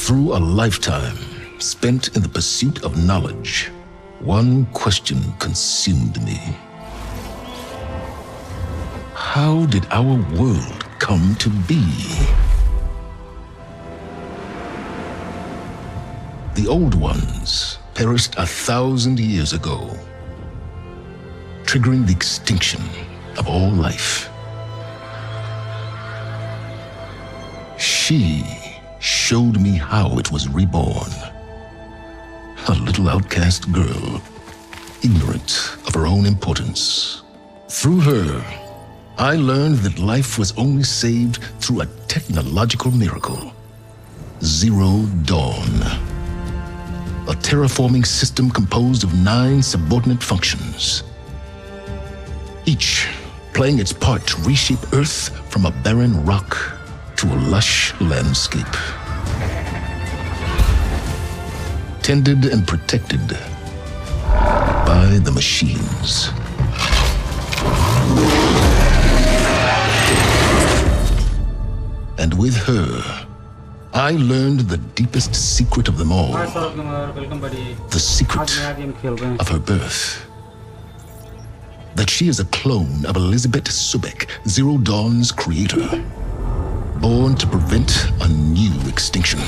Through a lifetime spent in the pursuit of knowledge, one question consumed me. How did our world come to be? The old ones perished 1,000 years ago, triggering the extinction of all life. She showed me how it was reborn. A little outcast girl, ignorant of her own importance. Through her, I learned that life was only saved through a technological miracle. Zero Dawn. A terraforming system composed of 9 subordinate functions, each playing its part to reshape Earth from a barren rock to a lush landscape. Tended and protected by the machines. And with her, I learned the deepest secret of them all. The secret of her birth. That she is a clone of Elizabeth Subek, Zero Dawn's creator. Born to prevent a new extinction.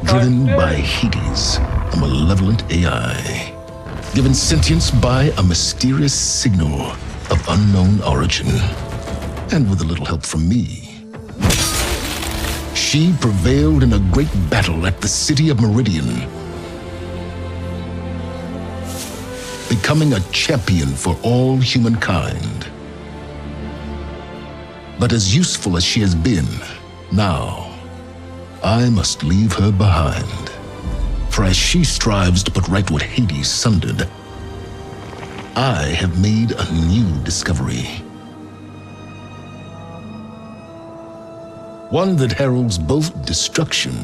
Driven by Hades, a malevolent AI. Given sentience by a mysterious signal of unknown origin. And with a little help from me, she prevailed in a great battle at the city of Meridian, becoming a champion for all humankind. But as useful as she has been, now I must leave her behind. For as she strives to put right what Hades sundered, I have made a new discovery. One that heralds both destruction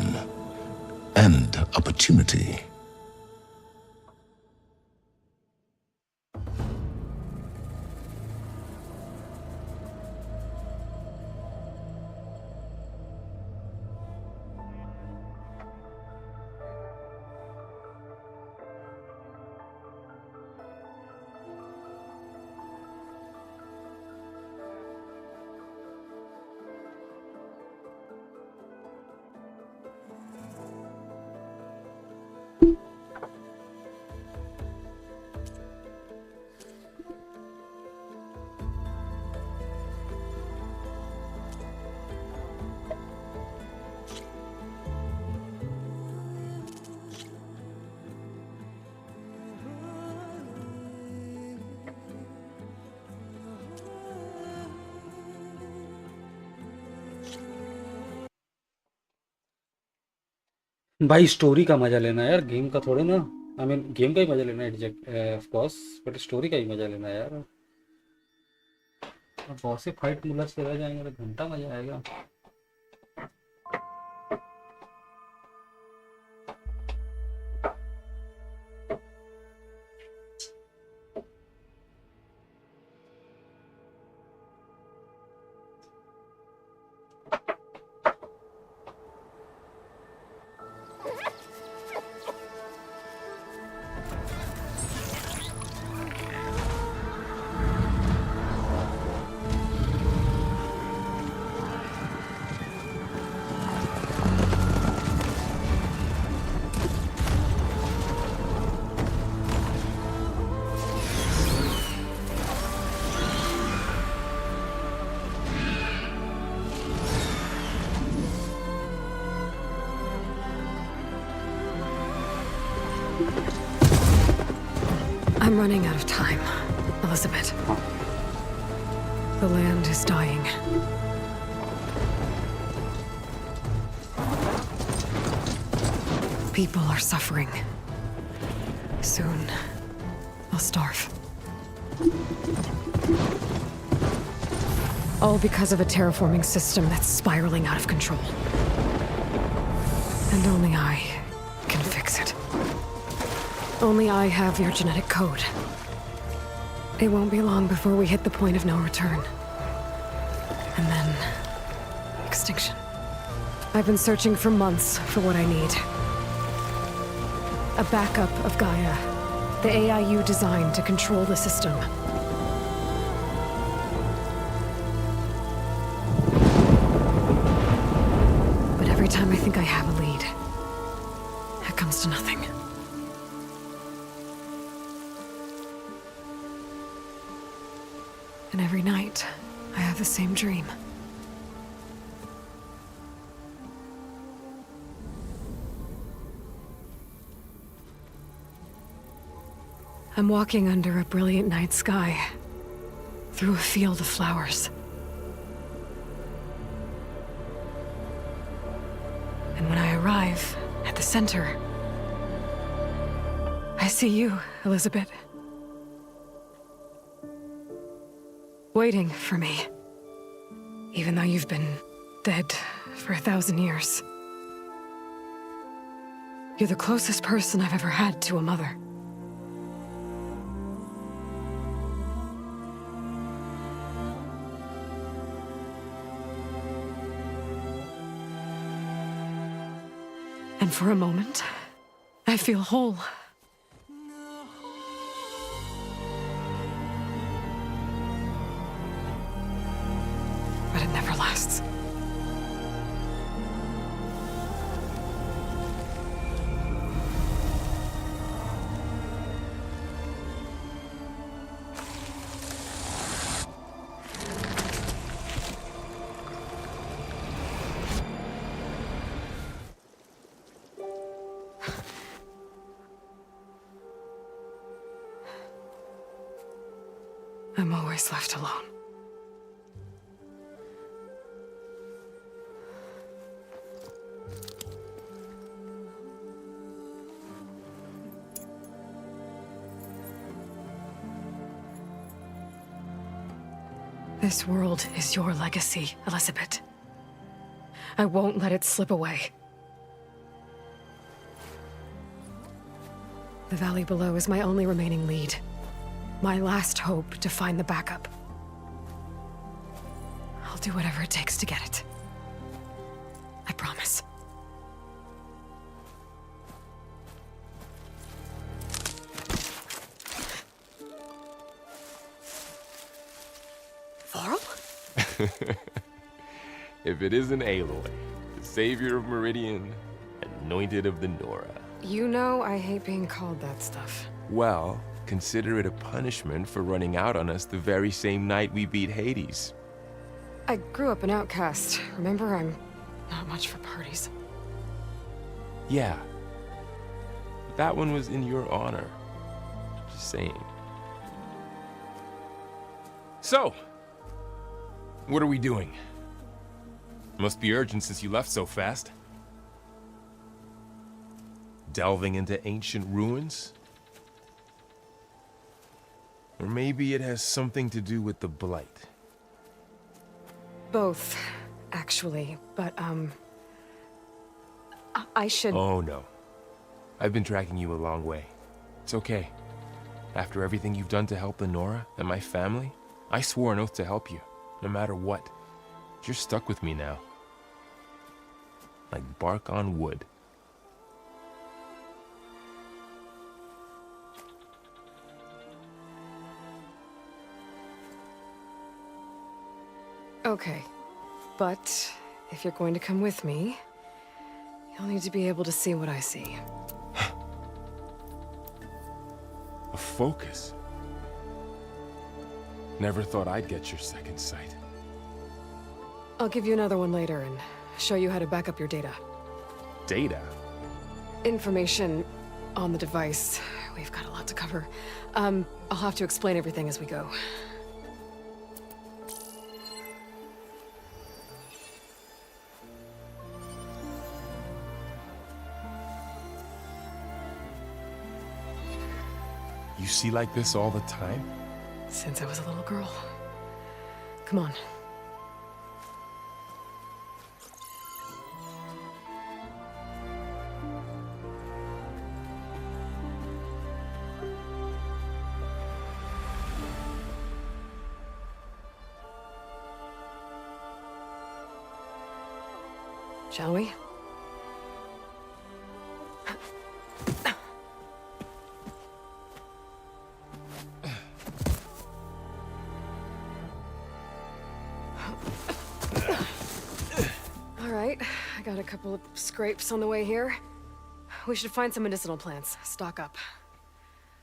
and opportunity. भाई story का मजा लेना यार, game का थोड़े ना। I mean game का ही मजा लेना exact of course, but story का ही मजा लेना यार। बहुत से फाइट मुलस के रह जाएंगे तो घंटा मजा आएगा। I'm running out of time, Elizabeth. The land is dying. People are suffering. Soon, they'll starve. All because of a terraforming system that's spiraling out of control. And only I can fix it. Only I have your genetic code. It won't be long before we hit the point of no return. and then extinction. I've been searching for months for what I need. A backup of Gaia, the AIU designed to control the system. But every time I think I have a lead, it comes to nothing. And every night, I have the same dream. I'm walking under a brilliant night sky, through a field of flowers. And when I arrive at the center, I see you, Elizabeth. Waiting for me, even though you've been dead for 1,000 years. You're the closest person I've ever had to a mother. And for a moment, I feel whole. But it never lasts. I'm always left alone. This world is your legacy, Elizabeth. I won't let it slip away. The valley below is my only remaining lead. My last hope to find the backup. I'll do whatever it takes to get it. I promise. Varl? If it isn't Aloy, the savior of Meridian, anointed of the Nora. You know I hate being called that stuff. Well, consider it a punishment for running out on us the very same night we beat Hades. I grew up an outcast. Remember, I'm not much for parties. Yeah. That one was in your honor. Just saying. So, what are we doing? Must be urgent since you left so fast. Delving into ancient ruins? Or maybe it has something to do with the Blight. Both, actually, but, I should... Oh, no. I've been tracking you a long way. It's okay. After everything you've done to help the Nora and my family, I swore an oath to help you, no matter what. You're stuck with me now. Like bark on wood. Okay, but if you're going to come with me, you'll need to be able to see what I see. A focus? Never thought I'd get your second sight. I'll give you another one later and show you how to back up your data. Data? Information on the device. We've got a lot to cover. I'll have to explain everything as we go. You see like this all the time? Since I was a little girl. Come on. shall we? All right, I got a couple of scrapes on the way here. We should find some medicinal plants, stock up.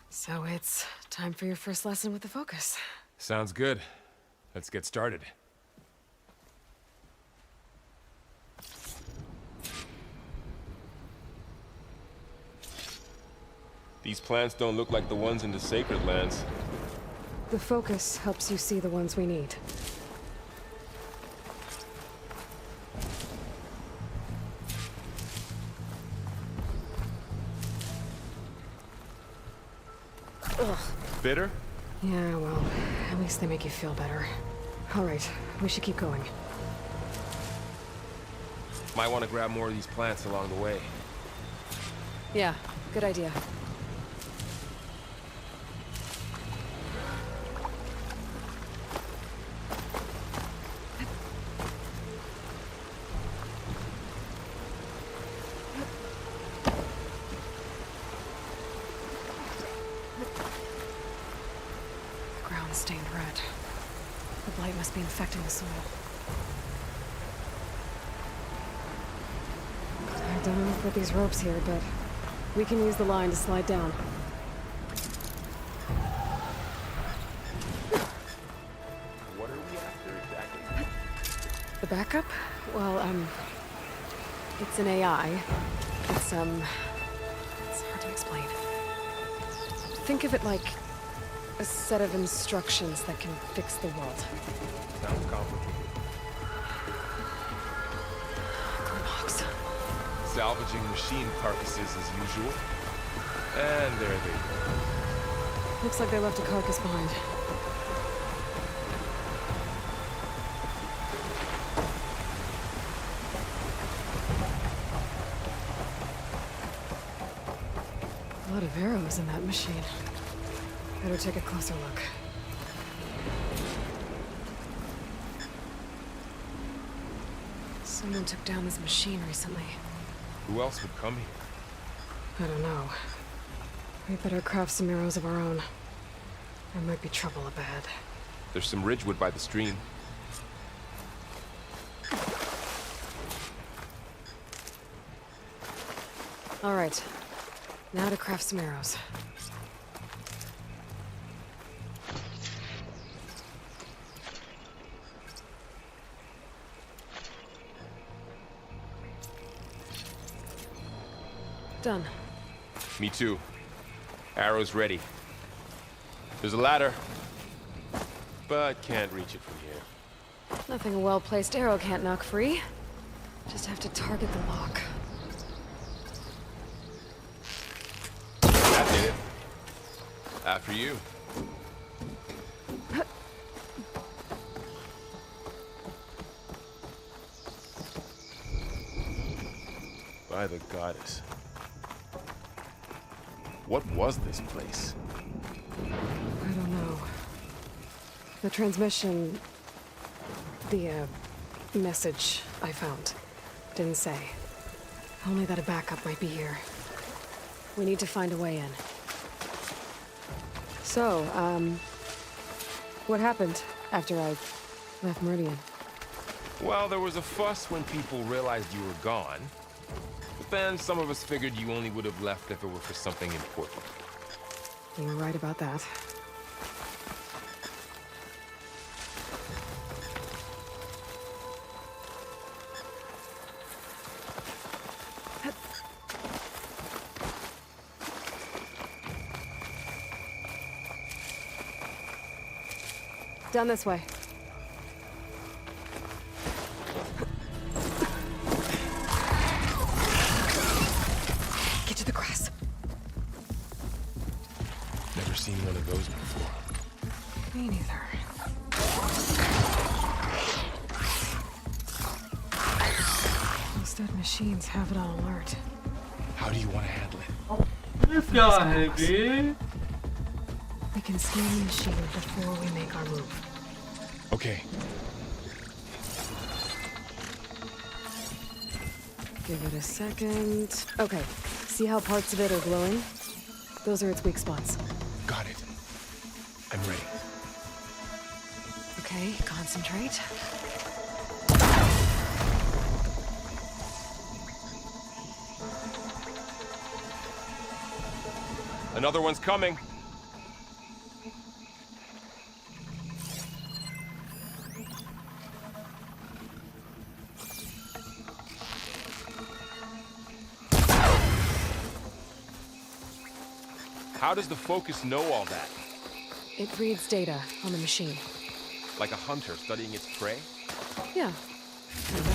So it's time for your first lesson with the focus. Sounds good. Let's get started. These plants don't look like the ones in the Sacred Lands. The focus helps you see the ones we need. Ugh. Bitter? Yeah, well, at least they make you feel better. All right, we should keep going. Might want to grab more of these plants along the way. Yeah, good idea. The ground's stained red. The blight must be infecting the soil. I don't know who put these ropes here, but we can use the line to slide down. What are we after exactly? The backup? Well, it's an AI. It's hard to explain. Think of it like a set of instructions that can fix the world. Sounds complicated. Box. Salvaging machine carcasses as usual. And there they go. Looks like they left a carcass behind. A lot of arrows in that machine. Better take a closer look. Someone took down this machine recently. Who else would come here? I don't know. We better craft some arrows of our own. There might be trouble up ahead. There's some ridgewood by the stream. All right. Now to craft some arrows. Done. Me too. Arrows ready. There's a ladder, but can't reach it from here. Nothing a well-placed arrow can't knock free. Just have to target the lock. That did it. After you. By the goddess. What was this place? I don't know. The transmission... The, message I found didn't say. Only that a backup might be here. We need to find a way in. So, what happened after I left Meridian? Well, there was a fuss when people realized you were gone. But then some of us figured you only would have left if it were for something important. You were right about that. Down this way. Get to the grass. Never seen one of those before. Me neither. Those dead machines have it on alert. How do you want to handle it? ये क्या है बे? We can scan the machine before we make our move. Okay. Give it a second. Okay, see how parts of it are glowing? Those are its weak spots. Got it. I'm ready. Okay, concentrate. Another one's coming. How does the focus know all that? It reads data on the machine. Like a hunter studying its prey? Yeah, kind of.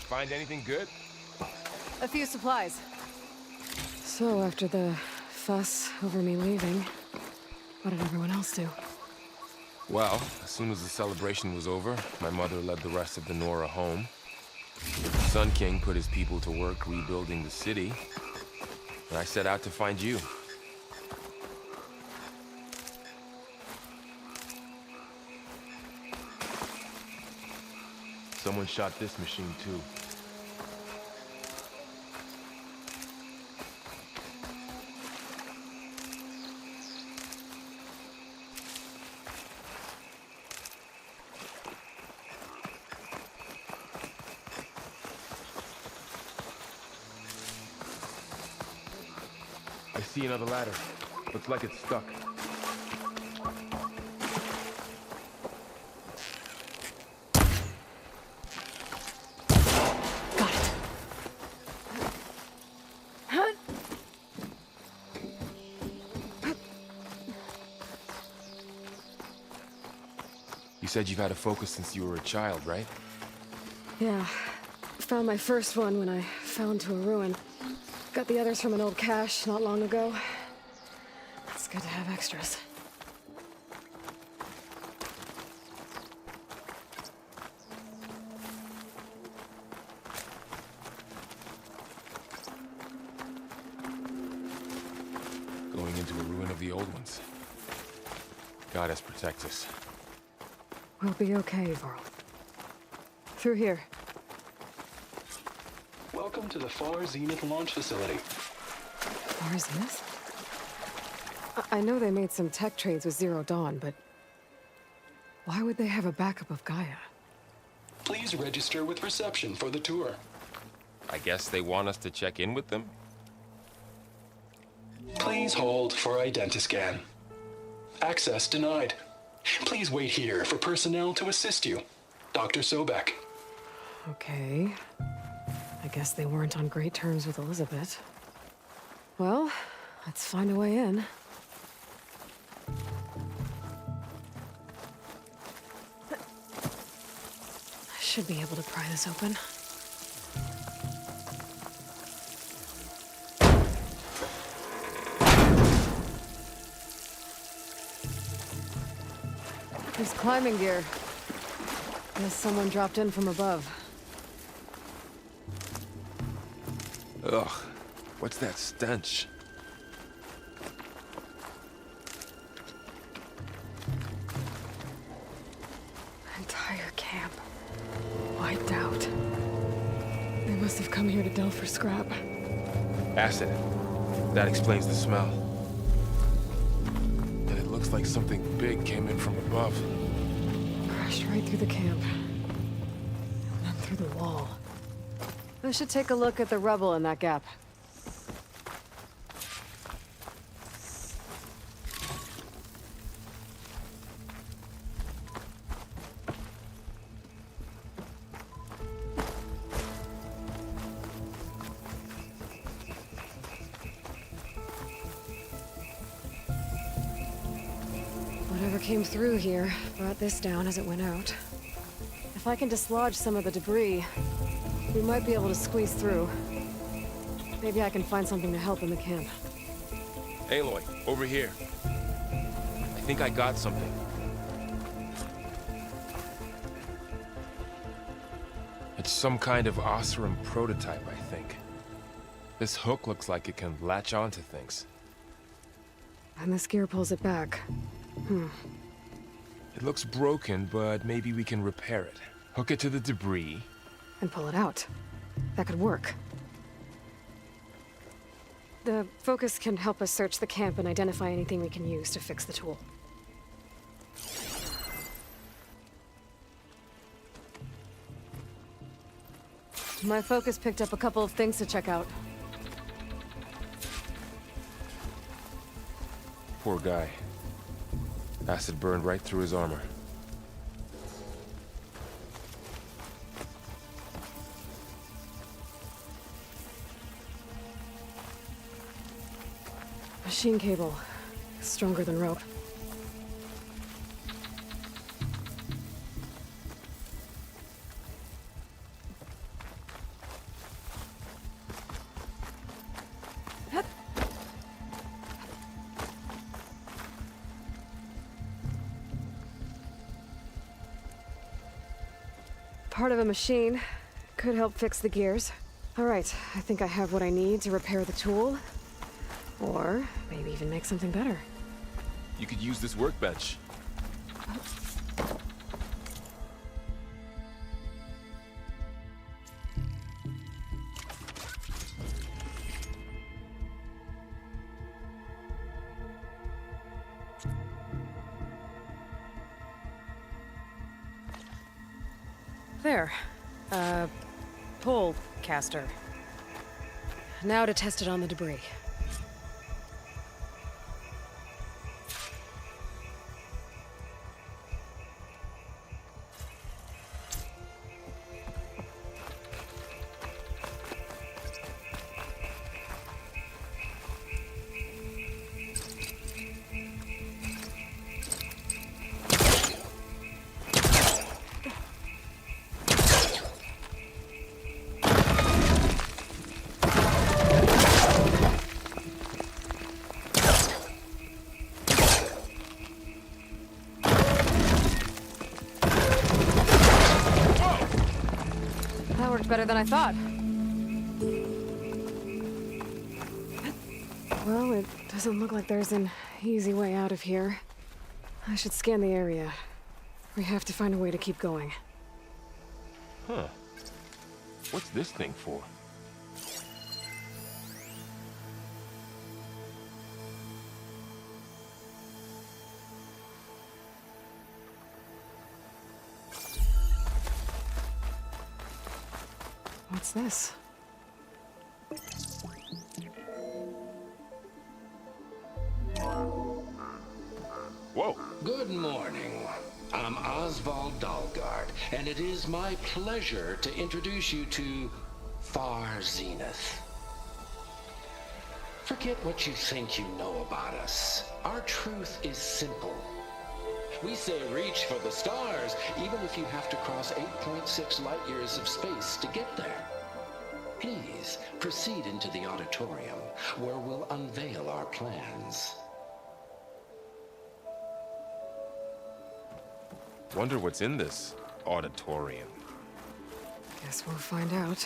Find anything good? A few supplies. So after the fuss over me leaving, what did everyone else do? Well, as soon as the celebration was over, my mother led the rest of the Nora home. The Sun King put his people to work rebuilding the city, and I set out to find you. Someone shot this machine too. I see another ladder. Looks like it's stuck. Got it. You said you've had a focus since you were a child, right? Yeah. Found my first one when I fell into a ruin. Got the others from an old cache not long ago. It's good to have extras. Going into a ruin of the old ones. Goddess protect us. We'll be okay, Varl. Through here. Welcome to the Far Zenith launch facility. Far Zenith? I know they made some tech trades with Zero Dawn, but why would they have a backup of Gaia? Please register with reception for the tour. I guess they want us to check in with them? Please hold for identiscan. Access denied. Please wait here for personnel to assist you. Dr. Sobek. Okay. I guess they weren't on great terms with Elizabeth. Well, let's find a way in. I should be able to pry this open. There's climbing gear. Guess someone dropped in from above. Ugh, what's that stench? Entire camp. Wiped out. They must have come here to delve for scrap. Acid. That explains the smell. And it looks like something big came in from above. Crashed right through the camp. And then through the wall. I should take a look at the rubble in that gap. Whatever came through here brought this down as it went out. If I can dislodge some of the debris, we might be able to squeeze through. Maybe I can find something to help in the camp. Aloy, over here. I think I got something. It's some kind of Osram prototype, I think. This hook looks like it can latch onto things. And this gear pulls it back. It looks broken, but maybe we can repair it. Hook it to the debris, and pull it out. That could work. The focus can help us search the camp and identify anything we can use to fix the tool. My focus picked up a couple of things to check out. Poor guy. Acid burned right through his armor. Machine cable. Stronger than rope. Part of a machine. Could help fix the gears. All right, I think I have what I need to repair the tool. Or maybe even make something better. You could use this workbench. There. Pole caster. Now to test it on the debris. Better than I thought. Well, it doesn't look like there's an easy way out of here. I should scan the area. We have to find a way to keep going. Huh. What's this thing for? What's this? Whoa! Good morning. I'm Oswald Dalgard, and it is my pleasure to introduce you to Far Zenith. Forget what you think you know about us. Our truth is simple. We say reach for the stars, even if you have to cross 8.6 light years of space to get there. Please proceed into the auditorium, where we'll unveil our plans. Wonder what's in this auditorium. Guess we'll find out.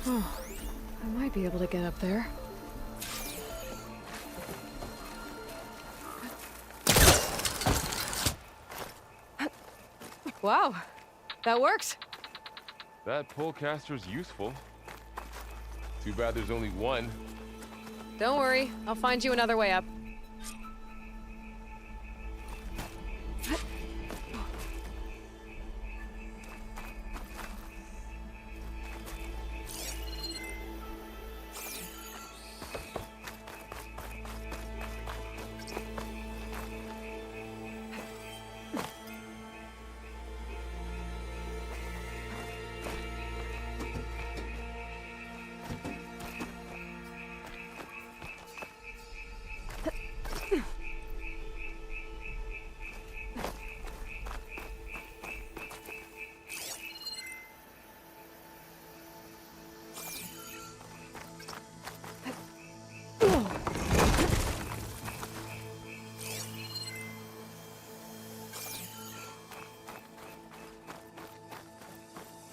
Oh, I might be able to get up there. Wow, that works. That polecaster's useful. Too bad there's only one. Don't worry, I'll find you another way up.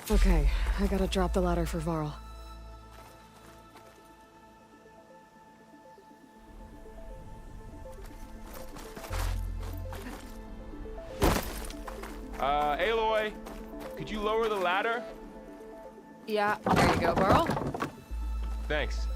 Okay, I gotta drop the ladder for Varl. Could you lower the ladder? Yeah, there you go, Burl. Thanks.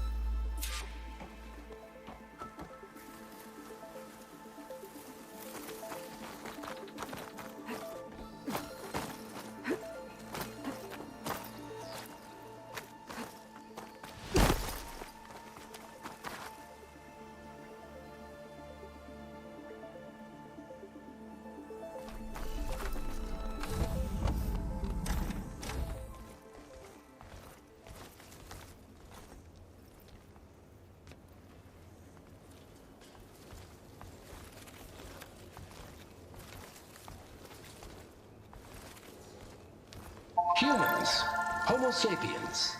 Humans, Homo sapiens,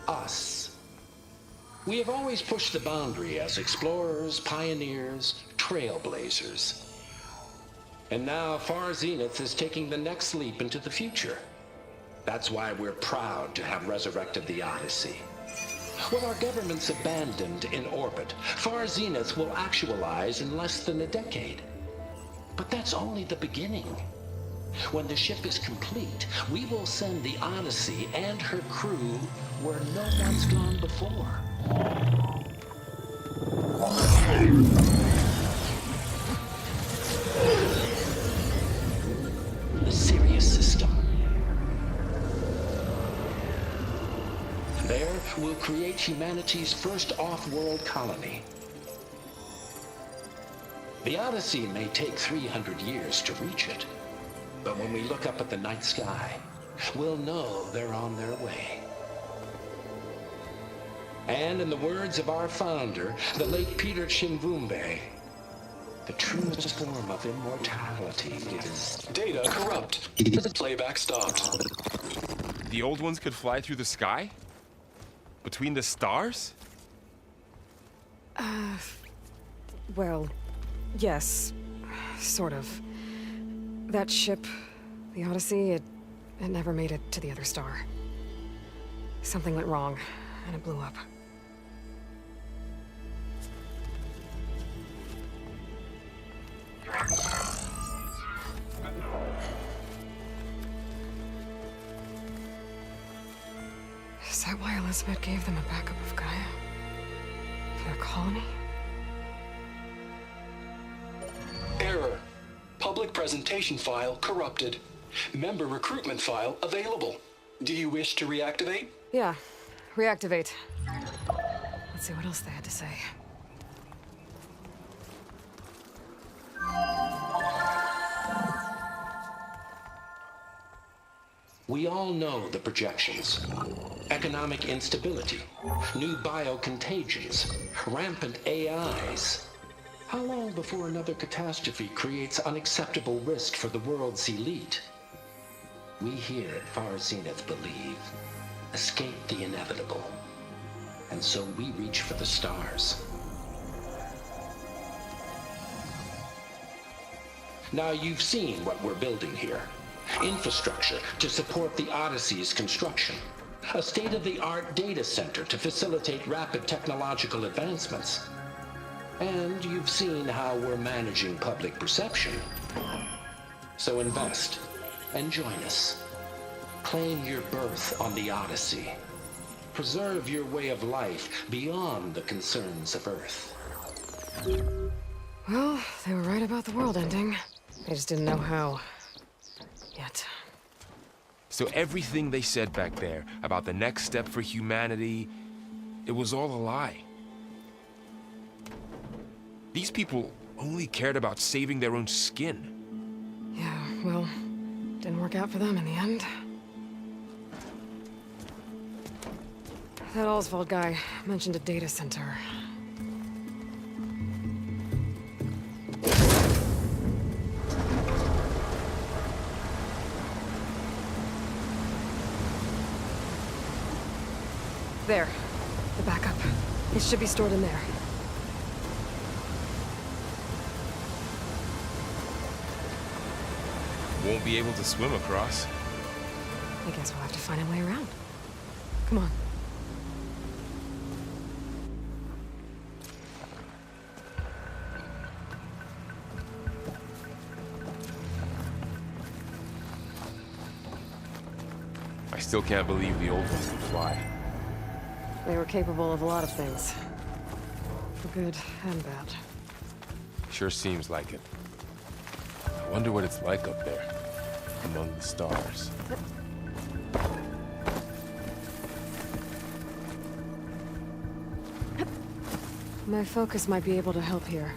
us. We have always pushed the boundary as explorers, pioneers, trailblazers. And now Far Zenith is taking the next leap into the future. That's why we're proud to have resurrected the Odyssey. What our governments abandoned in orbit, Far Zenith will actualize in less than a decade. But that's only the beginning. When the ship is complete, we will send the Odyssey and her crew where no one's gone before. The Sirius system. There, we'll create humanity's first off-world colony. The Odyssey may take 300 years to reach it. But when we look up at the night sky, we'll know they're on their way. And in the words of our founder, the late Peter Chimvumbe, the truest form of immortality is... Data corrupt. Playback stopped. The old ones could fly through the sky? Between the stars? Well, yes, sort of. That ship, the Odyssey, it never made it to the other star. Something went wrong, and it blew up. Is that why Elizabeth gave them a backup of Gaia? For their colony? Error. Public presentation file corrupted. Member recruitment file available. Do you wish to reactivate? Yeah, reactivate. Let's see what else they had to say. We all know the projections. Economic instability, new biocontagions, rampant AIs. How long before another catastrophe creates unacceptable risk for the world's elite? We here at Far Zenith believe, escape the inevitable. And so we reach for the stars. Now you've seen what we're building here. Infrastructure to support the Odyssey's construction. A state-of-the-art data center to facilitate rapid technological advancements. And you've seen how we're managing public perception. So invest and join us. Claim your berth on the Odyssey. Preserve your way of life beyond the concerns of Earth. Well, they were right about the world ending. They just didn't know how. Yet. So everything they said back there about the next step for humanity, it was all a lie. These people only cared about saving their own skin. Yeah, well, didn't work out for them in the end. That Oswald guy mentioned a data center. There, the backup. It should be stored in there. Won't be able to swim across. I guess we'll have to find a way around. Come on. I still can't believe the old ones could fly. They were capable of a lot of things. Good and bad. Sure seems like it. I wonder what it's like up there, among the stars. My focus might be able to help here.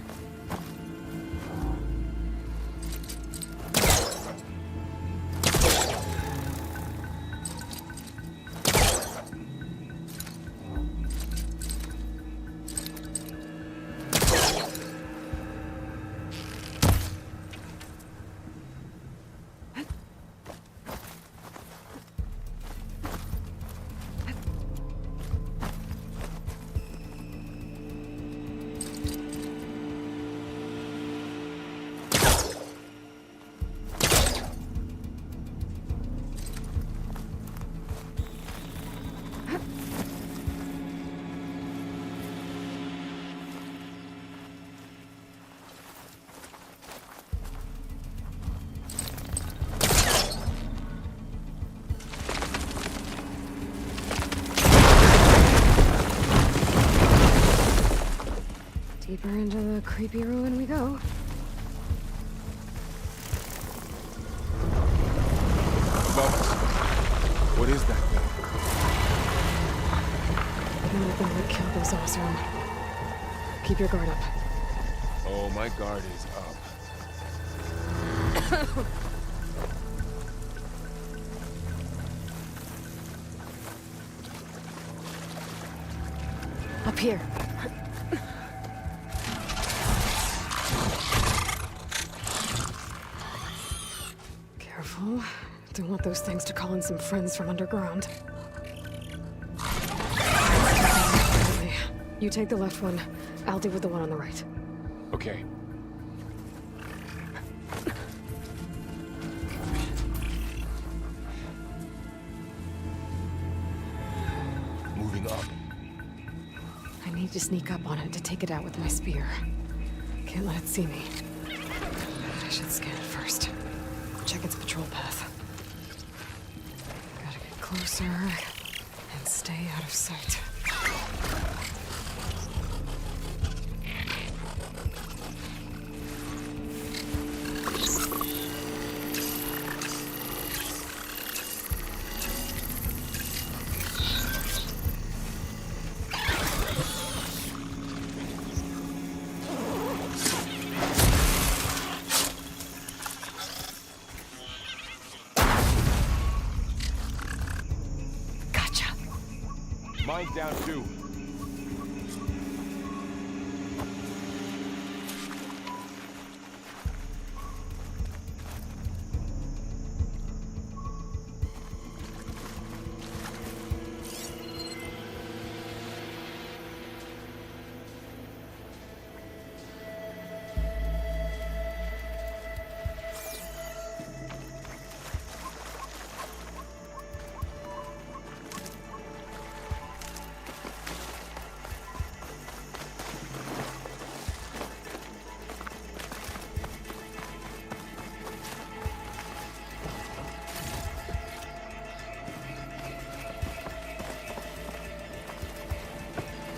Deeper into the creepy ruin we go. Above us. What is that thing? One of them that killed those Osram. Keep your guard up. Oh, my guard is up. Up here. Careful. Don't want those things to call in some friends from underground. You take the left one. I'll deal with the one on the right. Okay. Moving up. I need to sneak up on it to take it out with my spear. Can't let it see me. I should scan it first. Check its patrol path. Gotta get closer and stay out of sight. Mine's down too.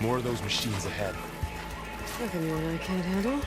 More of those machines ahead. Nothing one I can't handle.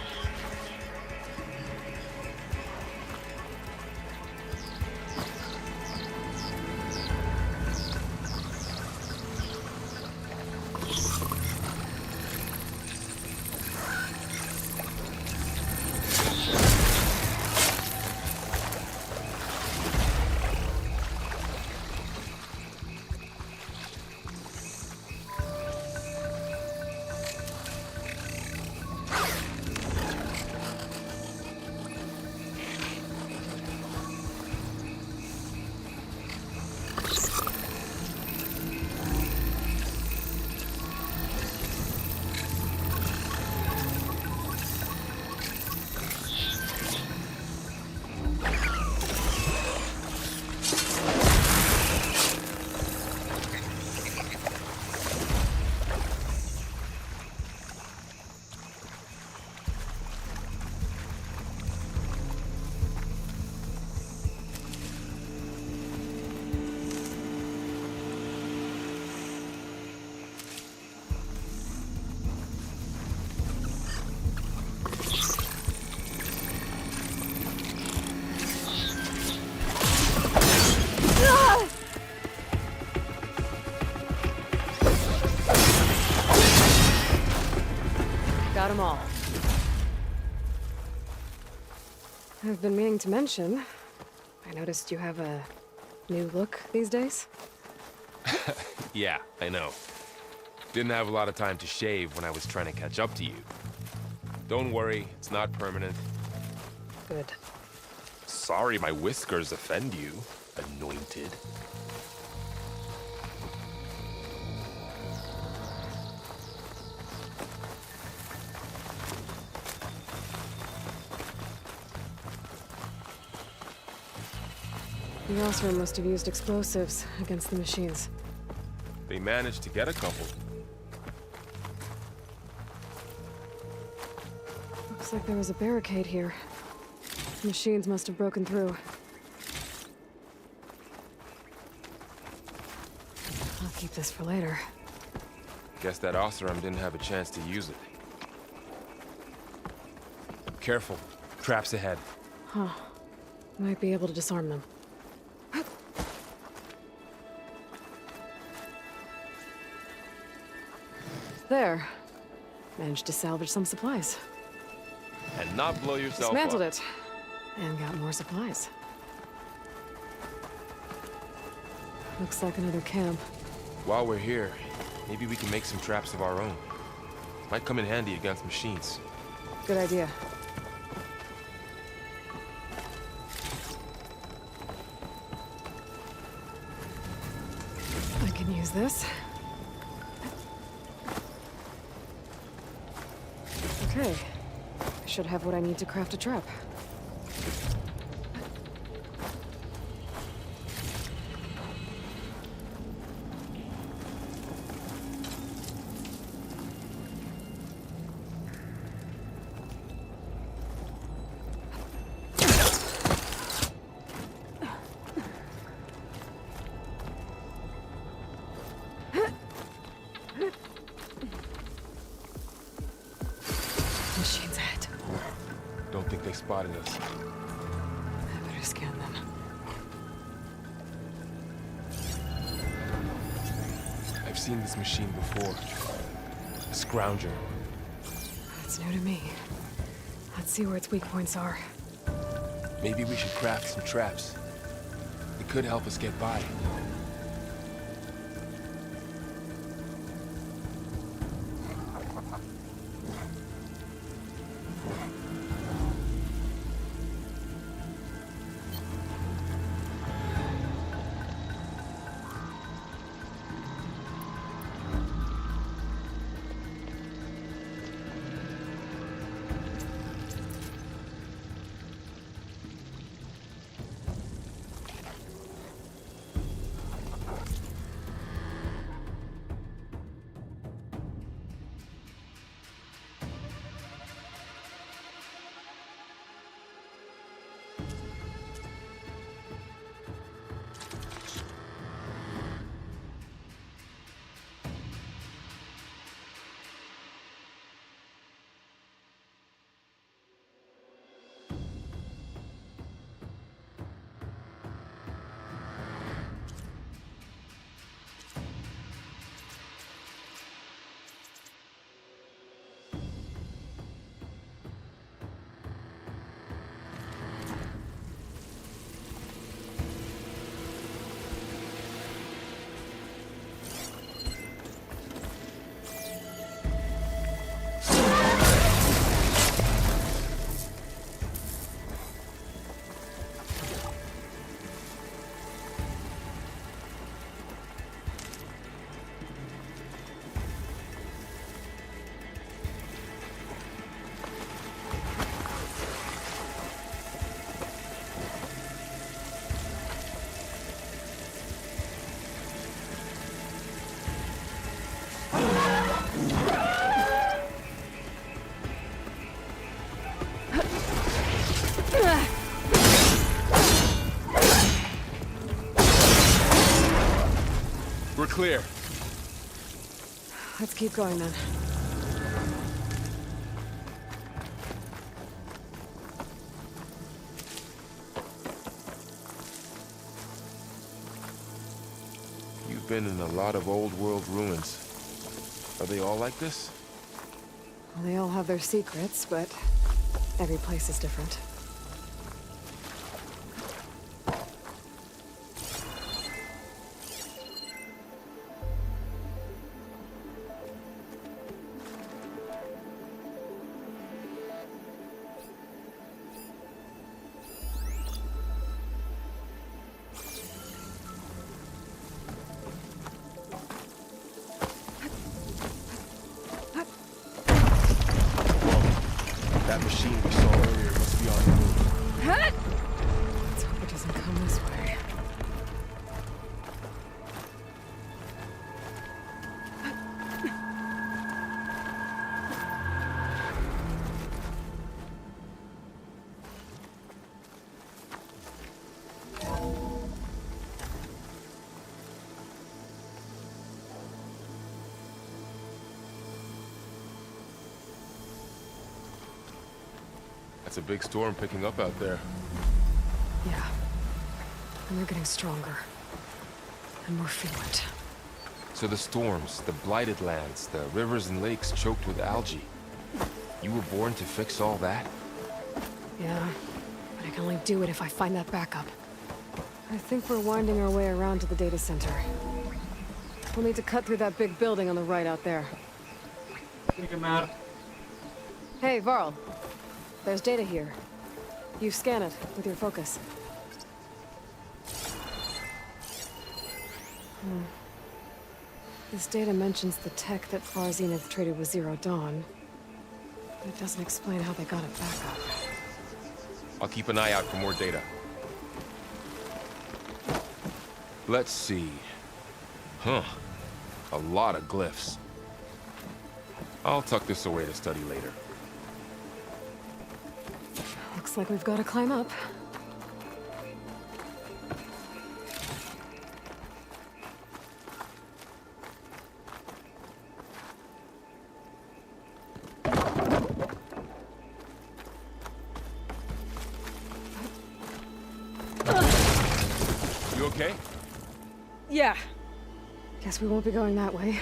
I've been meaning to mention, I noticed you have a new look these days. Yeah, I know. Didn't have a lot of time to shave when I was trying to catch up to you. Don't worry, it's not permanent. Good. Sorry my whiskers offend you, anointed. The Osram must have used explosives against the machines. They managed to get a couple. Looks like there was a barricade here. The machines must have broken through. I'll keep this for later. Guess that Osram didn't have a chance to use it. Careful. Traps ahead. Huh. Might be able to disarm them. There. Managed to salvage some supplies. And not blow yourself Dismantled up. it. And got more supplies. Looks like another camp. While we're here, maybe we can make some traps of our own. Might come in handy against machines. Good idea. I can use this. Okay. I should have what I need to craft a trap. Machines ahead. Don't think they spotted us. I better scan them. I've seen this machine before. A scrounger. That's new to me. Let's see where its weak points are. Maybe we should craft some traps. It could help us get by. We're clear. Let's keep going then. You've been in a lot of old world ruins. Are they all like this? Well, they all have their secrets, but every place is different. It's a big storm picking up out there. Yeah. And they're getting stronger. And more frequent. So the storms, the blighted lands, the rivers and lakes choked with algae. You were born to fix all that? Yeah. But I can only do it if I find that backup. I think we're winding our way around to the data center. We'll need to cut through that big building on the right out there. Hey, Varl. There's data here. You scan it with your focus. This data mentions the tech that Far Zenith traded with Zero Dawn. But it doesn't explain how they got it back up. I'll keep an eye out for more data. Let's see. Huh. A lot of glyphs. I'll tuck this away to study later. Looks like we've got to climb up. You okay? Yeah. Guess we won't be going that way.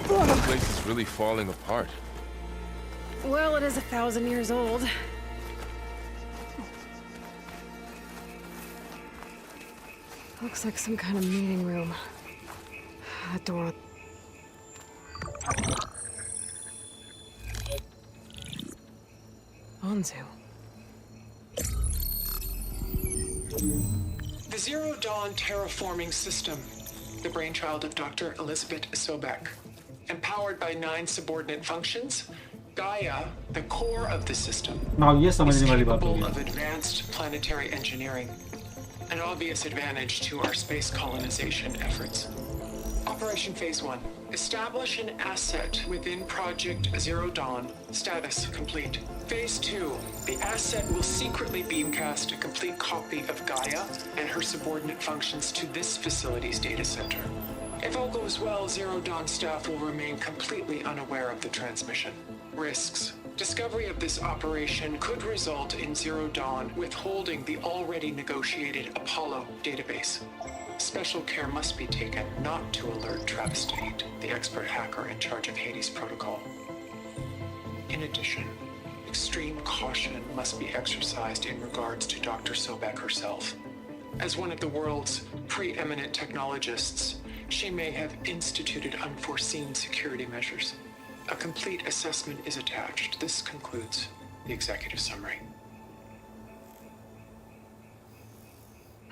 This place is really falling apart. Well, it is 1,000 years old. Looks like some kind of meeting room. That door. Anzu. The Zero Dawn terraforming system, the brainchild of Dr. Elizabeth Sobek. Empowered by 9 subordinate functions, Gaia, the core of the system, is capable of advanced planetary engineering, an obvious advantage to our space colonization efforts. Operation Phase 1. Establish an asset within Project Zero Dawn. Status complete. Phase 2. The asset will secretly beamcast a complete copy of Gaia and her subordinate functions to this facility's data center. If all goes well, Zero Dawn staff will remain completely unaware of the transmission. Risks. Discovery of this operation could result in Zero Dawn withholding the already negotiated Apollo database. Special care must be taken not to alert Travis Tate, the expert hacker in charge of Hades Protocol. In addition, extreme caution must be exercised in regards to Dr. Sobek herself. As one of the world's preeminent technologists, she may have instituted unforeseen security measures. A complete assessment is attached. This concludes the executive summary.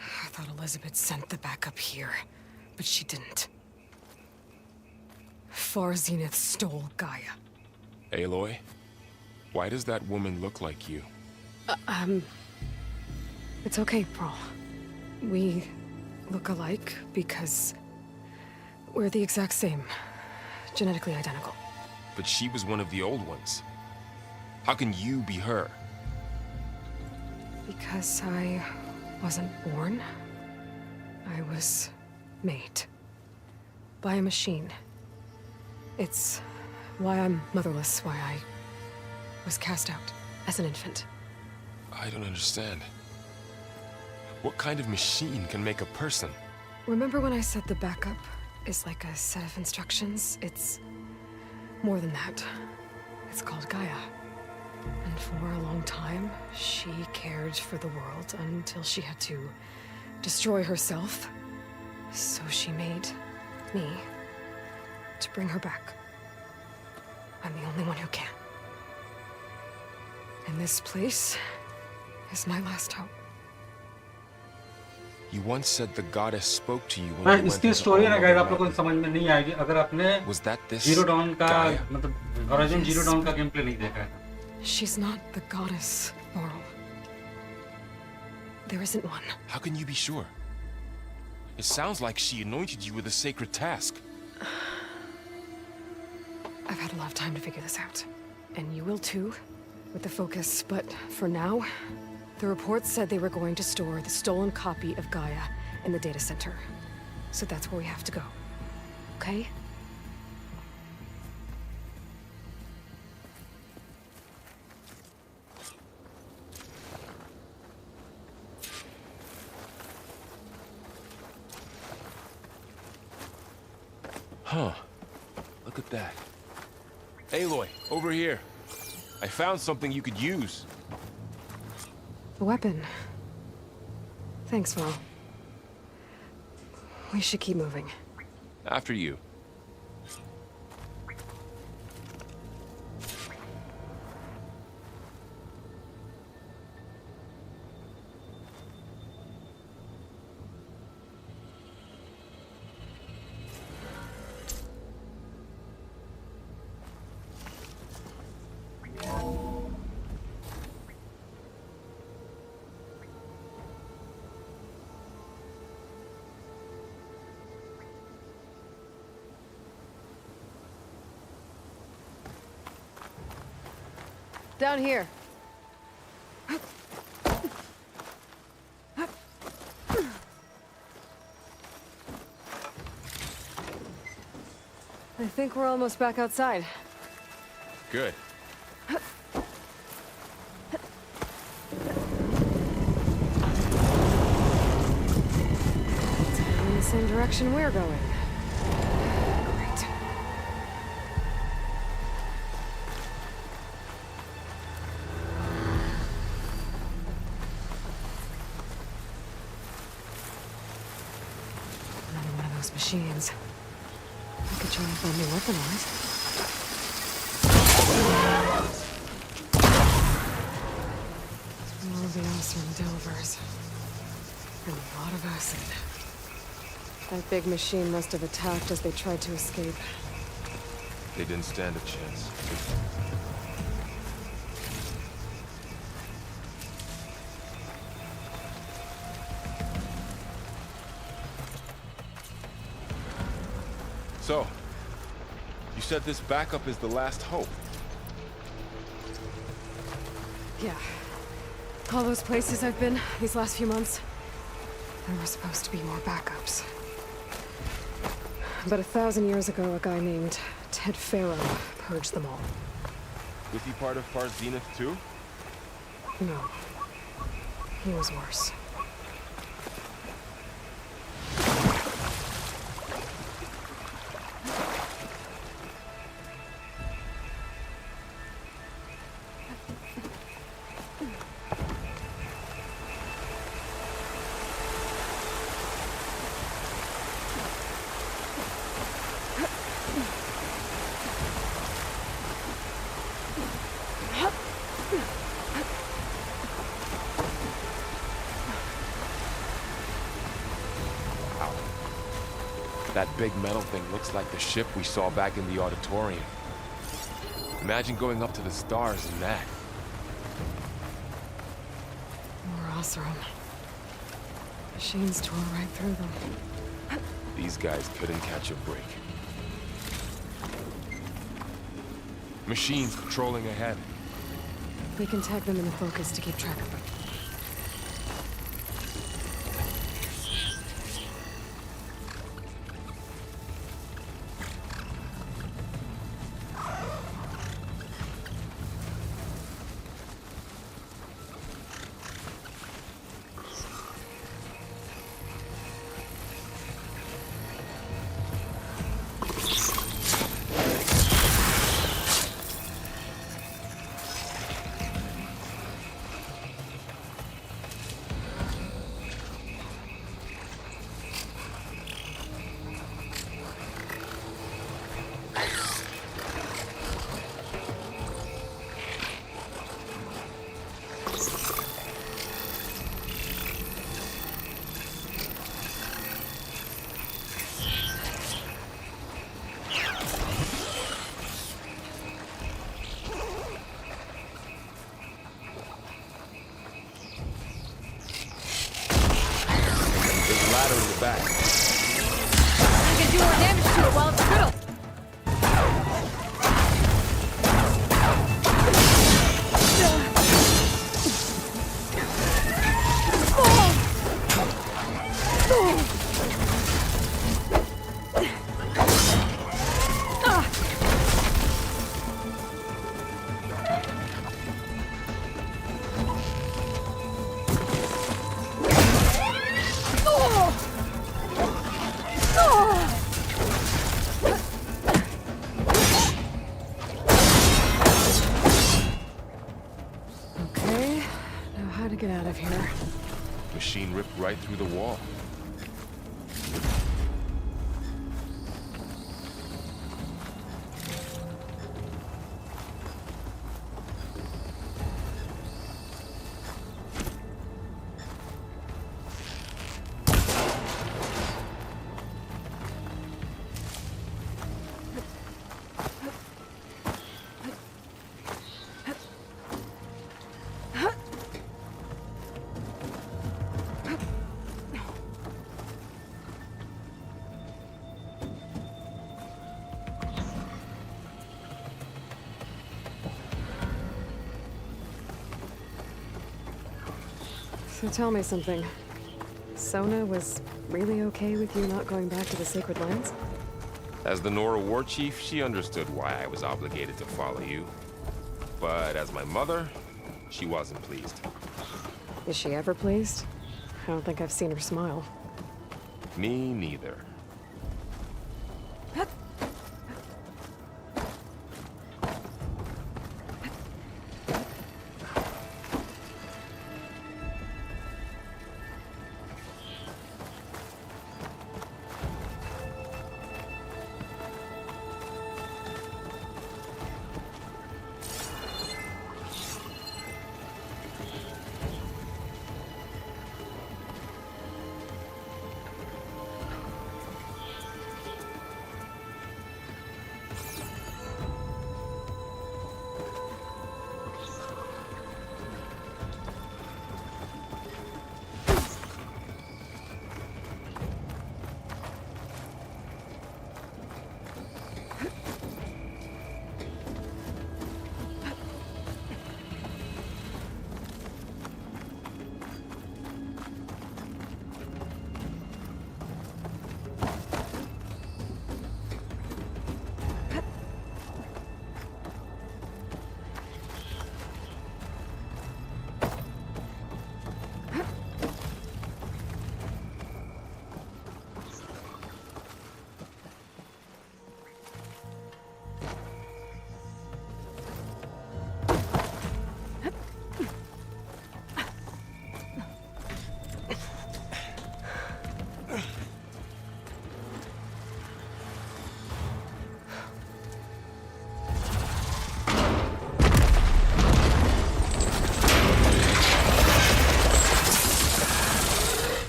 I thought Elizabeth sent the backup here, but she didn't. Far Zenith stole Gaia. Aloy, why does that woman look like you? It's okay, Pearl. We look alike because we're the exact same. Genetically identical. But she was one of the old ones. How can you be her? Because I wasn't born. I was made. By a machine. It's why I'm motherless, why I was cast out as an infant. I don't understand. What kind of machine can make a person? Remember when I said the backup is like a set of instructions? It's more than that. It's called Gaia. And for a long time, she cared for the world until she had to destroy herself. So she made me to bring her back. I'm the only one who can. And this place is my last hope. You once said the goddess spoke to you when मैं you went इसकी into story ना all guide of आप लोगों को समझ में नहीं आएगी अगर आपने Was that this zero down का Gaia? मतलब Horizon जीरो डाउन का गेम प्ले नहीं देखा है She's not the goddess, Laurel. There isn't one. How can you be sure? It sounds like she anointed you with a sacred task. I've had a lot of time to figure this out. And you will too, with the focus. But for now, The reports said they were going to store the stolen copy of Gaia in the data center. So that's where we have to go. Okay? Huh. Look at that. Aloy, over here. I found something you could use. A weapon. Thanks, Val. We should keep moving. After you. Down here. I think we're almost back outside. Good. In the same direction we're going. Great. Another one of those machines. I could try and find new weapon lines. More of the awesome Delvers. And a lot of acid. That big machine must have attacked as they tried to escape. They didn't stand a chance. So, you said this backup is the last hope. Yeah. All those places I've been these last few months, there were supposed to be more backups. But 1,000 years ago, a guy named Ted Faro purged them all. Was he part of Far's Zenith too? No. He was worse. That big metal thing looks like the ship we saw back in the auditorium. Imagine going up to the stars in that. More Oseram. Machines tore right through them. These guys couldn't catch a break. Machines patrolling ahead. We can tag them in the focus to keep track of them. of here. Machine ripped right through the wall. So tell me something. Sona was really okay with you not going back to the Sacred Lands? As the Nora war chief, she understood why I was obligated to follow you. But as my mother, she wasn't pleased. Is she ever pleased? I don't think I've seen her smile. Me neither.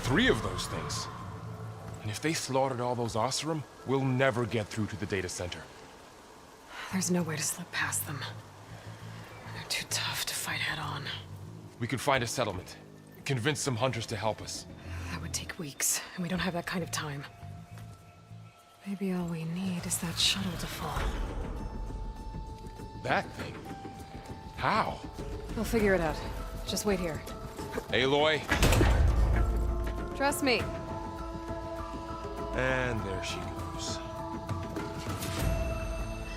Three of those things. And if they slaughtered all those Oseram, we'll never get through to the data center. There's no way to slip past them. They're too tough to fight head-on. We could find a settlement. Convince some hunters to help us. That would take weeks, and we don't have that kind of time. Maybe all we need is that shuttle to fall. That thing? How? We'll figure it out. Just wait here. Aloy. Trust me. And there she goes.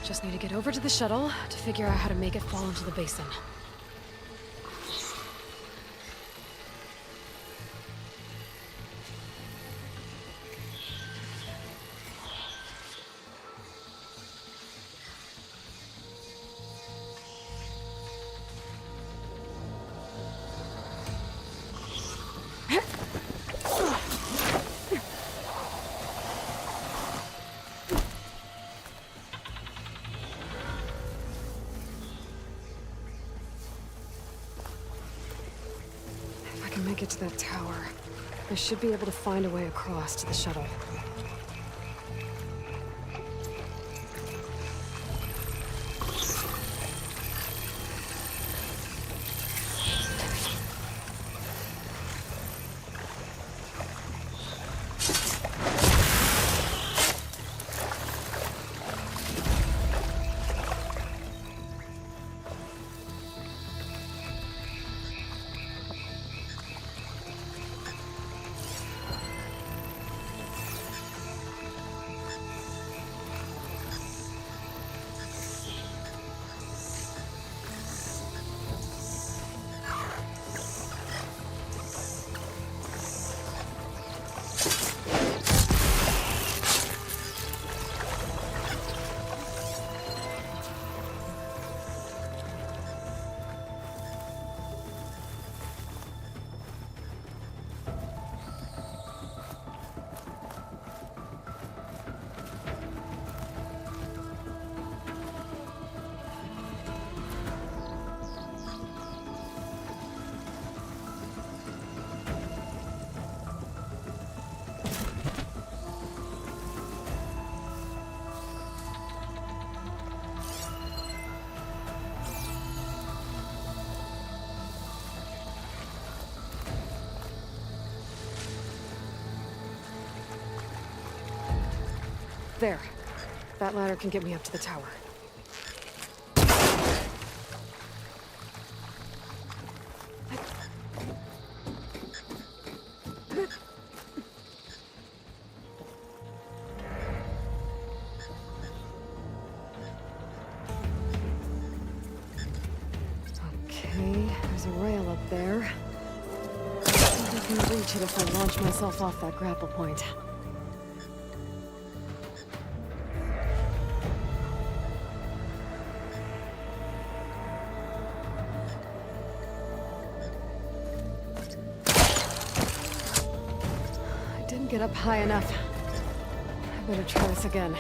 Just need to get over to the shuttle to figure out how to make it fall into the basin. Make it to that tower. I should be able to find a way across to the shuttle. There. That ladder can get me up to the tower. Okay, there's a rail up there. I think I can reach it if I launch myself off that grapple point. Get up high enough. I better try this again.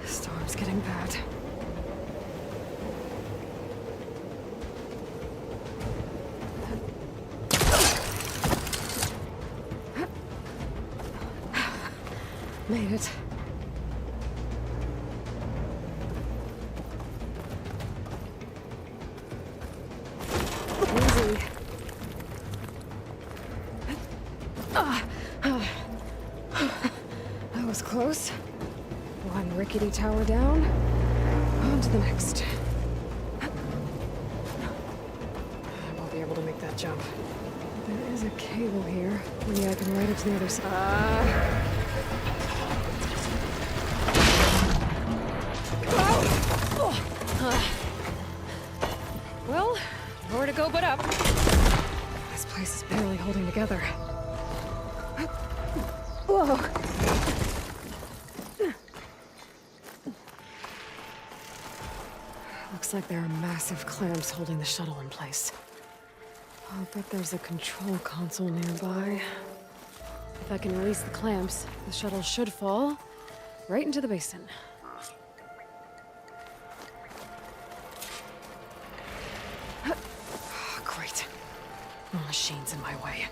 Storm's getting bad. Made it. Easy. That was close. One rickety tower down. On to the next. I won't be able to make that jump. There is a cable here. Maybe I can ride it to the other side. Well, nowhere to go but up. This place is barely holding together. Whoa! Looks like there are massive clamps holding the shuttle in place. I'll bet there's a control console nearby. If I can release the clamps, the shuttle should fall right into the basin. Great. No machines in my way.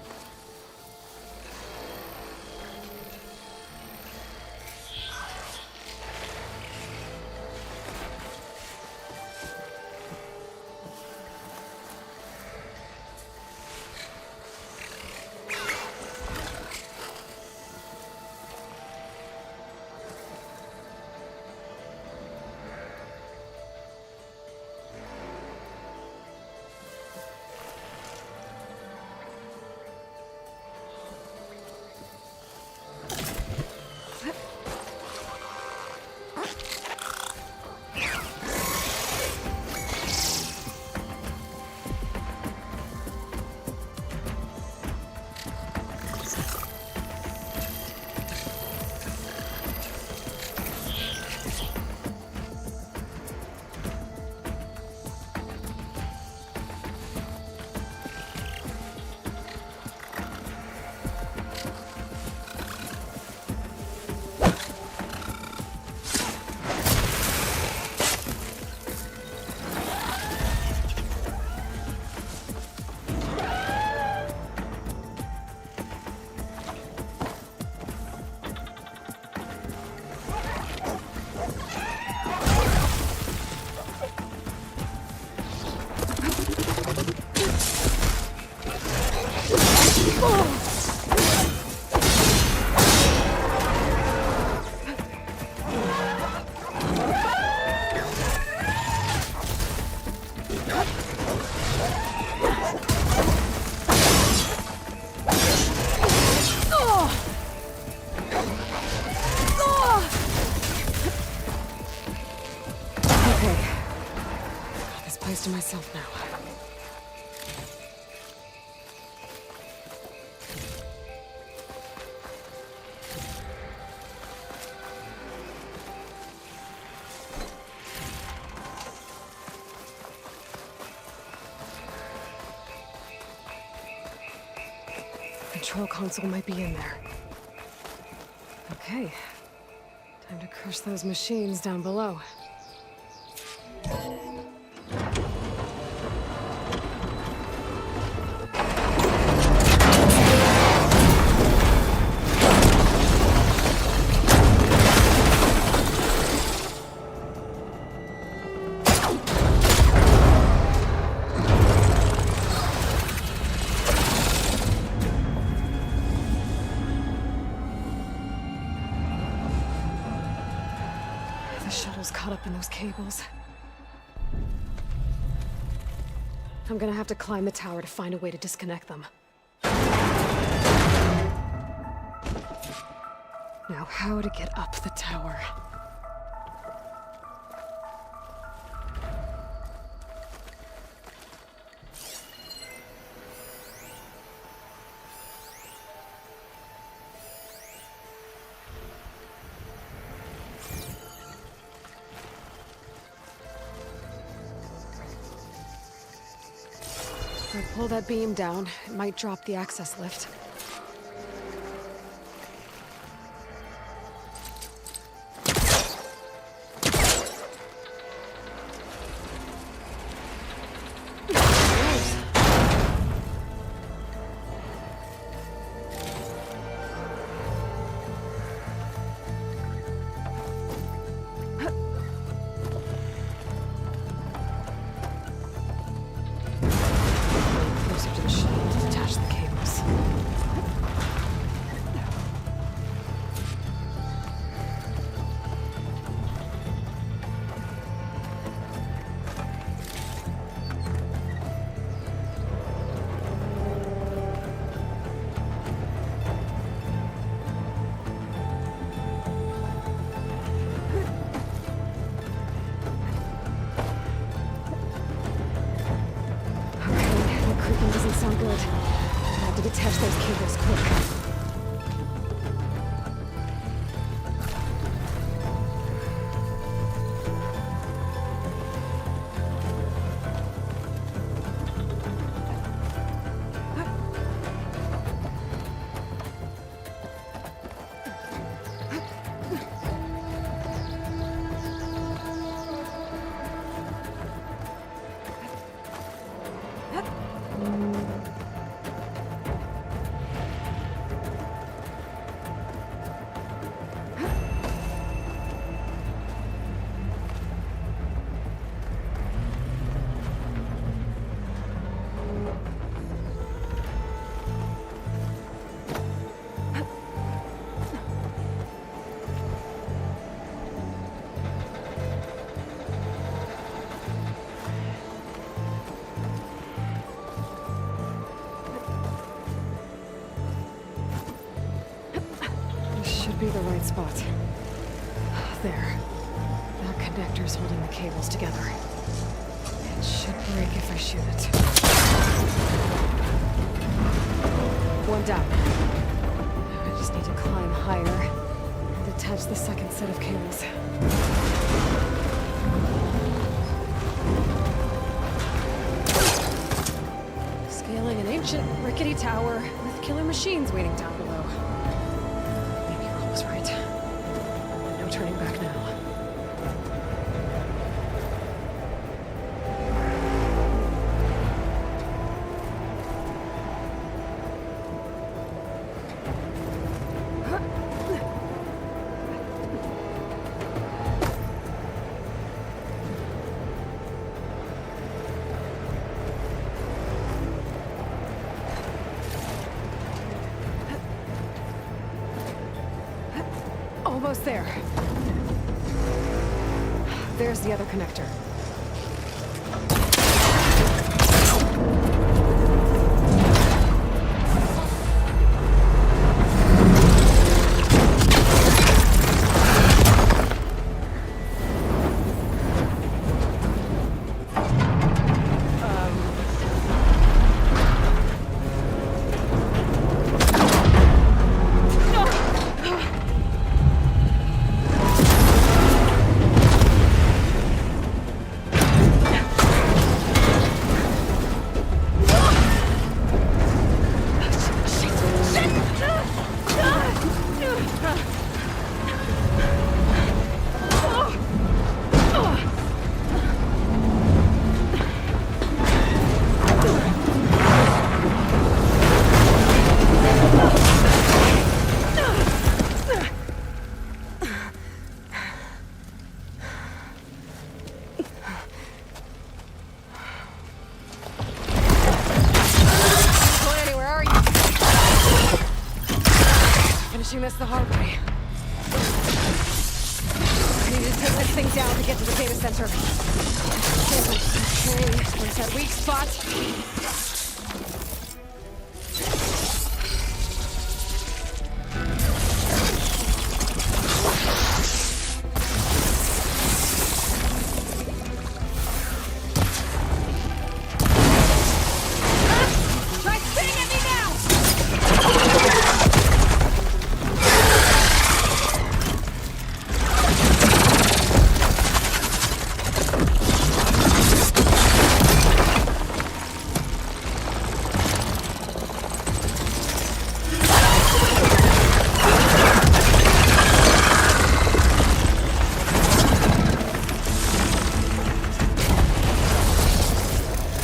this place to myself now. Control console might be in there. Okay. Time to crush those machines down below. Caught up in those cables. I'm gonna have to climb the tower to find a way to disconnect them. Now, how to get up the tower? If I pull that beam down, it might drop the access lift. Sound good. I have to detach those cables quick. Be the right spot. There. That connector's holding the cables together. It should break if I shoot it. One down. I just need to climb higher and detach the second set of cables. Scaling an ancient, rickety tower with killer machines waiting down below. Was right. No turning back now. Almost there. There's the other connector. watching this the hard way. I need to take this thing down to get to the data center. Okay, where's that weak spot?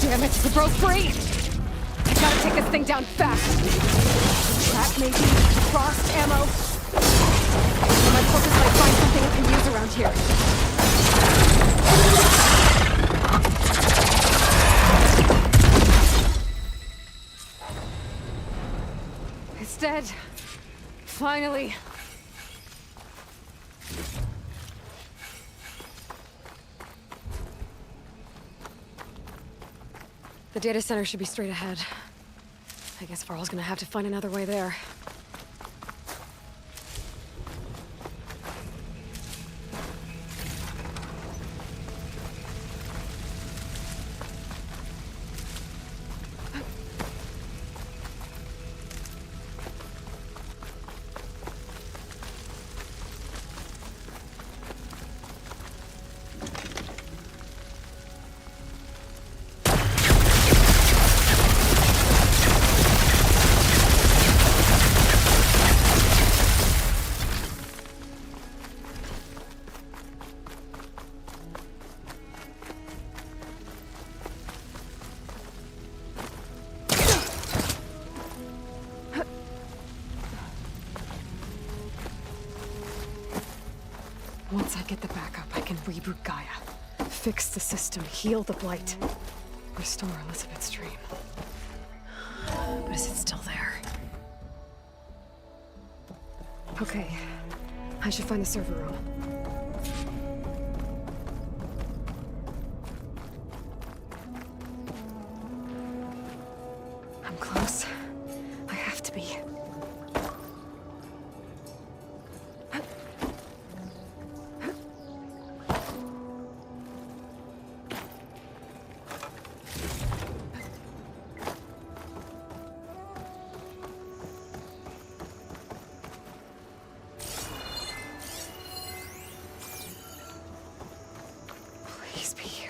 Damn it, it broke free! I gotta take this thing down fast. Track maybe, frost ammo. My focus might find something I can use around here. It's dead. Finally. The data center should be straight ahead. I guess Varl's gonna have to find another way there. Once I get the backup, I can reboot Gaia. Fix the system, heal the blight. Restore Elizabeth's dream. But is it still there? Okay. I should find the server room. I'm close. I have to be. Please be here.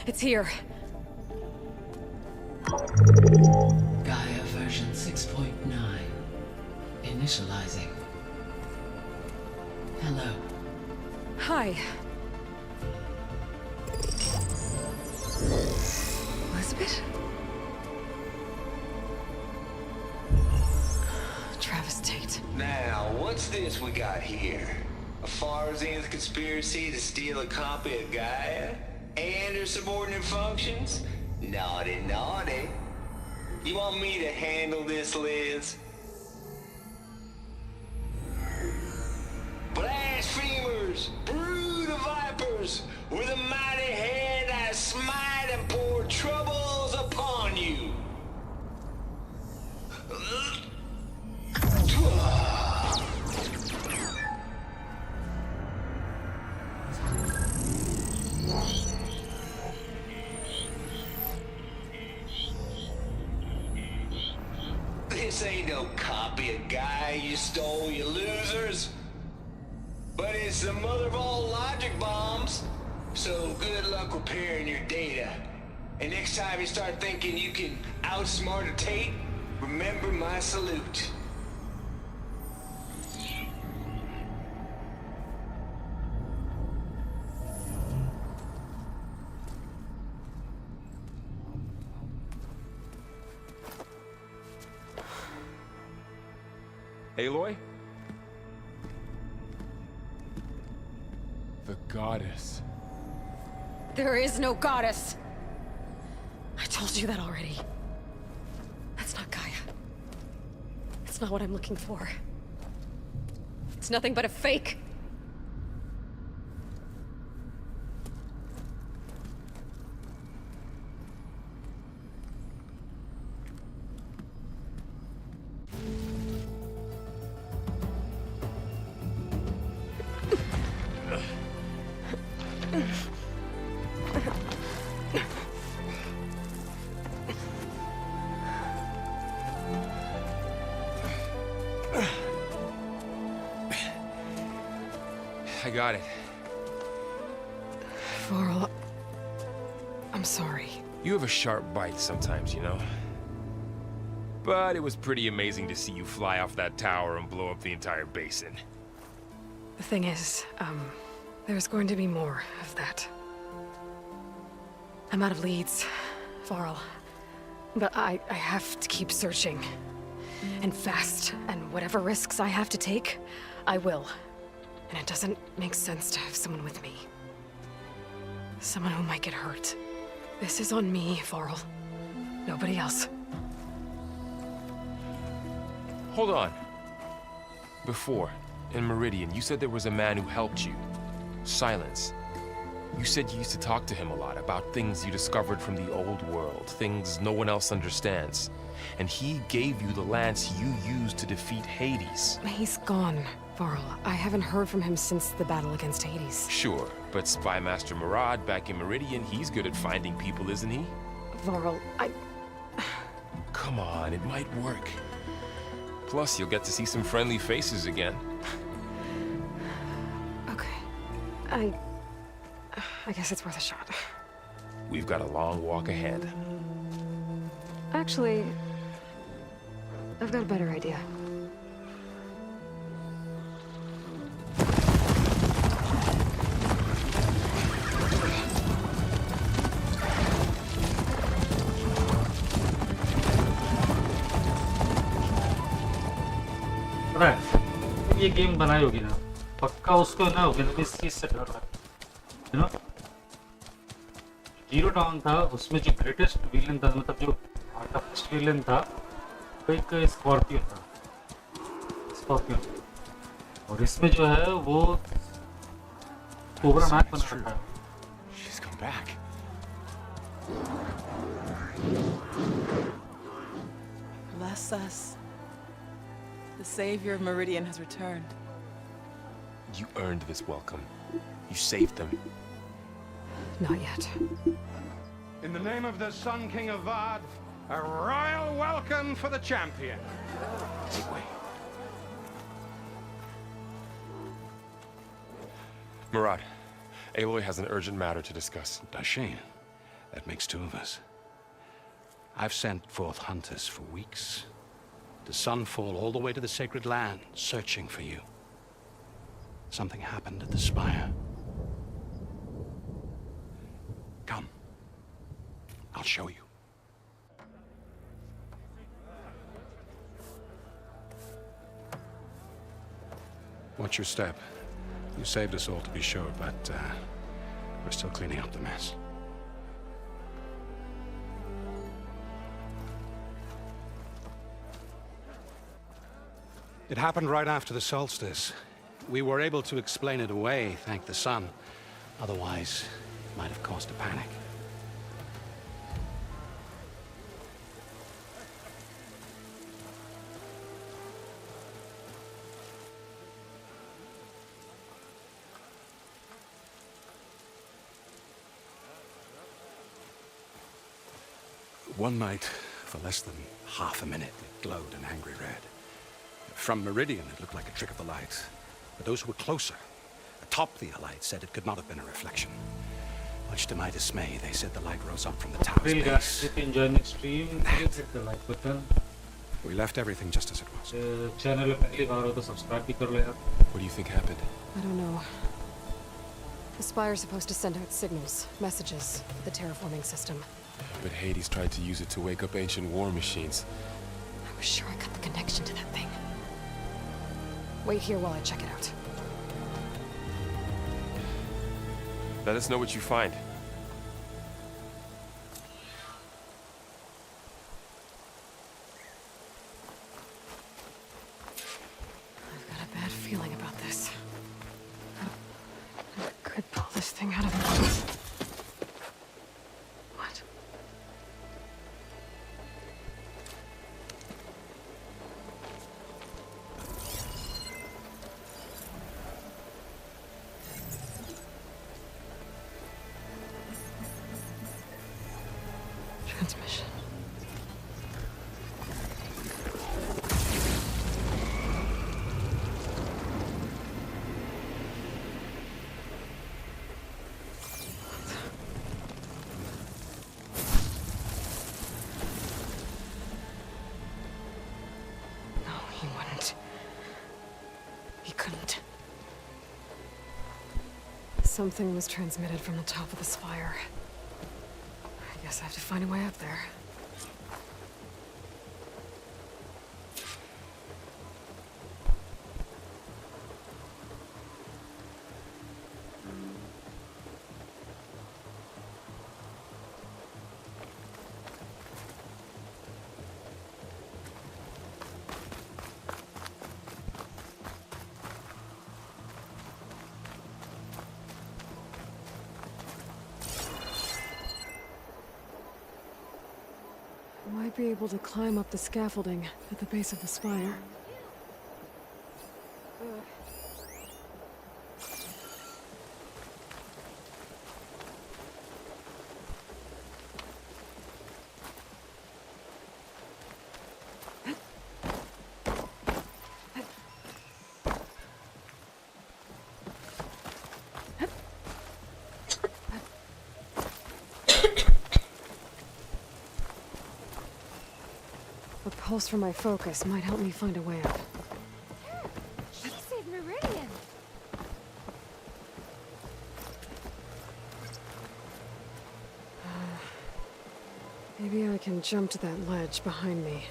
It's here. Gaia version 6.9. Initializing. Hello. Hi. Elizabeth? Travis Tate. Now, what's this we got here? A Farzan's conspiracy to steal a copy of Gaia? And her subordinate functions? Naughty, naughty. You want me to handle this, Liz? Blasphemers, brood of vipers, with a mighty hand I smite and pour troubles upon you. This ain't no copy of Gaia you stole, you losers. But it's the mother of all logic bombs. So good luck repairing your data. And next time you start thinking you can outsmart a Tate, remember my salute. Aloy? The goddess. There is no goddess. I told you that already. That's not Gaia. It's not what I'm looking for. It's nothing but a fake. I got it. Varl, I'm sorry. You have a sharp bite sometimes, you know? But it was pretty amazing to see you fly off that tower and blow up the entire basin. The thing is, there's going to be more of that. I'm out of leads, Varl. But I have to keep searching. And fast, and whatever risks I have to take, I will. And it doesn't make sense to have someone with me. Someone who might get hurt. This is on me, Varl. Nobody else. Hold on. Before, in Meridian, you said there was a man who helped you. Silence. You said you used to talk to him a lot about things you discovered from the old world, things no one else understands. And he gave you the lance you used to defeat Hades. He's gone, Varl. I haven't heard from him since the battle against Hades. Sure, but Spy Master Murad back in Meridian, he's good at finding people, isn't he? Varl, Come on, it might work. Plus, you'll get to see some friendly faces again. Okay. I guess it's worth a shot. We've got a long walk ahead. Actually, I've got a better idea. पता है ये game बनाई होगी ना पक्का उसको ना होगी ना इस चीज से डर रहा है ना जीरो डाउन था उसमें जो ग्रेटेस्ट विलन था मतलब जो फर्स्ट विलन था वो एक स्कॉर्पियन और इसमें जो है वो कोबरा मैक बना रखा है She's come back. Bless us. The savior of Meridian has returned. You earned this welcome. You saved them. Not yet. In the name of the Sun King of Vard, a royal welcome for the champion. Make way. Murad, Aloy has an urgent matter to discuss. Dashane, that makes two of us. I've sent forth hunters for weeks. To Sunfall all the way to the Sacred Land, searching for you. Something happened at the Spire. Come. I'll show you. Watch your step. You saved us all to be sure, but we're still cleaning up the mess. It happened right after the solstice. We were able to explain it away, thank the sun. Otherwise, it might have caused a panic. One night, for less than half a minute, it glowed an angry red. From Meridian, it looked like a trick of the light. But those who were closer, atop the Allied, said it could not have been a reflection. Much to my dismay, they said the light rose up from the tower's Hey base. guys, if you enjoy the stream, please hit the like button. We left everything just as it was. Channel पे पहली बार हो तो subscribe भी कर लो यार. What do you think happened? I don't know. The Spire's supposed to send out signals, messages, for the terraforming system. But Hades tried to use it to wake up ancient war machines. I was sure I got the connection to that thing. Wait here while I check it out. Let us know what you find. I've got a bad feeling about this. I could pull this thing out of me. What? Transmission. No, he wouldn't. He couldn't. Something was transmitted from the top of the spire. I guess I have to find a way up there. Might be able to climb up the scaffolding at the base of the spire. A pulse from my focus might help me find a way up. She said Meridian. Maybe I can jump to that ledge behind me.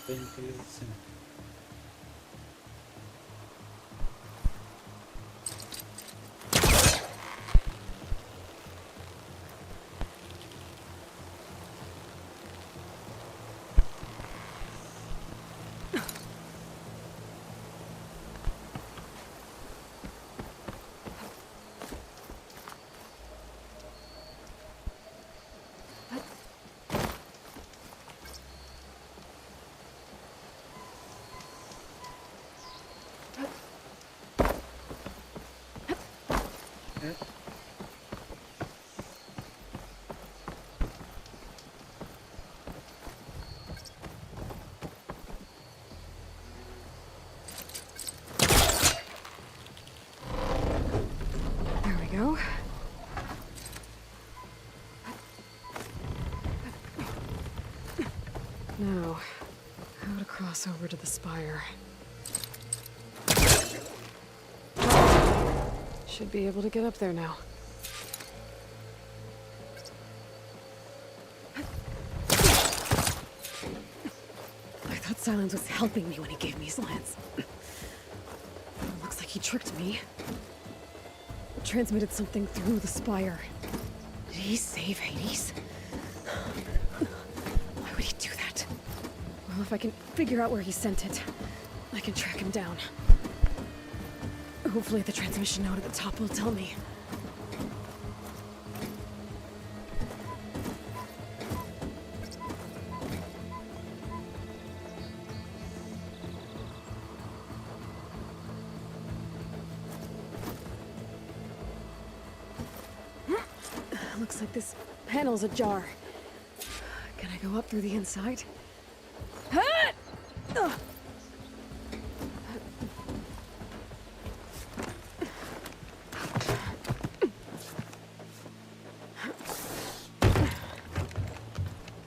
Painkillers. There we go. Now, how to cross over to the spire. Should be able to get up there now. I thought Silence was helping me when he gave me his lance. Looks like he tricked me. Transmitted something through the spire. Did he save Hades? Why would he do that? Well, if I can figure out where he sent it, I can track him down. Hopefully the transmission note at the top will tell me. Looks like this panel's ajar. Can I go up through the inside?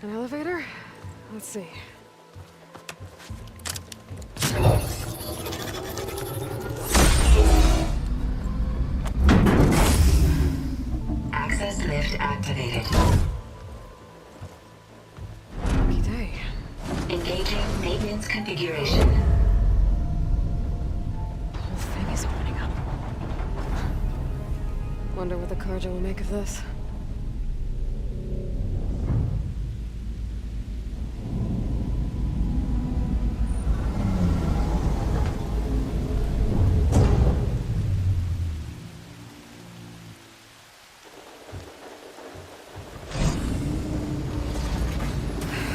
An elevator? Let's see. Access lift activated. Lucky day. Engaging maintenance configuration. The whole thing is opening up. Wonder what the Karja will make of this.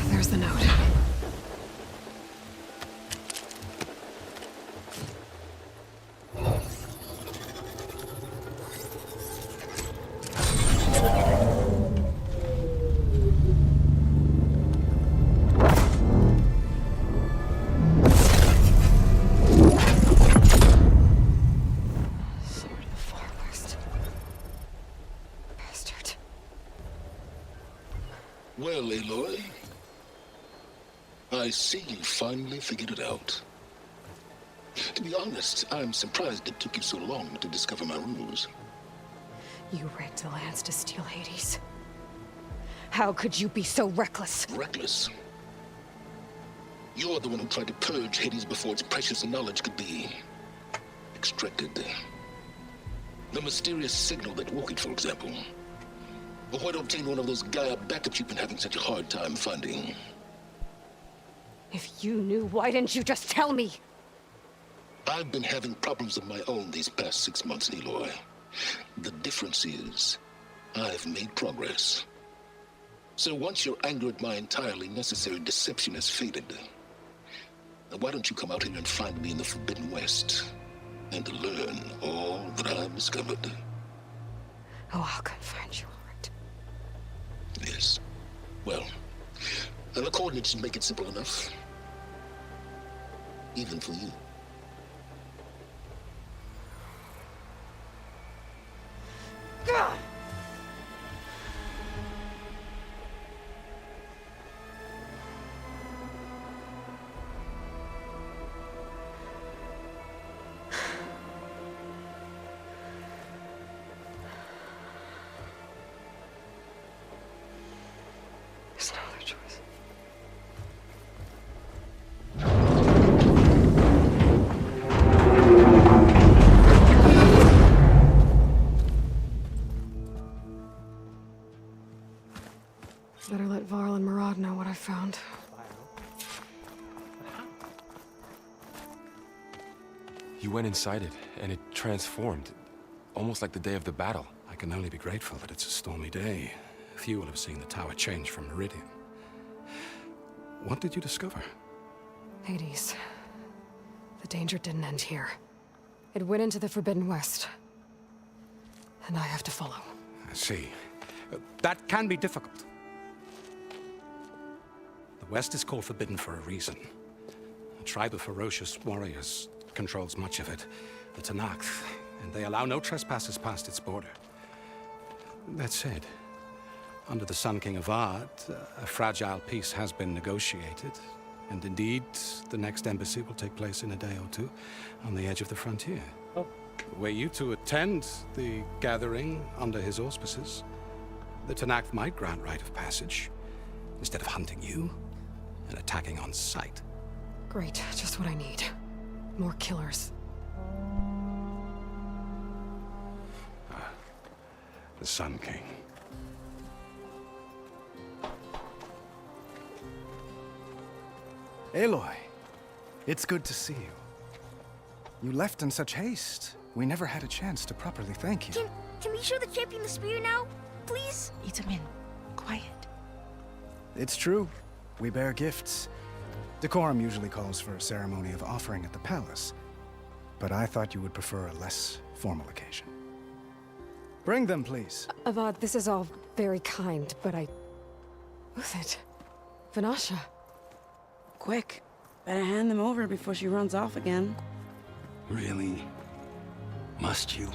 There's the note. Sword of the Far West. Bastard. Well, Aloy, I see you finally figured it out. To be honest, I'm surprised it took you so long to discover my ruse. You rigged the lands to steal Hades. How could you be so reckless? Reckless. You're the one who tried to purge Hades before its precious knowledge could be extracted. The mysterious signal that woke it, for example. Or why to obtain one of those Gaia backups you've been having such a hard time finding. If you knew, why didn't you just tell me? I've been having problems of my own these past 6 months, Aloy. The difference is, I've made progress. So once your anger at my entirely necessary deception has faded, why don't you come out here and find me in the Forbidden West, and learn all that I've discovered? Oh, I'll come find you, all right. Yes. Well, the coordinates should make it simple enough. Even for you. God! There's no other choice. Better let Varl and Murad know what I found. You went inside it, and it transformed. Almost like the day of the battle. I can only be grateful that it's a stormy day. Few will have seen the tower change from Meridian. What did you discover? Hades. The danger didn't end here. It went into the Forbidden West. And I have to follow. I see. That can be difficult. The West is called Forbidden for a reason. A tribe of ferocious warriors controls much of it, the Tenakth, and they allow no trespassers past its border. That said, under the Sun King of Ard, a fragile peace has been negotiated, and indeed, the next embassy will take place in a day or two on the edge of the frontier. Oh. Were you to attend the gathering under his auspices, the Tenakth might grant right of passage, instead of hunting you and attacking on sight. Great, just what I need. More killers. The Sun King. Aloy, it's good to see you. You left in such haste. We never had a chance to properly thank you. Can we show the champion the spear now? Please? Itamin, quiet. It's true. We bear gifts. Decorum usually calls for a ceremony of offering at the palace. But I thought you would prefer a less formal occasion. Bring them, please. Avad, this is all very kind, but Who's it? Vanasha. Quick, better hand them over before she runs off again. Really? Must you?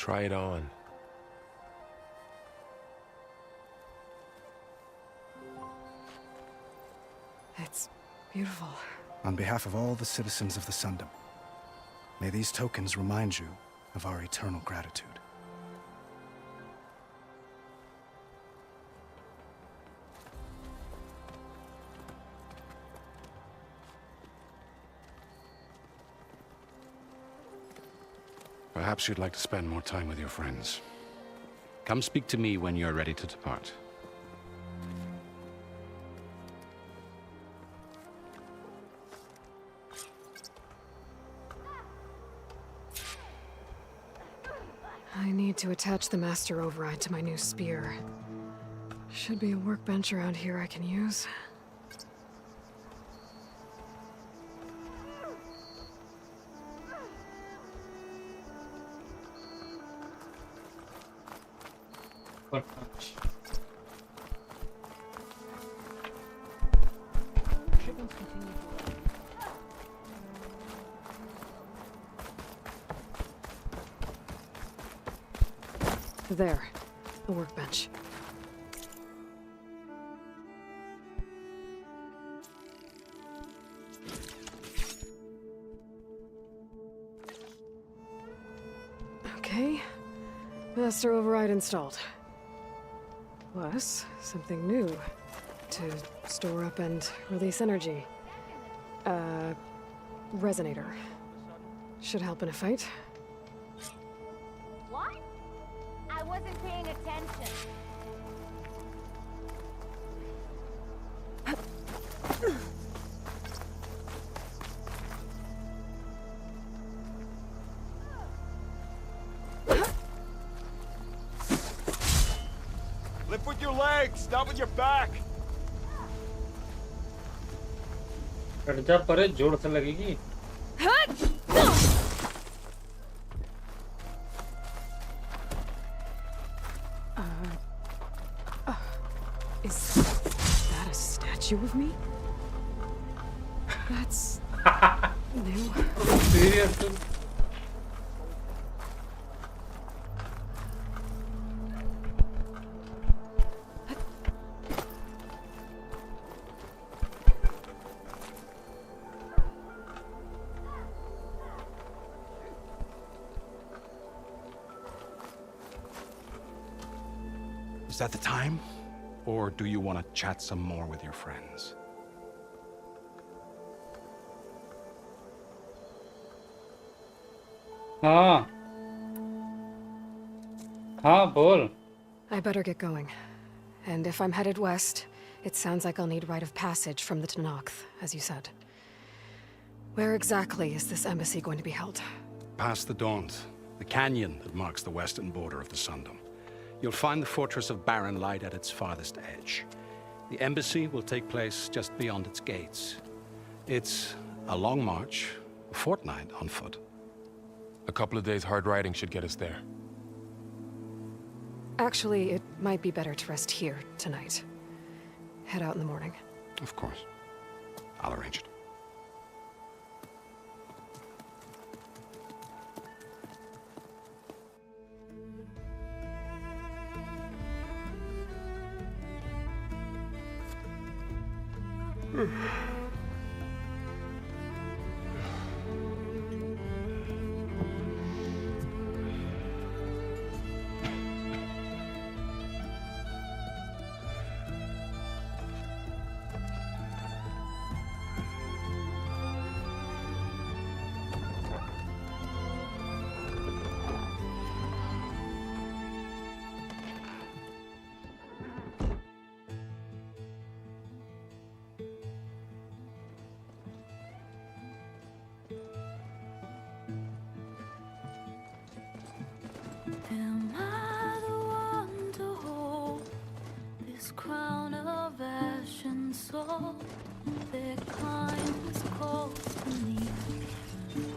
Try it on. It's beautiful. On behalf of all the citizens of the Sundom, may these tokens remind you of our eternal gratitude. Perhaps you'd like to spend more time with your friends. Come speak to me when you're ready to depart. I need to attach the master override to my new spear. Should be a workbench around here I can use. There, a workbench. Okay, master override installed. Plus, something new to store up and release energy. Resonator. Should help in a fight. What? I wasn't paying attention. Lift with your legs, not with your back. Cut जा परे जोर से लगेगी. Is that a statue of me? That's new. Seriously? Is that the time? Or do you want to chat some more with your friends? हाँ बोल. I better get going. And if I'm headed west, it sounds like I'll need rite of passage from the Tenakth, as you said. Where exactly is this embassy going to be held? Past the Daunt, the canyon that marks the western border of the Sundom. You'll find the fortress of Barren Light at its farthest edge. The embassy will take place just beyond its gates. It's a long march, a fortnight on foot. A couple of days hard riding should get us there. Actually, it might be better to rest here tonight. Head out in the morning. Of course. I'll arrange it. Am I the one to hold this crown of ash and salt? Their kindness calls to me.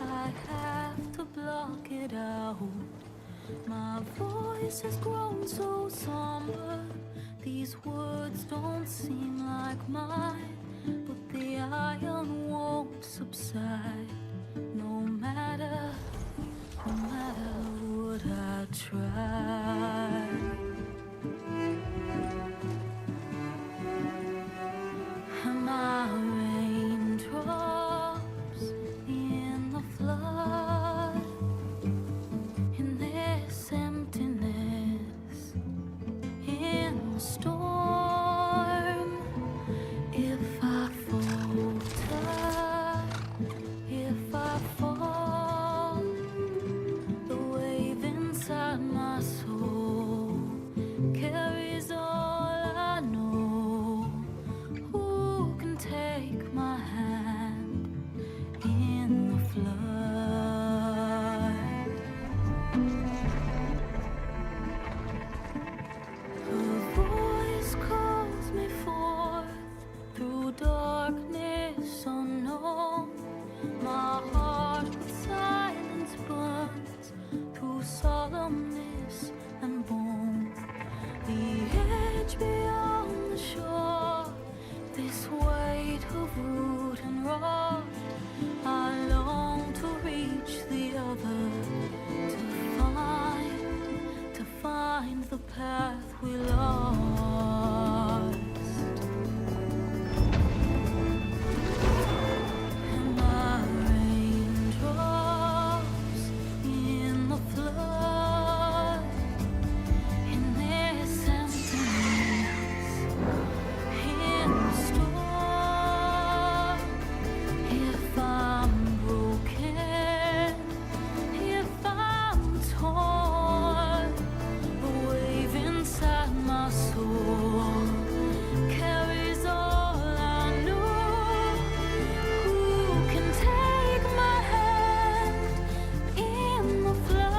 I have to block it out. My voice has grown so somber. These words don't seem like mine, but the iron won't subside. No matter what I try. of root and rot. I long to reach the other, to find the path we lost. And my raindrops in the flood, in this emptiness, in the storm. If I'm broken, if I'm torn, the wave inside my soul carries all I know. Who can take my hand in the flood?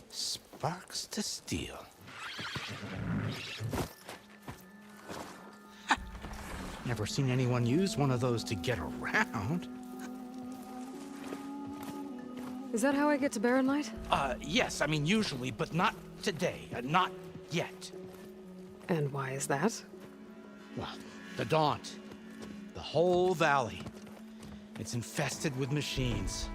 Sparks to steel. Never seen anyone use one of those to get around. Is that how I get to Barren Light? Yes, I mean usually, but not today. Not yet. And why is that? Well, the Daunt. The whole valley. It's infested with machines.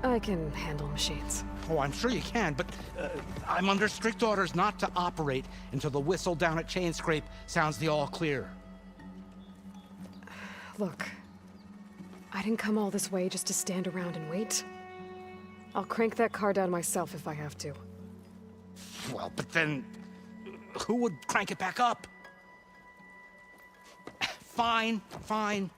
I can handle machines. Oh, I'm sure you can, but I'm under strict orders not to operate until the whistle down at Chainscrape sounds the all clear. Look, I didn't come all this way just to stand around and wait. I'll crank that car down myself if I have to. Well, but then who would crank it back up? Fine, fine.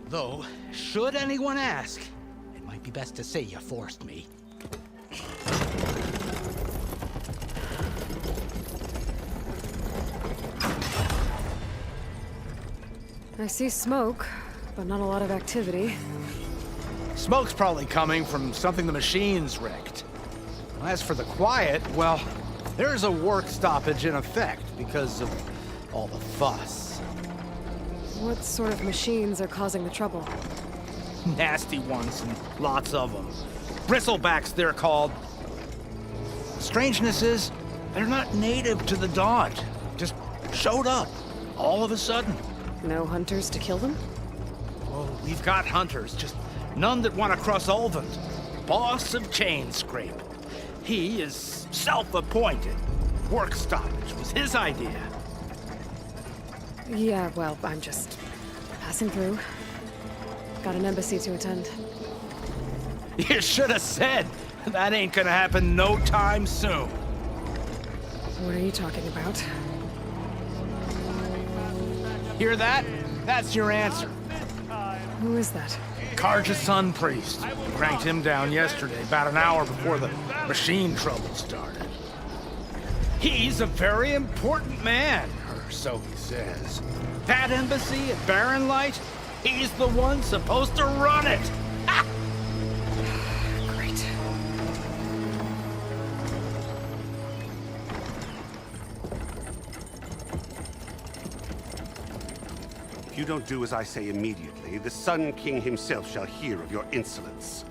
Though, should anyone ask, it might be best to say you forced me. I see smoke, but not a lot of activity. Smoke's probably coming from something the machines wrecked. As for the quiet, well, there's a work stoppage in effect because of all the fuss. What sort of machines are causing the trouble? Nasty ones, and lots of them. Bristlebacks, they're called. The strangeness is, they're not native to the Daunt. Just showed up, all of a sudden. No hunters to kill them? Oh, we've got hunters, just none that want to cross Ulvund. Boss of Chainscrape. He is self-appointed. Work stoppage was his idea. Yeah, well, I'm just passing through. Got an embassy to attend. You should have said. That ain't gonna happen no time soon. What are you talking about? Hear that? That's your answer. Who is that? Karja's Sun Priest. Cranked him down yesterday, about an hour before the machine trouble started. He's a very important man, or so he says. That embassy at Barren Light, he's the one supposed to run it! Ha! Great. If you don't do as I say immediately, the Sun King himself shall hear of your insolence.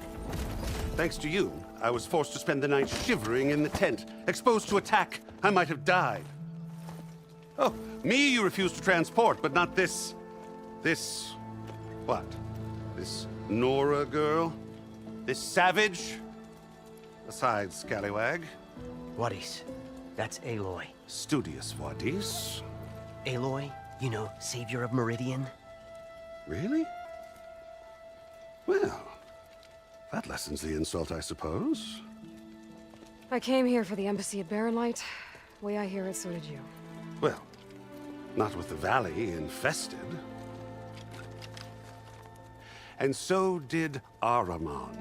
Thanks to you, I was forced to spend the night shivering in the tent. Exposed to attack, I might have died. Oh, me you refuse to transport, but not this... what? This Nora girl? This savage? Aside, scallywag. Wadis. That's Aloy. Studious Wadis. Aloy, you know, savior of Meridian. Really? Well, that lessens the insult, I suppose. I came here for the embassy at Barren Light. Way I hear it, so did you. Well, Not with the valley infested. And so did Ahriman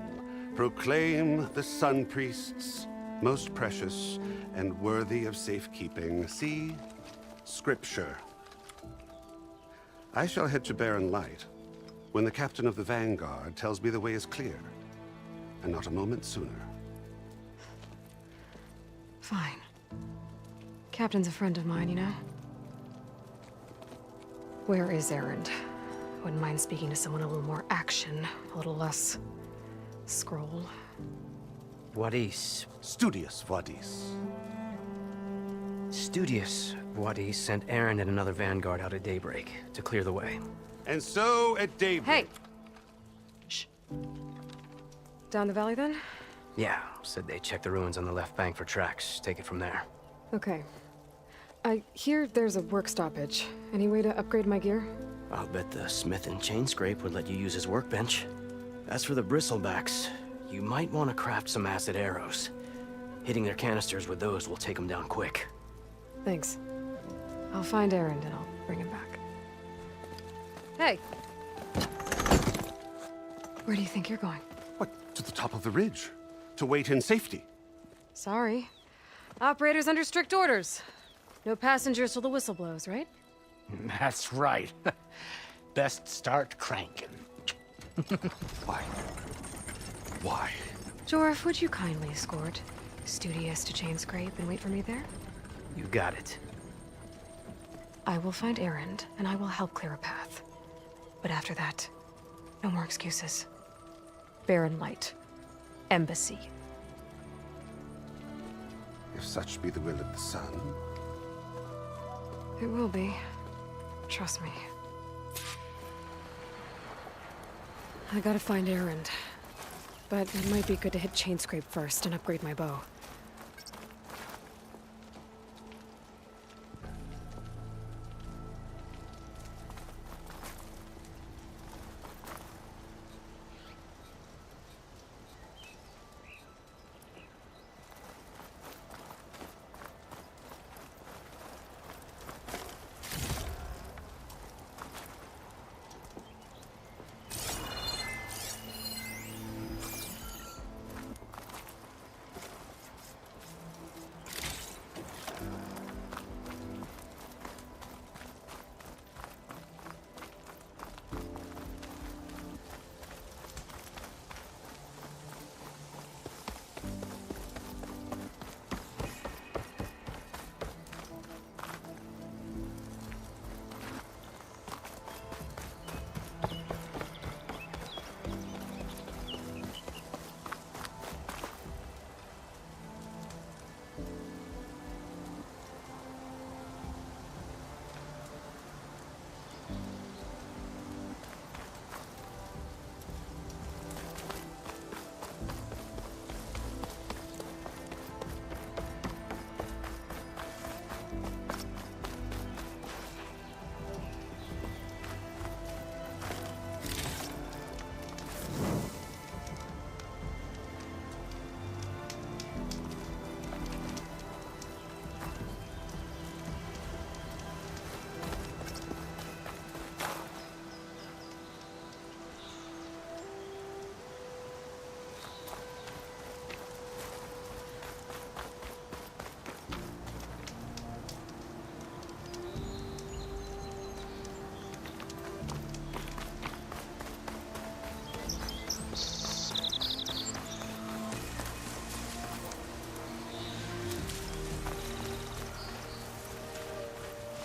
proclaim the Sun Priests most precious and worthy of safekeeping. See? Scripture. I shall head to Barren Light when the captain of the Vanguard tells me the way is clear, and not a moment sooner. Fine. Captain's a friend of mine, you know? Where is Erend? Wouldn't mind speaking to someone a little more action, a little less scroll. Wadis. Studious Wadis. Studious Wadis sent Erend and another Vanguard out at daybreak to clear the way. And so at daybreak... Hey! Shh. Down the valley, then? Yeah, said they checked the ruins on the left bank for tracks. Take it from there. Okay. I hear there's a work stoppage. Any way to upgrade my gear? I'll bet the smith in Chainscrape would let you use his workbench. As for the bristlebacks, you might want to craft some acid arrows. Hitting their canisters with those will take them down quick. Thanks. I'll find Erend and I'll bring him back. Hey! Where do you think you're going? What, to the top of the ridge? To wait in safety? Sorry. Operator's under strict orders. No passengers till the whistle blows, right? That's right. Best start cranking. Why? Why? Jorf, would you kindly escort Studious to Chainscrape and wait for me there? You got it. I will find Erend, and I will help clear a path. But after that, no more excuses. Barren Light. Embassy. If such be the will of the sun. It will be. Trust me. I gotta find Erend. But it might be good to hit Chainscrape first and upgrade my bow.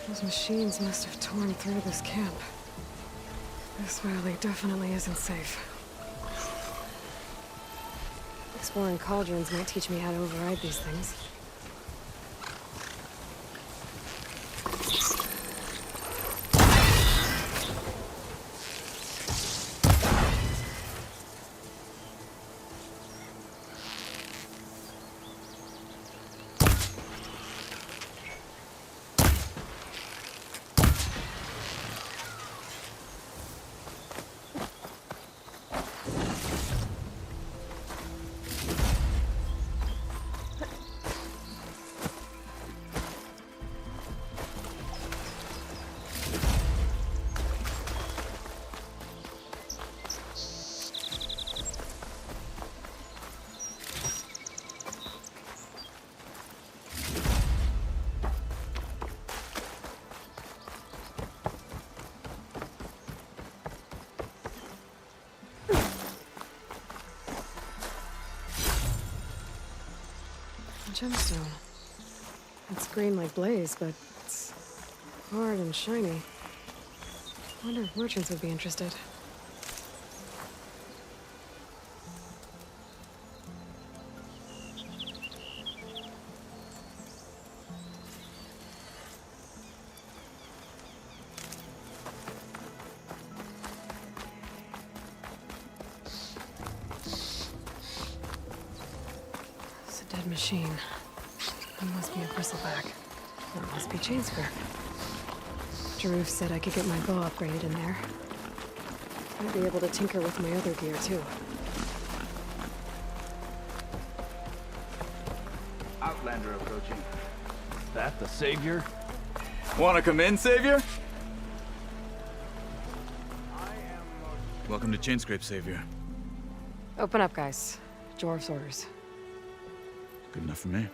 Those machines must have torn through this camp. This valley definitely isn't safe. Exploring cauldrons might teach me how to override these things. gemstone. It's green like blaze, but it's hard and shiny. I wonder if merchants would be interested. It's a dead machine. It must be a bristleback. Or it must be chain screw. Jaruf said I could get my bow upgraded in there. I'd be able to tinker with my other gear, too. Outlander approaching. That the Savior? Wanna come in, Savior? Welcome to Chainscrape, Savior. Open up, guys. Dwarf's orders. Good enough for me.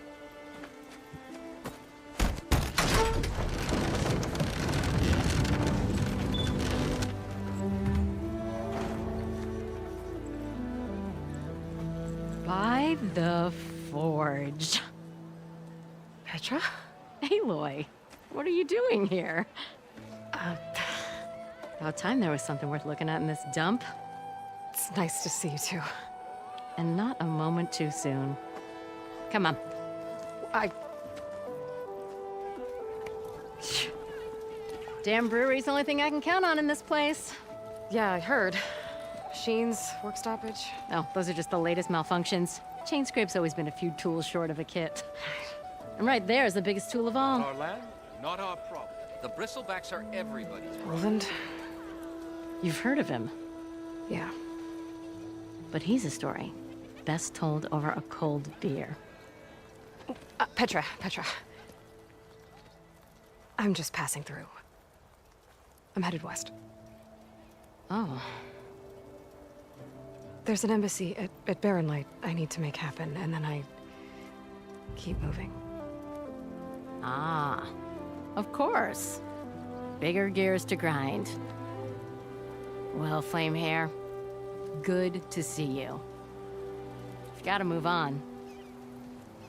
By the Forge. Petra? Aloy, what are you doing here? About time there was something worth looking at in this dump. It's nice to see you, too. And not a moment too soon. Come on. Damn brewery's the only thing I can count on in this place. Yeah, I heard. Machines, work stoppage. Oh, those are just the latest malfunctions. Chainscrape's always been a few tools short of a kit. And right there is the biggest tool of all. Our land, not our problem. The bristlebacks are everybody's problem. Roland? You've heard of him. Yeah. But he's a story best told over a cold beer. Petra. I'm just passing through. I'm headed west. Oh. There's an embassy at Barren Light I need to make happen, and then I keep moving. Ah, of course. Bigger gears to grind. Well, Flamehair, good to see you. You've got to move on.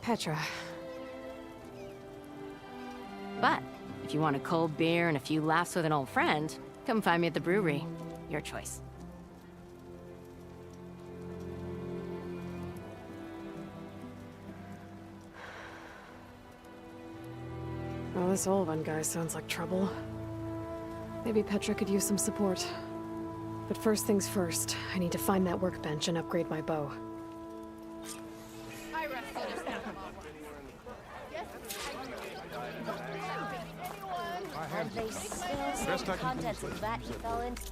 Petra. But if you want a cold beer and a few laughs with an old friend, come find me at the brewery. Your choice. Well, this Olvan guy sounds like trouble. Maybe Petra could use some support. But first things first, I need to find that workbench and upgrade my bow. And they still see the contents of that he fell into.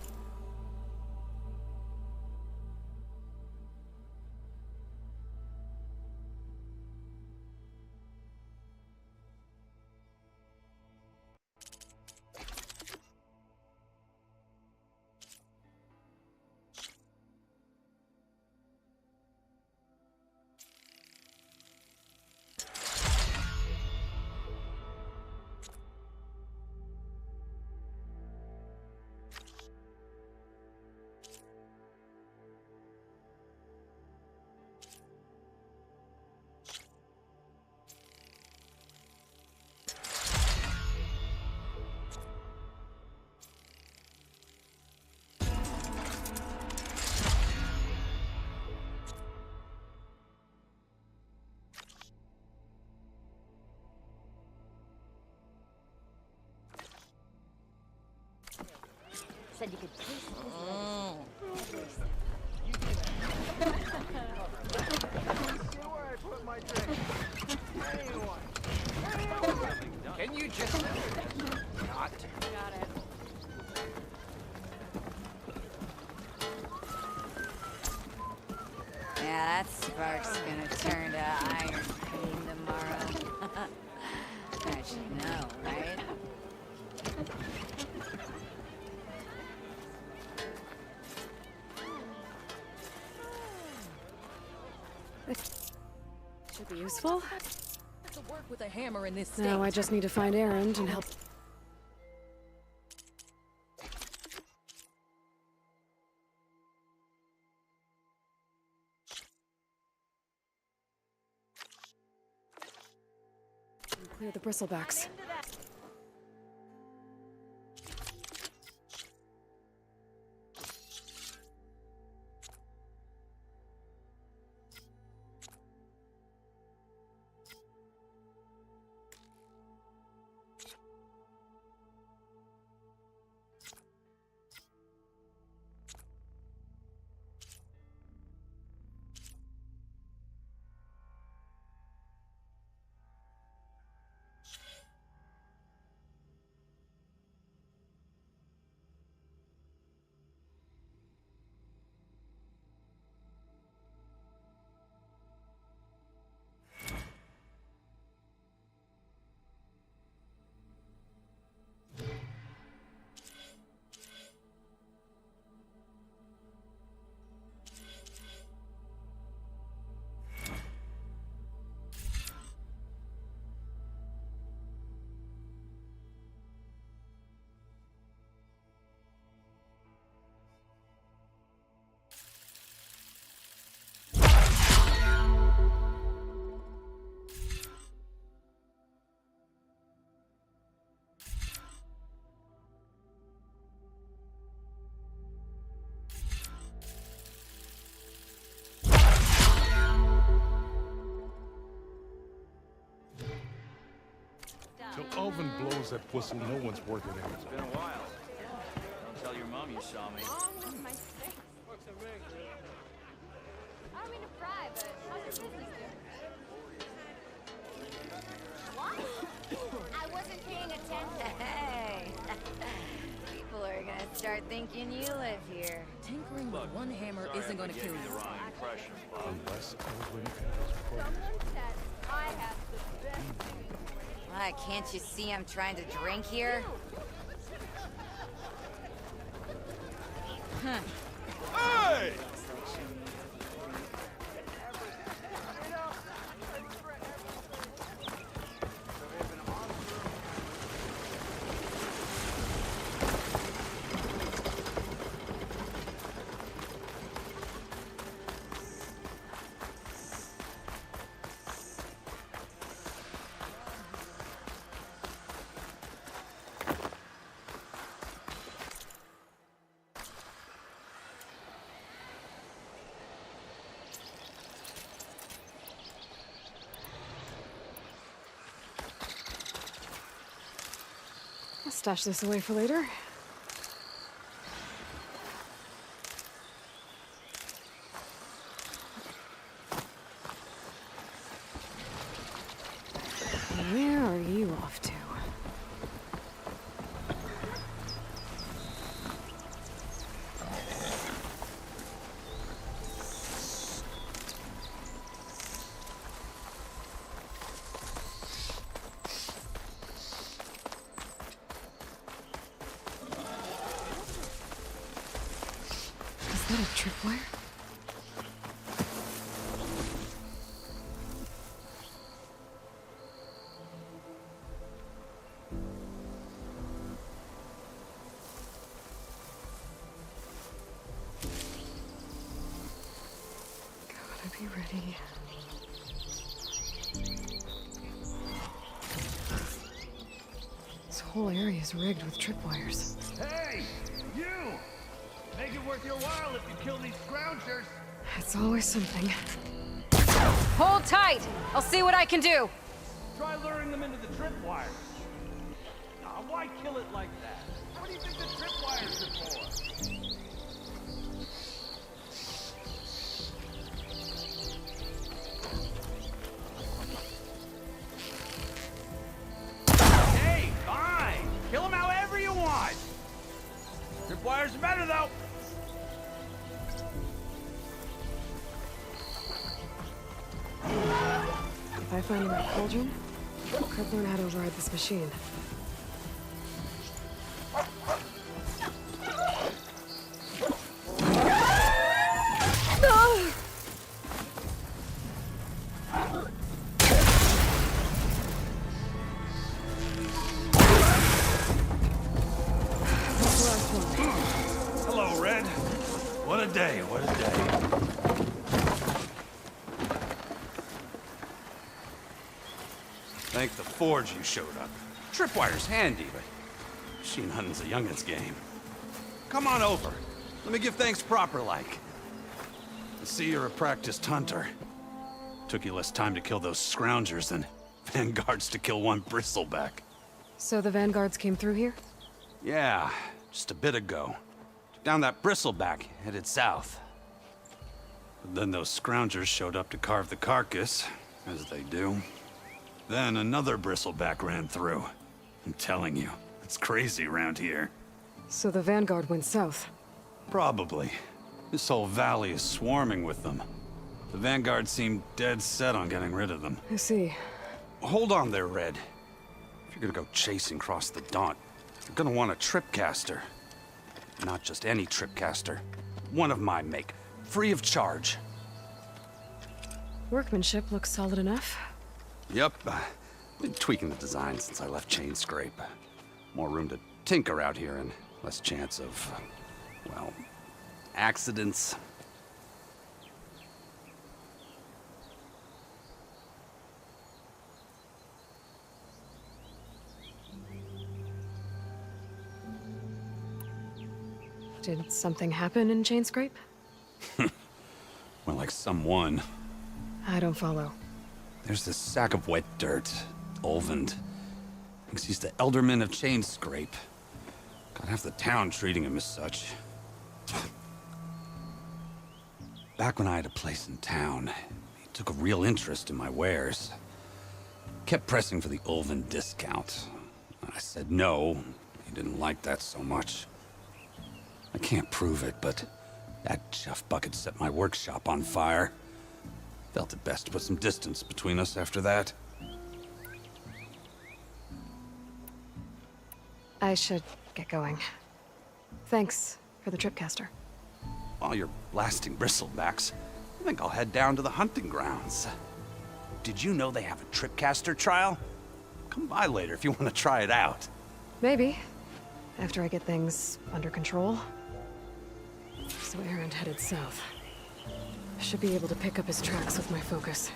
Said you could taste it. Can you just not? Got it. Yeah, that spark's gonna turn to iron cream tomorrow. I should know, right? Should be useful. To work with a hammer in this state. Now I just need to find Erend and help. clear the bristlebacks. Till Alvin blows that whistle, no one's working it. It's been a while. Don't tell your mom you saw me. I don't mean to pry, but how's your business doing? What? I wasn't paying attention. Hey! People are gonna start thinking you live here. Tinkering with one hammer isn't gonna kill you. The wrong impression, Bob. Unless I was waiting for this recording. Someone said I have the best. Why, can't you see I'm trying to drink here? Huh. Hey! I'll stash this away for later. Where are you off to? Is that a tripwire? Gotta be ready. This whole area is rigged with tripwires. Hey, you! Make it worth your while if you kill these scroungers. It's always something. Hold tight! I'll see what I can do! Try luring them into the tripwires. Nah, why kill it like that? What do you think the tripwires are for? Hey, fine! Kill them however you want! Tripwires are better, though! If I find enough cauldron, I could learn how to override this machine. Hello, Red. What a day, what a day. Thank the forge you showed up. Tripwire's handy, but machine hunting's a youngin's game. Come on over. Let me give thanks proper-like. I see you're a practiced hunter. Took you less time to kill those scroungers than vanguards to kill one bristleback. So the vanguards came through here? Yeah, just a bit ago. Took down that bristleback, headed south. But then those scroungers showed up to carve the carcass, as they do. Then another bristleback ran through. I'm telling you, it's crazy around here. So the vanguard went south? Probably. This whole valley is swarming with them. The vanguard seemed dead set on getting rid of them. I see. Hold on there, Red. If you're gonna go chasing across the Daunt, you're gonna want a tripcaster. Not just any tripcaster. One of my make. Free of charge. Workmanship looks solid enough. Yep. Been tweaking the design since I left Chain Scrape. More room to tinker out here and less chance of, well, accidents. Did something happen in Chain Scrape? Well, like someone. I don't follow. There's this sack of wet dirt. Olvend. Thinks he's the Elderman of Chain Scrape. Got half the town treating him as such. Back when I had a place in town, he took a real interest in my wares. Kept pressing for the Olvend discount. I said no. He didn't like that so much. I can't prove it, but that chuff bucket set my workshop on fire. Felt it best to put some distance between us after that. I should get going. Thanks for the tripcaster. While you're blasting bristlebacks, I think I'll head down to the hunting grounds. Did you know they have a tripcaster trial? Come by later if you want to try it out. Maybe. After I get things under control. So Aaron headed south. Should be able to pick up his tracks with my focus.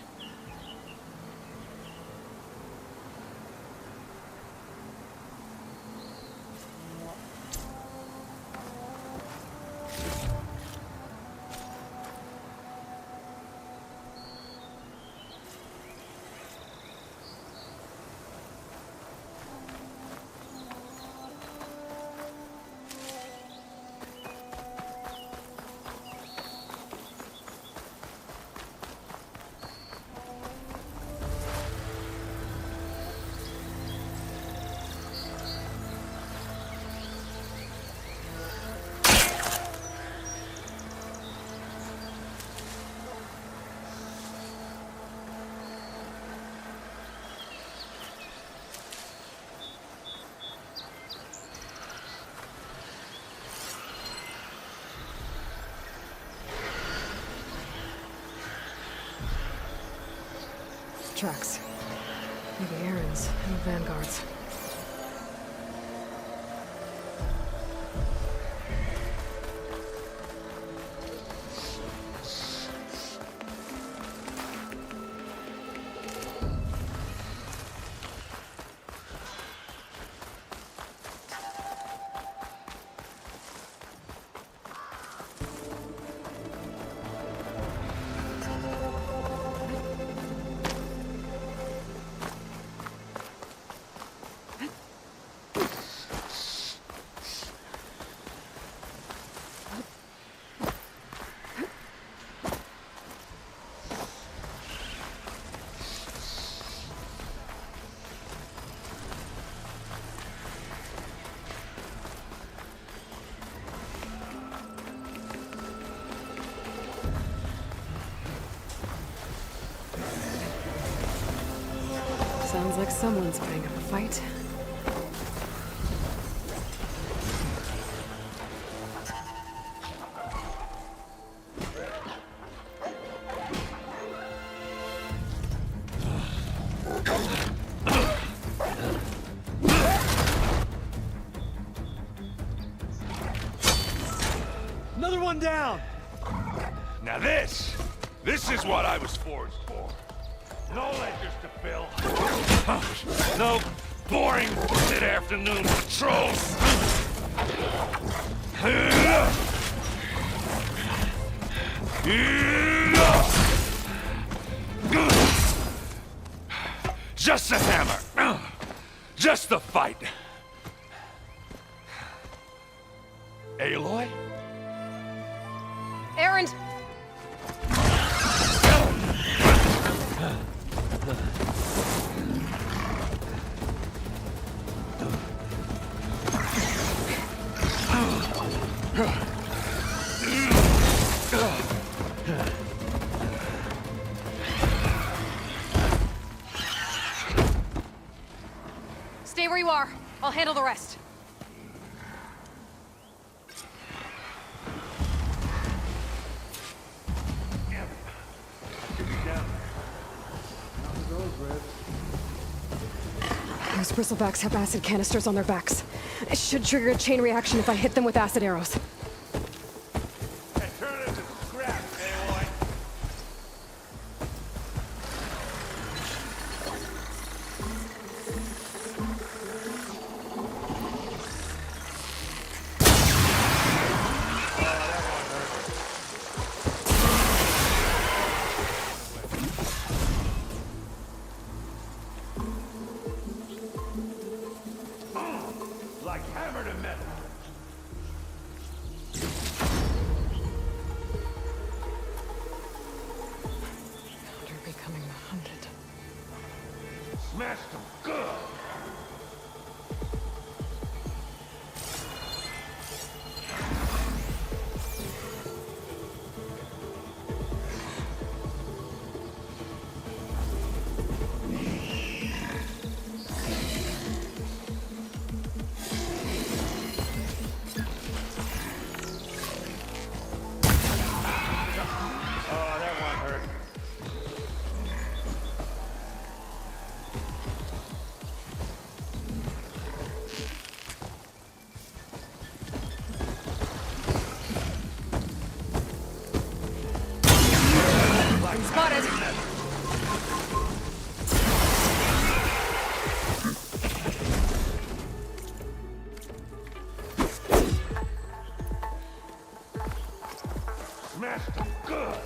Tracks. Maybe Aaron's and the vanguards. Sounds like someone's putting up a fight. Another one down! Now this is what I was forged for. No ledgers to fill. No boring mid-afternoon patrols. Just the hammer. Just the fight. Aloy? Aaron! Stay where you are. I'll handle the rest. Those bristlebacks have acid canisters on their backs. It should trigger a chain reaction if I hit them with acid arrows. Hey, turn it into scrap, Aloy. Like hammer to metal. They're becoming 100. Smashed them good. Oh, that one hurt. Spotted! Smashed them good.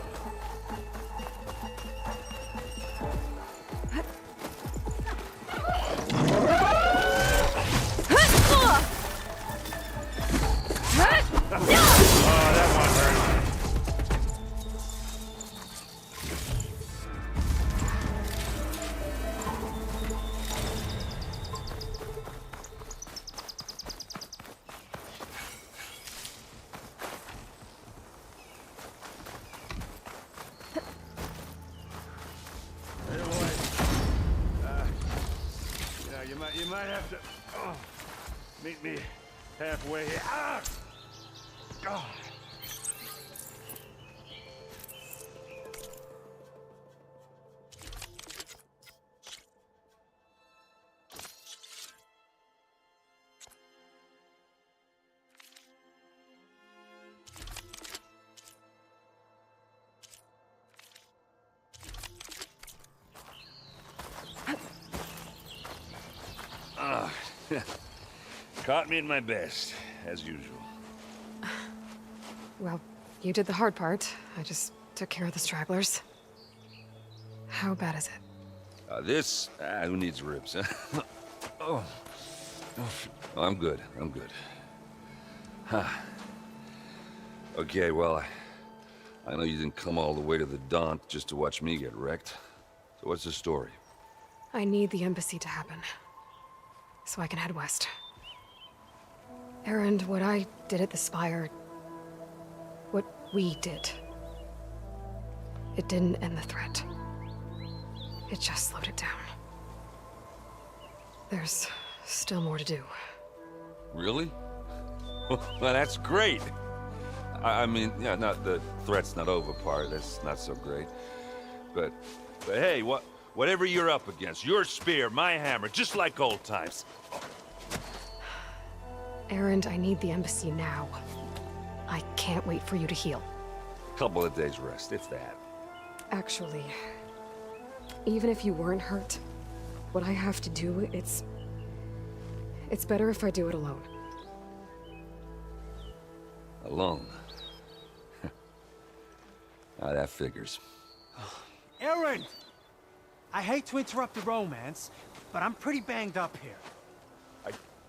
Oh, that one hurt. Hey, Lloyd. You might have to meet me halfway here. Ah! God. Caught me in my best, as usual. Well, you did the hard part. I just took care of the stragglers. How bad is it? Who needs ribs, huh? Oh. I'm good. Huh. Okay, well, I know you didn't come all the way to the Daunt just to watch me get wrecked. So what's the story? I need the embassy to happen, so I can head west. Aaron, what I did at the Spire, what we did, it didn't end the threat. It just slowed it down. There's still more to do. Really? Well, that's great. I mean, yeah, not the threat's not over part. That's not so great. But hey, whatever you're up against, your spear, my hammer, just like old times. Aaron, I need the embassy now. I can't wait for you to heal. Couple of days rest, if that. Actually, Even if you weren't hurt, what I have to do, it's better if I do it alone. Alone? Ah, that figures. Aaron! I hate to interrupt the romance, but I'm pretty banged up here.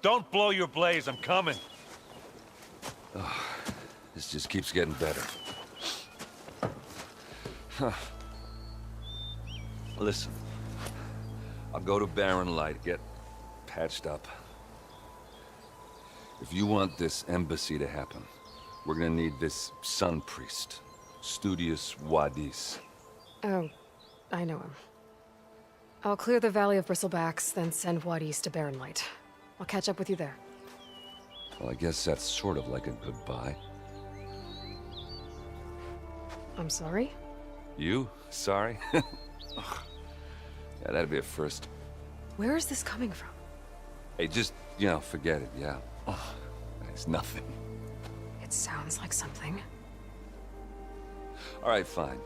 Don't blow your blaze, I'm coming. Oh, this just keeps getting better. Huh. Listen, I'll go to Barren Light, get patched up. If you want this embassy to happen, we're gonna need this sun priest, Studious Wadis. Oh, I know him. I'll clear the Valley of Bristlebacks, then send Wadis to Barren Light. I'll catch up with you there. Well, I guess that's sort of like a goodbye. I'm sorry? You? Sorry? Ugh. Yeah, that'd be a first. Where is this coming from? Hey, just, forget it, yeah. Ugh. It's nothing. It sounds like something. All right, fine.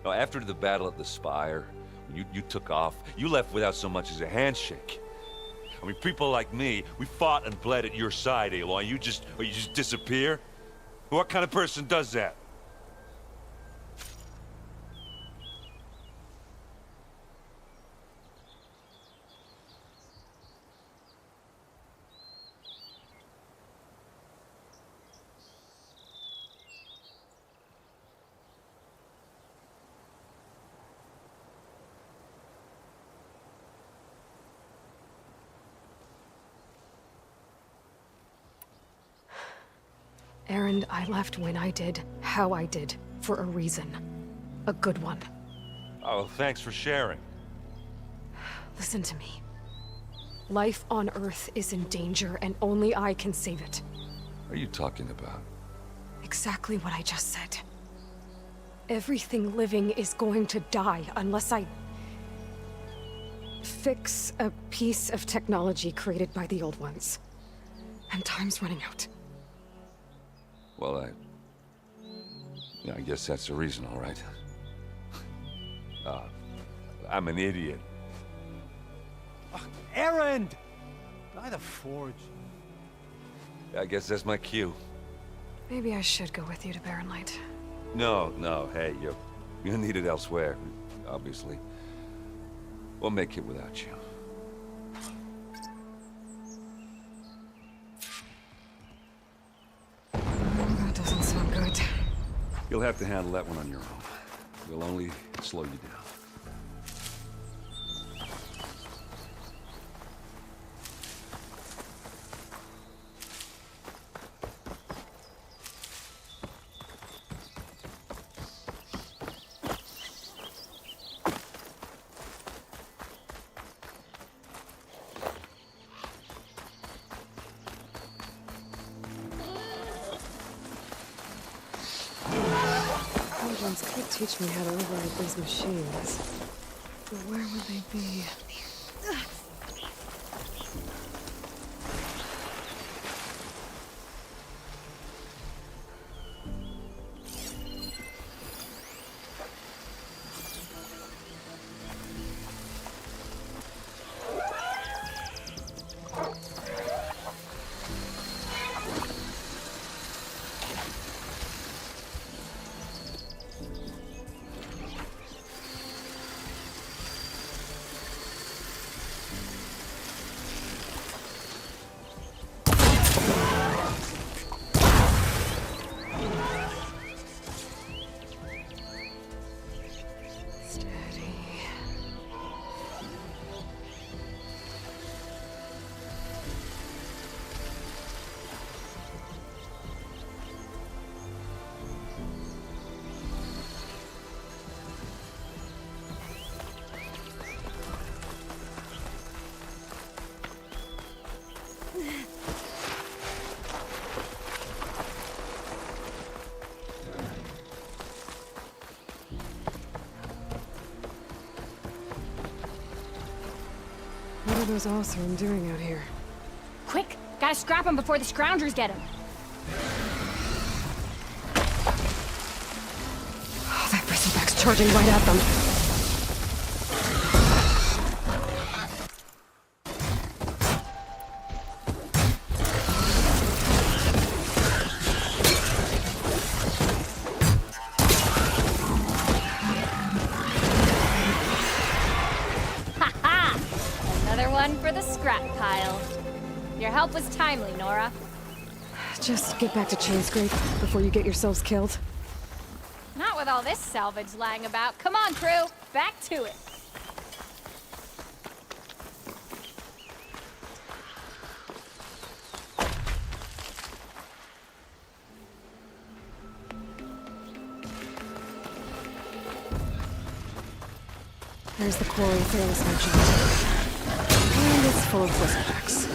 Now, after the battle at the Spire, you took off, you left without so much as a handshake. I mean, people like me, we fought and bled at your side, Aloy. You just disappear? What kind of person does that? Aaron, I left when I did, how I did, for a reason. A good one. Oh, thanks for sharing. Listen to me. Life on Earth is in danger, and only I can save it. What are you talking about? Exactly what I just said. Everything living is going to die unless I fix a piece of technology created by the old ones. And time's running out. Well, I guess that's the reason, all right. I'm an idiot. Aaron! By the Forge. I guess that's my cue. Maybe I should go with you to Barren Light. No, hey, you're needed elsewhere, obviously. We'll make it without you. That doesn't sound good. You'll have to handle that one on your own. We'll only slow you down. Could teach me how to override these machines. But where would they be? What are those Oseram doing out here? Quick! Gotta scrap him before the Scroungers get him! Oh, that bristleback's charging right at them. help was timely, Nora. Just get back to Chainscrape before you get yourselves killed. Not with all this salvage lying about. Come on, crew. Back to it. There's the quarry Fearless mentioned. And it's full of bristlebacks.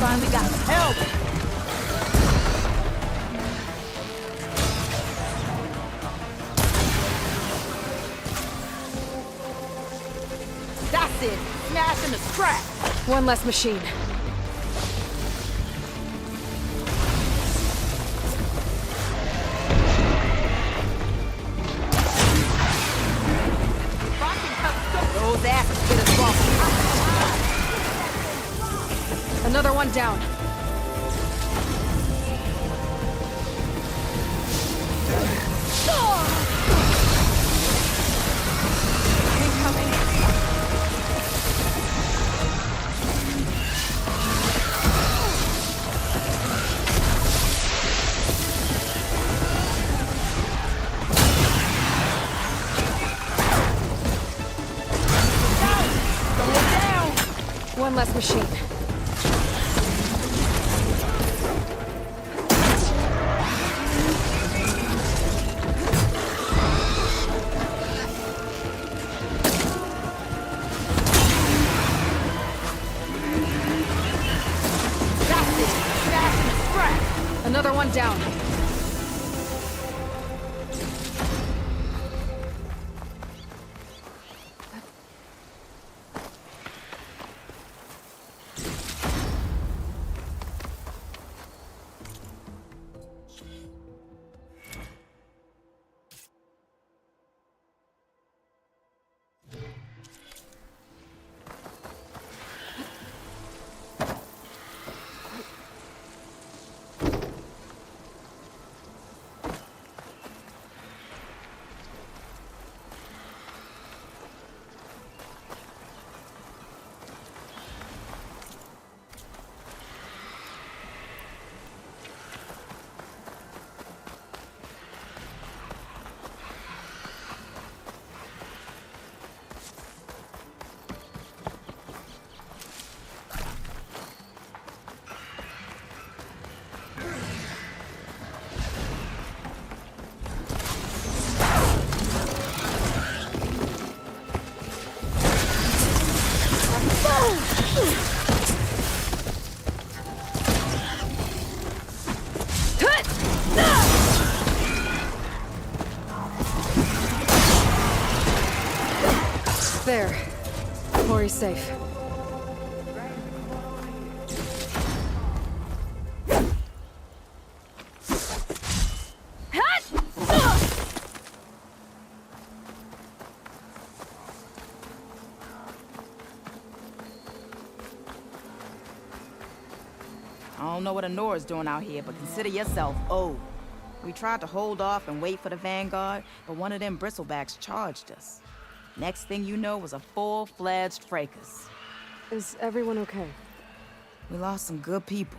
Finally got help! That's it! Smashing the strap! One less machine. Those asses get us off. Another one down. One less machine. Another one down. There. Quarry's safe. I don't know what Nora's doing out here, but consider yourself owed. We tried to hold off and wait for the Vanguard, but one of them bristlebacks charged us. Next thing you know was a full-fledged fracas. Is everyone okay? We lost some good people,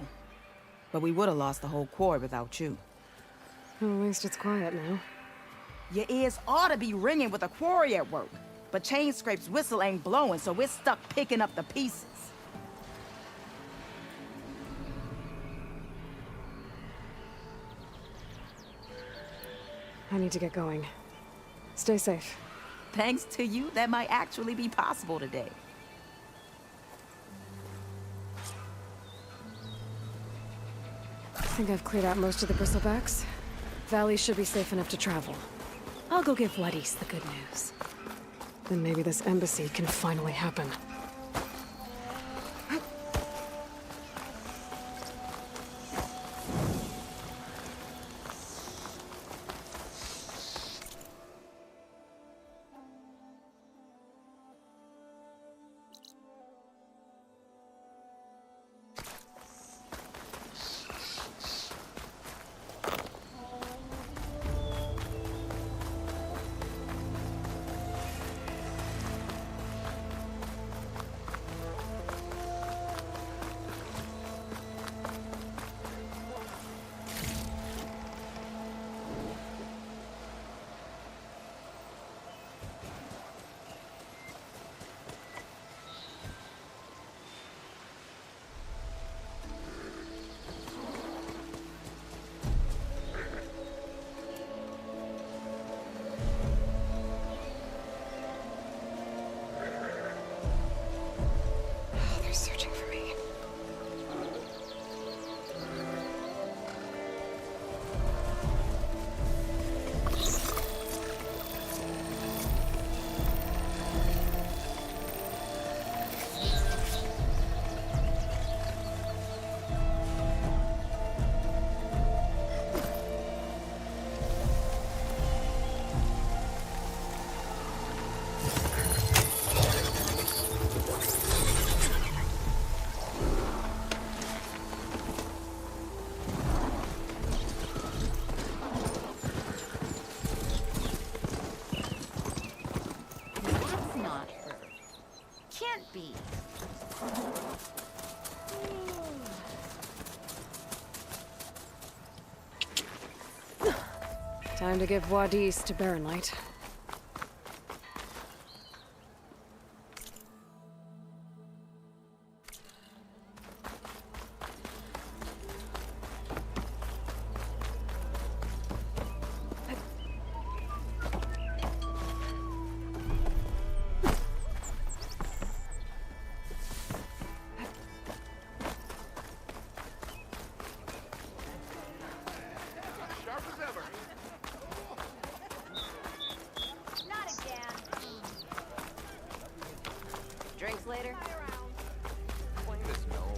but we would have lost the whole quarry without you. Well, at least it's quiet now. Your ears ought to be ringing with a quarry at work, but Chainscrape's whistle ain't blowing, so we're stuck picking up the pieces. I need to get going. Stay safe. Thanks to you, that might actually be possible today. I think I've cleared out most of the bristlebacks. Valley should be safe enough to travel. I'll go give Letty's the good news. Then maybe this embassy can finally happen. Time to give Wadis to Baronlight. Drinks later? Plain as known.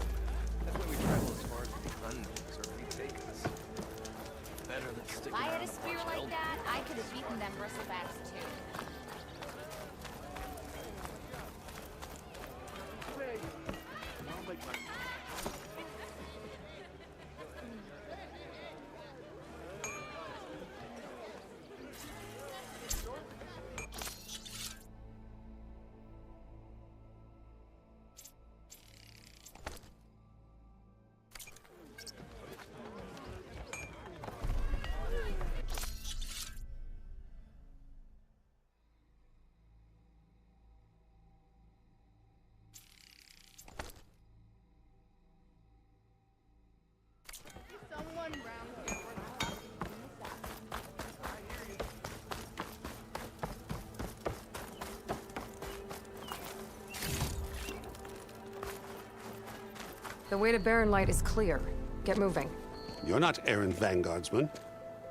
That's why we travel as far as the Undines or retake us. Better than sticking If I had around a and spear watch like Elder. that, I could have beaten them bristlebacks too. Someone round here The way to Baronlight is clear. Get moving. You're not errant vanguardsman.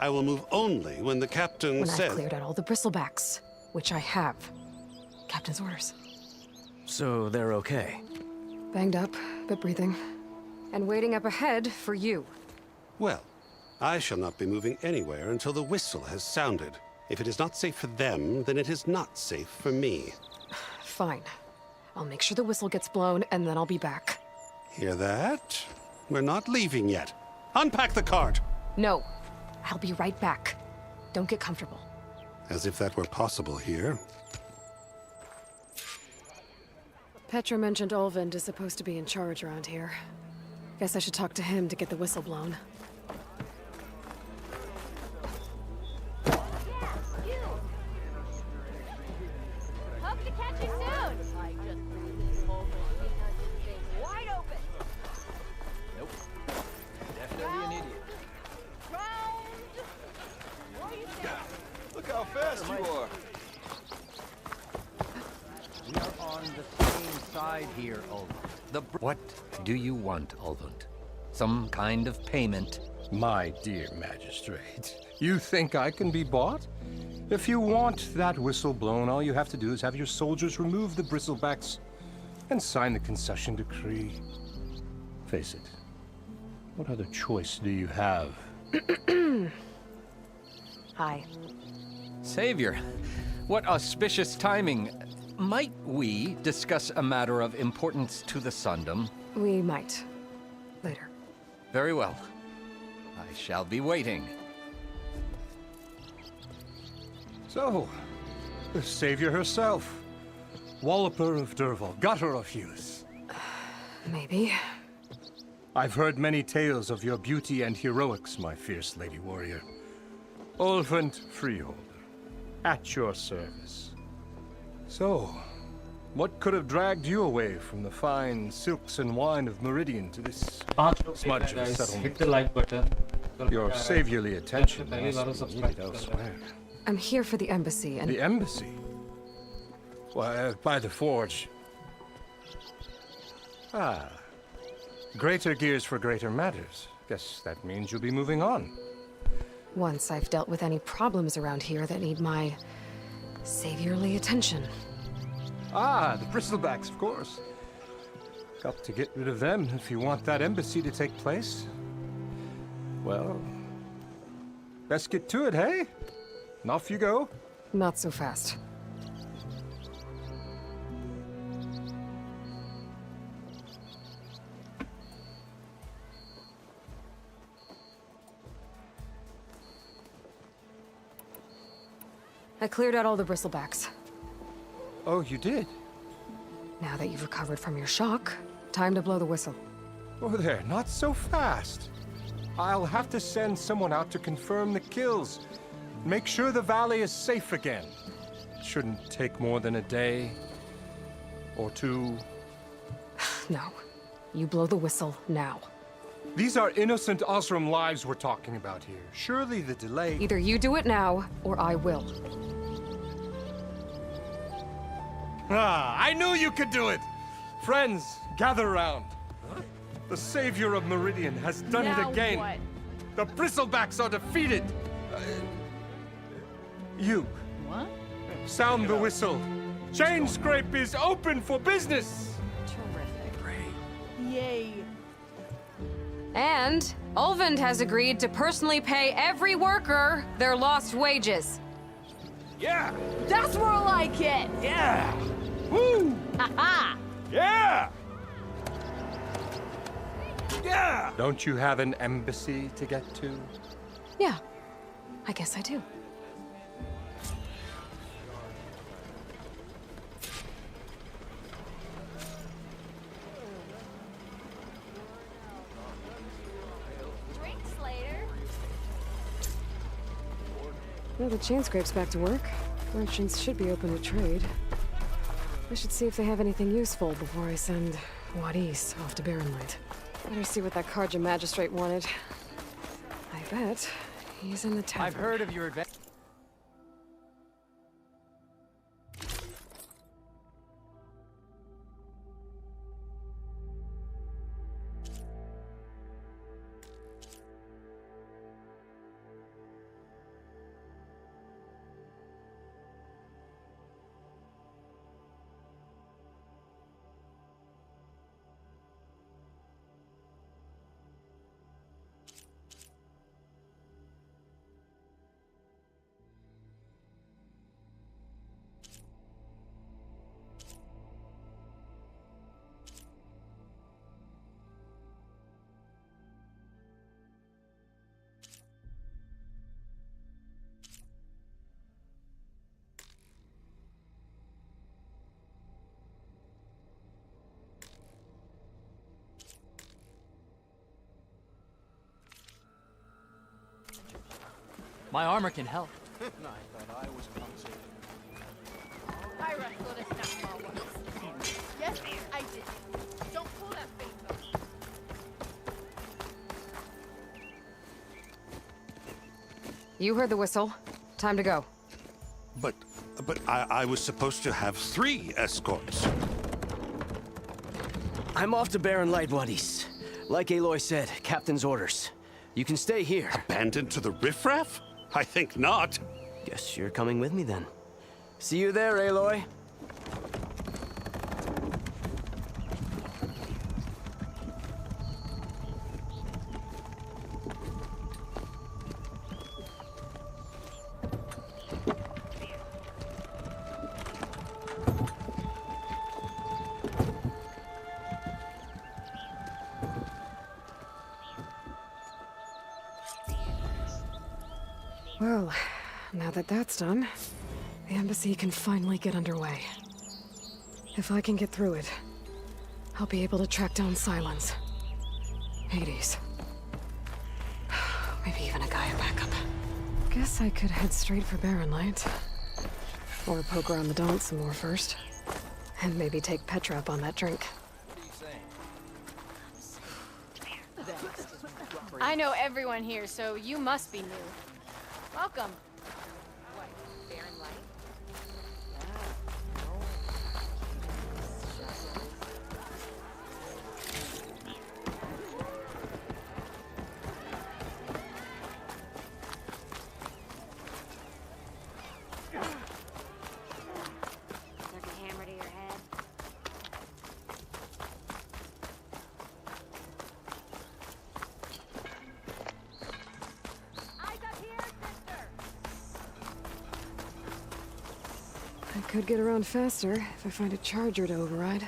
I will move only when the captain When says... I've cleared out all the bristlebacks, which I have. Captain's orders. So they're okay. Banged up, but breathing. And waiting up ahead for you. Well, I shall not be moving anywhere until the whistle has sounded. If it is not safe for them, then it is not safe for me. Fine. I'll make sure the whistle gets blown, and then I'll be back. Hear that? We're not leaving yet. Unpack the cart! No. I'll be right back. Don't get comfortable. As if that were possible here. Petra mentioned Olvind is supposed to be in charge around here. Guess I should talk to him to get the whistle blown. Hope to catch you soon. I just wide open. Nope. Definitely an idiot. Look how fast you are. We are on the same side here, Ulvund. What do you want, Ulvund? Some kind of payment? My dear magistrate, you think I can be bought? If you want that whistle blown, all you have to do is have your soldiers remove the bristlebacks and sign the concession decree. Face it, what other choice do you have? Hi. Savior, what auspicious timing. Might we discuss a matter of importance to the Sundom? We might. Later. Very well. I shall be waiting. So, the savior herself, Walloper of Derval, gutter of youth. Maybe. I've heard many tales of your beauty and heroics, my fierce lady warrior. Ulvund Freeholder, at your service. So, what could have dragged you away from the fine silks and wine of Meridian to this smudge of guys, hit settlement? the like button. Your saviorly attention पहली बार must be subscribe needed elsewhere. I'm here for the embassy and... The embassy? Why, by the forge. Ah. Greater gears for greater matters. Guess that means you'll be moving on. Once I've dealt with any problems around here that need my... saviorly attention. Ah, the bristlebacks, of course. Got to get rid of them if you want that embassy to take place. Well, let's get to it, hey? And off you go. Not so fast. I cleared out all the bristlebacks. Oh, you did? Now that you've recovered from your shock, time to blow the whistle. Oh, there, not so fast. I'll have to send someone out to confirm the kills. Make sure the valley is safe again. It shouldn't take more than a day or two. No. You blow the whistle now. These are innocent Osram lives we're talking about here. Surely the delay... Either you do it now, or I will. Ah, I knew you could do it! Friends, gather around. The savior of Meridian has done it again. What? The Bristlebacks are defeated. You. What? Sound the whistle. Chain Scrape is open for business. Terrific. Yay. And Ulvund has agreed to personally pay every worker their lost wages. Yeah! That's more like it! Yeah! Woo! Ha-ha! Yeah! Yeah! Don't you have an embassy to get to? Yeah, I guess I do. Drinks later. Well, the chain scrape's back to work. Merchants should be open to trade. I should see if they have anything useful before I send Wadis off to Barrenlight. Better see what that Karja magistrate wanted. I bet he's in the tavern. I've heard of your adventure. My armor can help. I wrestled a snackball once. Yes, I did. Don't pull that face off. You heard the whistle. Time to go. But I was supposed to have 3 escorts. I'm off to Barrenlight, Wadis. Like Aloy said, Captain's orders. You can stay here. Abandoned to the riffraff? I think not. Guess you're coming with me then. See you there, Aloy. Well, now that that's done, the embassy can finally get underway. If I can get through it, I'll be able to track down Silence, Hades, maybe even a Gaia backup. Guess I could head straight for Barrenlight. Or poke around the Daunt some more first. And maybe take Petra up on that drink. I know everyone here, so you must be new. Welcome. What, Barren Light? Took a hammer to your head. Eyes up here, sister! I could get around faster if I find a charger to override.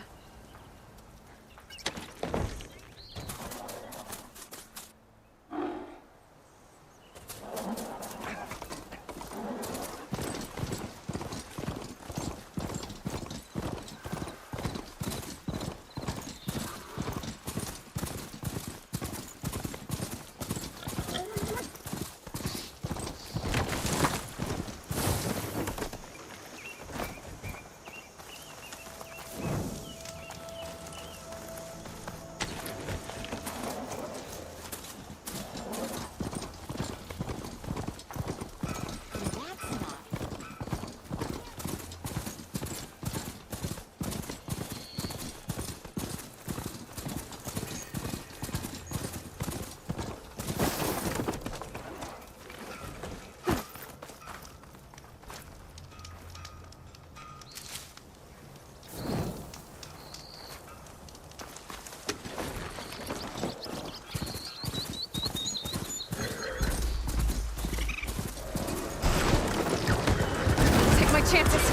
chances.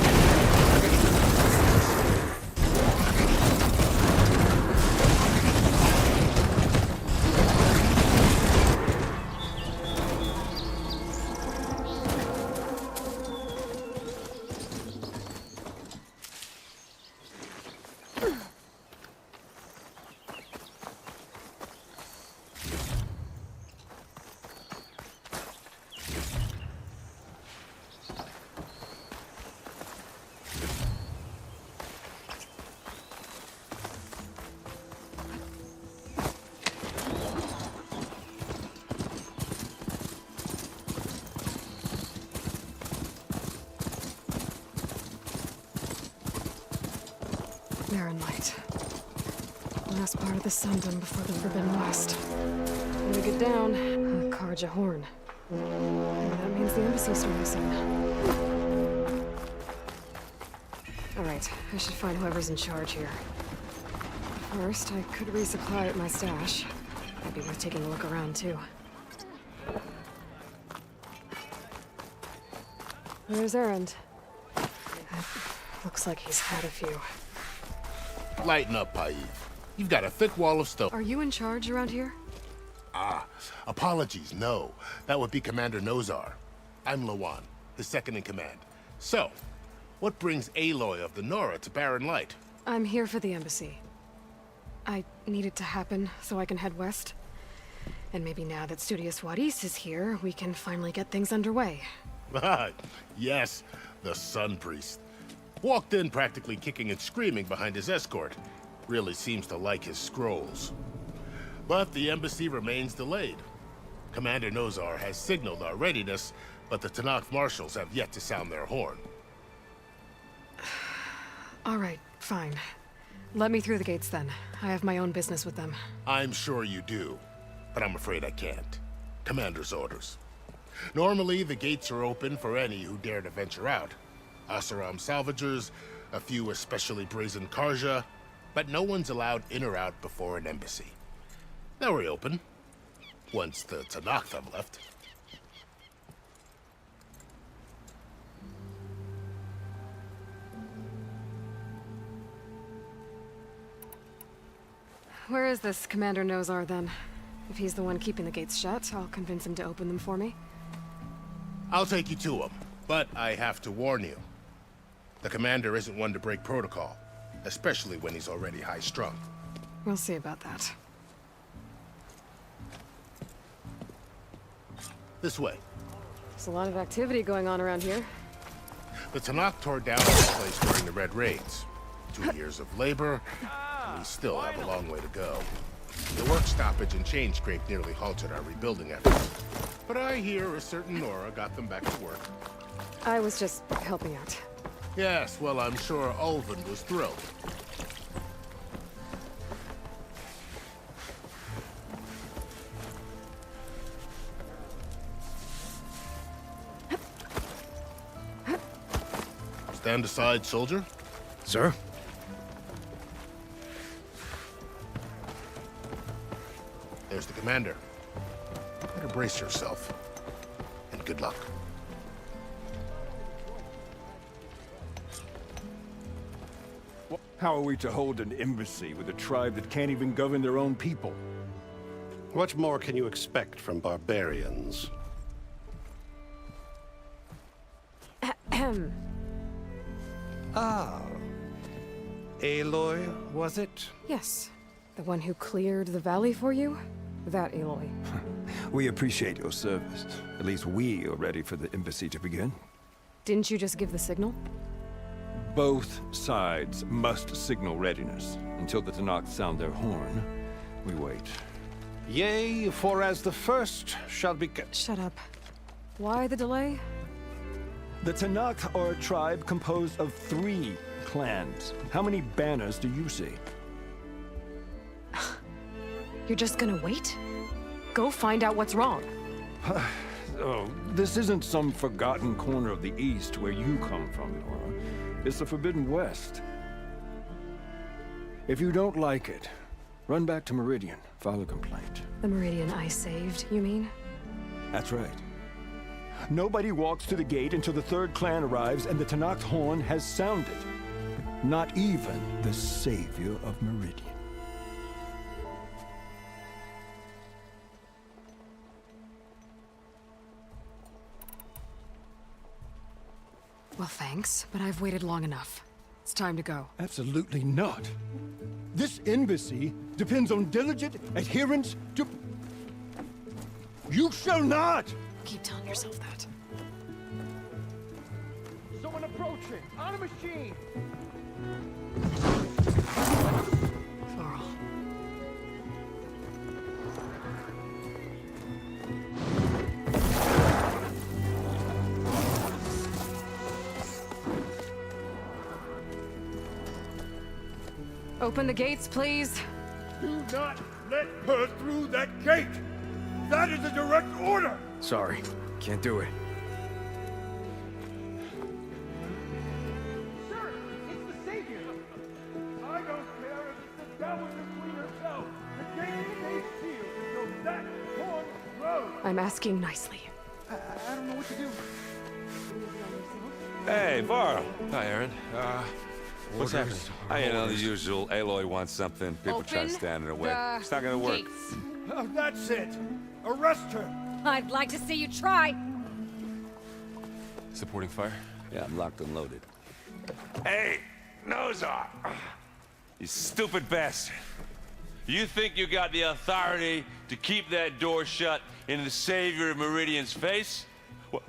Barren light. Last part of the Sundom before the Forbidden West. When we get down, a Karja horn. Maybe that means the embassy's starting soon. Alright, I should find whoever's in charge here. First, I could resupply at my stash. Might be worth taking a look around, too. Where's Erend? Looks like he's had a few. Lighten up, Paiv. You've got a thick wall of stone. Are you in charge around here? Apologies, no. That would be Commander Nozar. I'm Lawan, his second in command. So, what brings Aloy of the Nora to Barren Light? I'm here for the embassy. I need it to happen so I can head west. And maybe now that Studious Wadis is here, we can finally get things underway. Yes, the Sun Priest. Walked in practically kicking and screaming behind his escort. Really seems to like his scrolls. But the embassy remains delayed. Commander Nozar has signaled our readiness, but the Tanakh marshals have yet to sound their horn. All right, fine. Let me through the gates then. I have my own business with them. I'm sure you do, but I'm afraid I can't. Commander's orders. Normally, the gates are open for any who dare to venture out. Asaram salvagers, a few especially brazen Karja, but no one's allowed in or out before an embassy. They'll reopen, once the Tanakh have left. Where is this Commander Nozar then? If he's the one keeping the gates shut, I'll convince him to open them for me. I'll take you to him, but I have to warn you. The commander isn't one to break protocol, especially when he's already high-strung. We'll see about that. This way. There's a lot of activity going on around here. The Tanakh tore down this place during the Red Raids. 2 years of labor, and we still have a long way to go. The work stoppage and chain scrape nearly halted our rebuilding efforts. But I hear a certain Nora got them back to work. I was just helping out. Yes, well, I'm sure Ulvin was thrilled. Stand aside, soldier. Sir? There's the commander. Better brace yourself. And good luck. How are we to hold an embassy with a tribe that can't even govern their own people? What more can you expect from barbarians? Ahem. Ah. Aloy, was it? Yes. The one who cleared the valley for you? That Aloy. We appreciate your service. At least we are ready for the embassy to begin. Didn't you just give the signal? Both sides must signal readiness. Until the Tanakh sound their horn, we wait. Yea, for as the first shall be... Shut up. Why the delay? The Tanakh are a tribe composed of 3 clans. How many banners do you see? You're just gonna wait? Go find out what's wrong. Oh, this isn't some forgotten corner of the East where you come from, Nora. It's the Forbidden West. If you don't like it, run back to Meridian, file a complaint. The Meridian I saved, you mean? That's right. Nobody walks to the gate until the third clan arrives and the Tanakh horn has sounded. Not even the savior of Meridian. Well, thanks, but I've waited long enough. It's time to go. Absolutely not. This embassy depends on diligent adherence to... You shall not! Keep telling yourself that. Someone approaching! On a machine! Varl. Open the gates, please. Do not let her through that gate! That is a direct order! Sorry, can't do it. Sir, it's the Savior! I don't care if it's the Dowager Queen herself! The gate stays sealed until that horn blows! I'm asking nicely. I don't know what to do. Hey, Varl. Hi, Aaron. What's happening? You know, the usual. Aloy wants something. People try to stand in her way. It's not gonna work. Oh, that's it! Arrest her! I'd like to see you try. Supporting fire? Yeah, I'm locked and loaded. Hey, Nozar! You stupid bastard. You think you got the authority to keep that door shut in the savior of Meridian's face?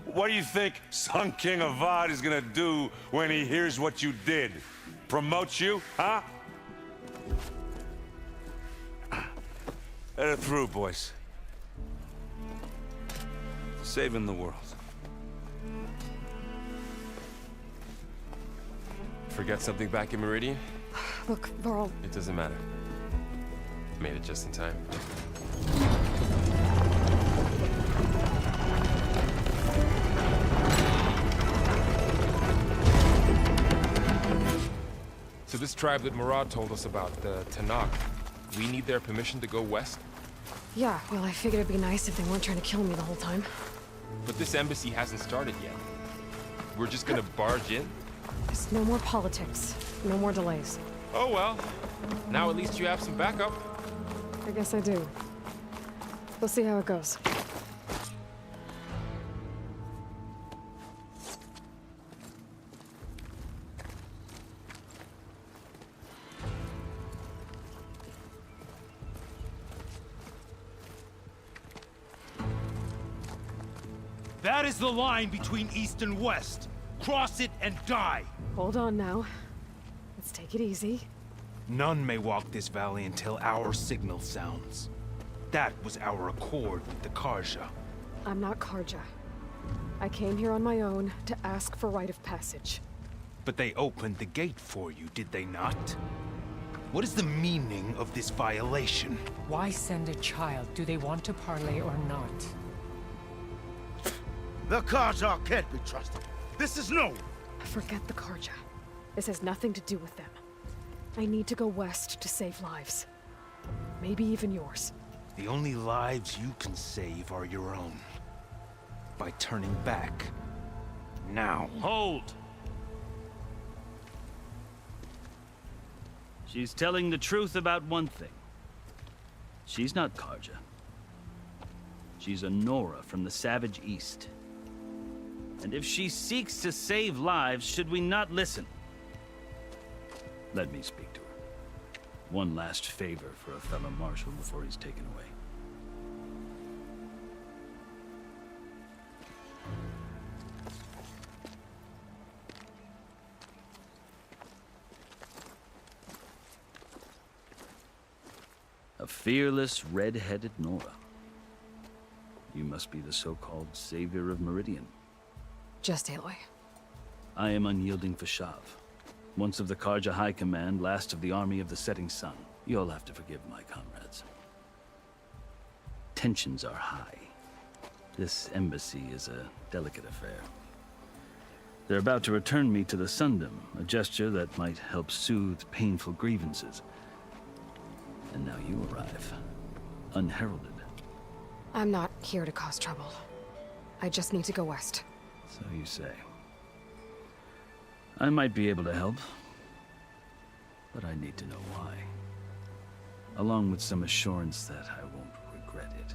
What do you think Sun King Avad is gonna do when he hears what you did? Promote you, huh? Let her through, boys. Saving the world. Forget something back in Meridian? Look, Varl, It doesn't matter. Made it just in time. So this tribe that Murad told us about, the Tanakh, we need their permission to go west? yeah, well, I figured it'd be nice if they weren't trying to kill me the whole time. But this embassy hasn't started yet. We're just gonna barge in? There's no more politics. No more delays. Oh well. Now at least you have some backup. I guess I do. We'll see how it goes. That is the line between East and West. Cross it and die. Hold on now. Let's take it easy. None may walk this valley until our signal sounds. That was our accord with the Karja. I'm not Karja. I came here on my own to ask for rite of passage. But they opened the gate for you, did they not? What is the meaning of this violation? Why send a child? Do they want to parley or not? The Karja can't be trusted. This is known. Forget the Karja. This has nothing to do with them. I need to go west to save lives. Maybe even yours. The only lives you can save are your own. By turning back. Now. Hold! She's telling the truth about one thing. She's not Karja. She's a Nora from the Savage East. And if she seeks to save lives, should we not listen? Let me speak to her. One last favor for a fellow marshal before he's taken away. A fearless, red-headed Nora. You must be the so-called savior of Meridian. Just Aloy. I am unyielding Fashav. Once of the Karja High Command, last of the army of the setting sun. You'll have to forgive my comrades. Tensions are high. This embassy is a delicate affair. They're about to return me to the Sundom, a gesture that might help soothe painful grievances. And now you arrive, unheralded. I'm not here to cause trouble. I just need to go west. So you say. I might be able to help, but I need to know why. Along with some assurance that I won't regret it.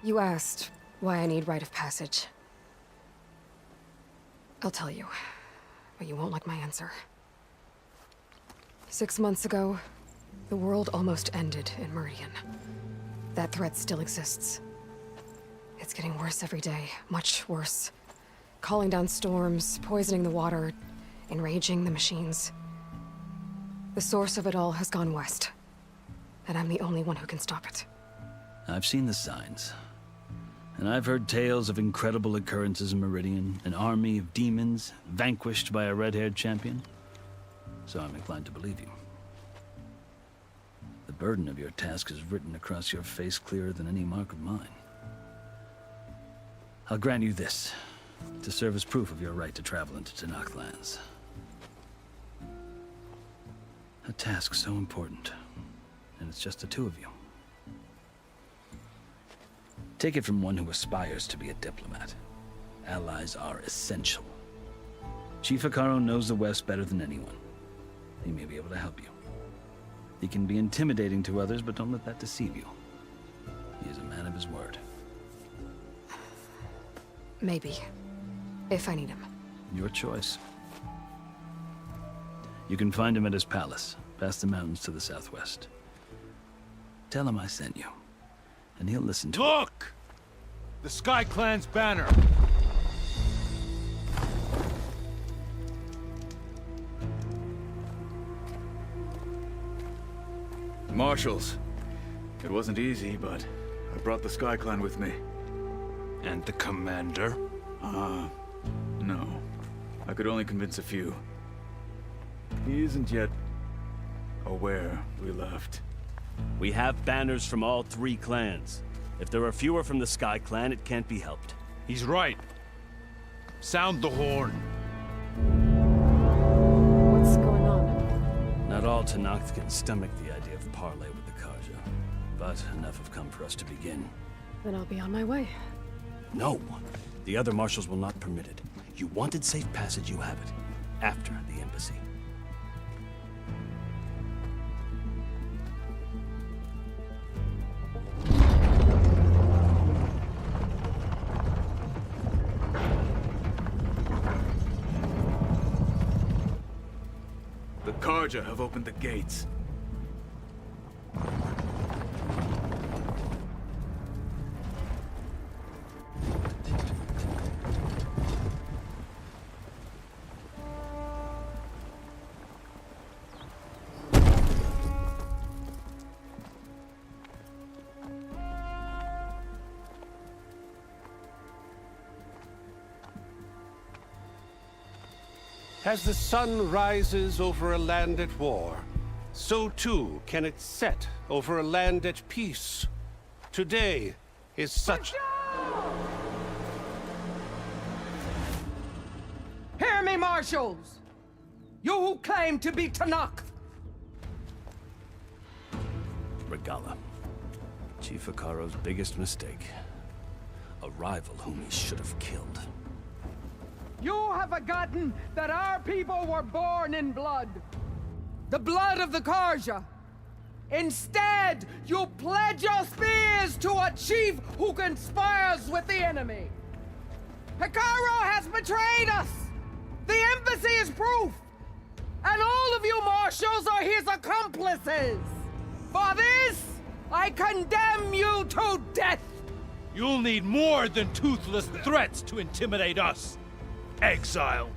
You asked why I need rite of passage. I'll tell you, but you won't like my answer. 6 months ago, the world almost ended in Meridian. That threat still exists. It's getting worse every day, much worse. Calling down storms, poisoning the water, enraging the machines. The source of it all has gone west, and I'm the only one who can stop it. I've seen the signs. And I've heard tales of incredible occurrences in Meridian, an army of demons vanquished by a red-haired champion. So I'm inclined to believe you. The burden of your task is written across your face clearer than any mark of mine. I'll grant you this, to serve as proof of your right to travel into Tenakth lands. A task so important, and it's just the two of you. Take it from one who aspires to be a diplomat. Allies are essential. Chief Hekarro knows the West better than anyone. He may be able to help you. He can be intimidating to others, but don't let that deceive you. He is a man of his word. Maybe. If I need him. Your choice. You can find him at his palace, past the mountains to the southwest. Tell him I sent you, and he'll listen to Look! The Sky Clan's banner! Marshals. It wasn't easy, but I brought the Sky Clan with me. And the commander? No. I could only convince a few. He isn't yet aware we left. We have banners from all 3 clans. If there are fewer from the Sky Clan, it can't be helped. He's right. Sound the horn. What's going on? Not all Tenakth can stomach the idea of parley with the Karja, but enough have come for us to begin. Then I'll be on my way. No. The other marshals will not permit it. You wanted safe passage, you have it. After the embassy. The Karja have opened the gates. As the sun rises over a land at war, so too can it set over a land at peace. Today is such... Hear me, marshals! You who claim to be Tenakth! Regala. Chief Hekarro's biggest mistake. A rival whom he should have killed. You have forgotten that our people were born in blood. The blood of the Karja. Instead, you pledge your spears to a chief who conspires with the enemy. Hekarro has betrayed us! The embassy is proof! And all of you marshals are his accomplices! For this, I condemn you to death! You'll need more than toothless threats to intimidate us. Exile.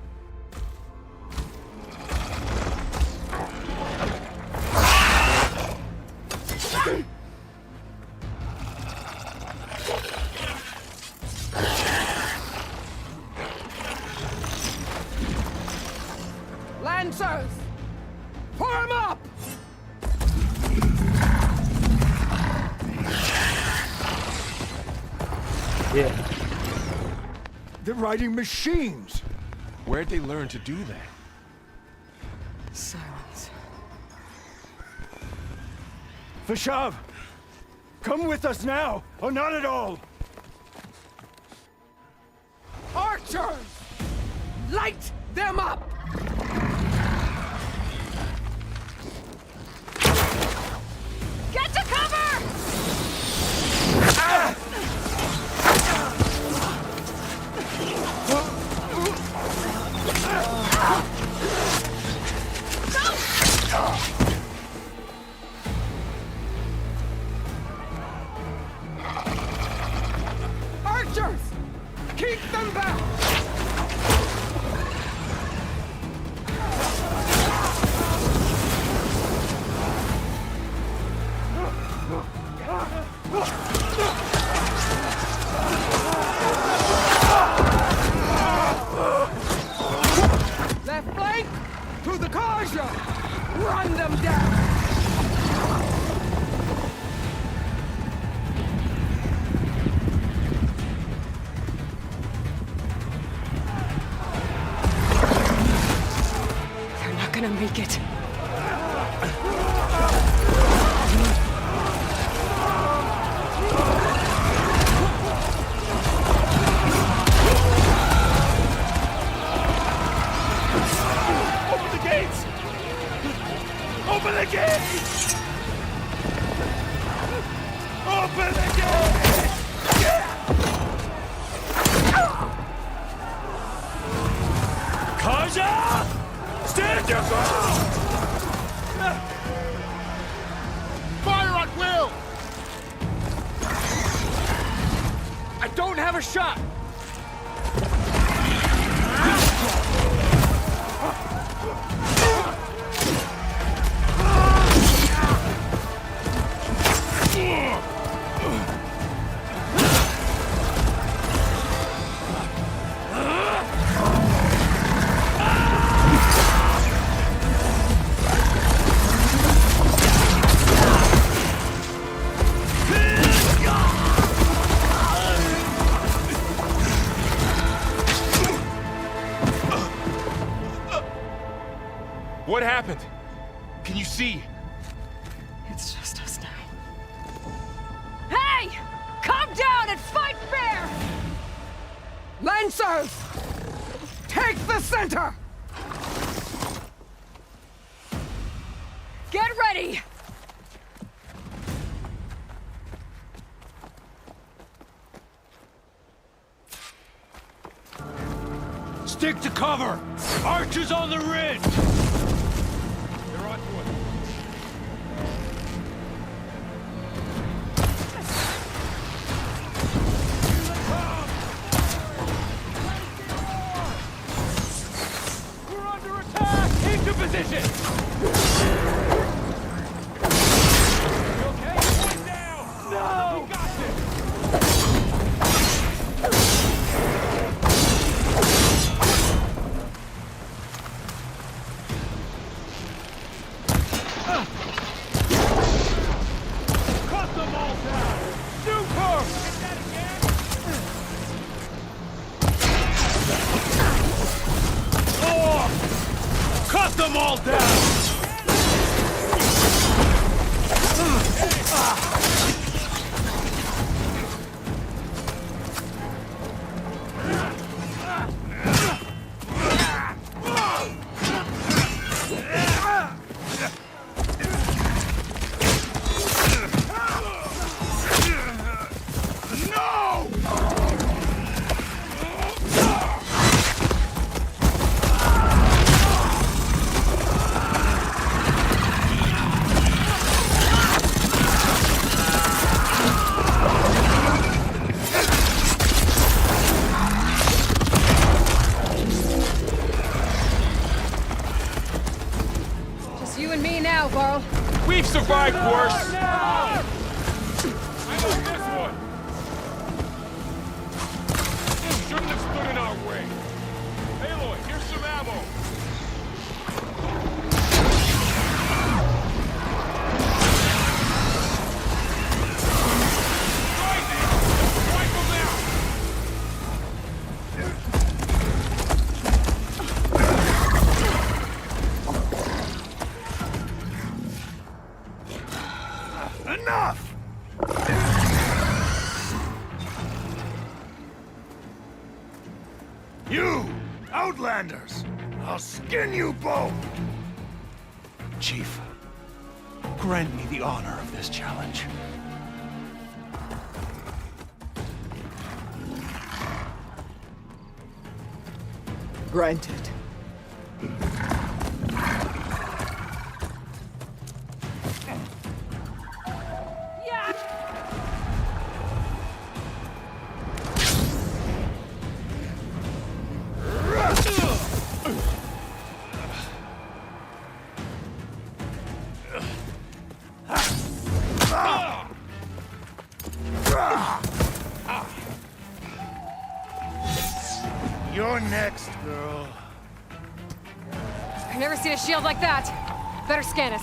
Lancers! Form up! Yeah. They're riding machines. Where'd they learn to do that? Silence. Vashav! Come with us now, or not at all! Archers! Light them up! Get to cover! Archers! Keep them back! Left flank! To the Karja! Run them down! They're not gonna make it. Open the gates! Open the gates! Open the gates! Kaja! Stand your ground! Fire at will! I don't have a shot! What happened? Can you see? It's just us now. Hey! Calm down and fight fair! Lancers! Take the center! Get ready! Stick to cover! Archers on the ridge! They're on to us. We're under attack! Into position! You okay? One down! No! We got this! Cut them all down! Super! Hit that again! Oh! Cut them all down! Just you and me now, Varl. We've survived worse! Now! I know this one! This shouldn't have stood in our way. Aloy, here's some ammo! Ryzen! Wipe them out! Enough! You, Outlanders! I'll skin you both! Chief, grant me the honor of this challenge. Granted. You're next, girl. I've never seen a shield like that. Better scan it.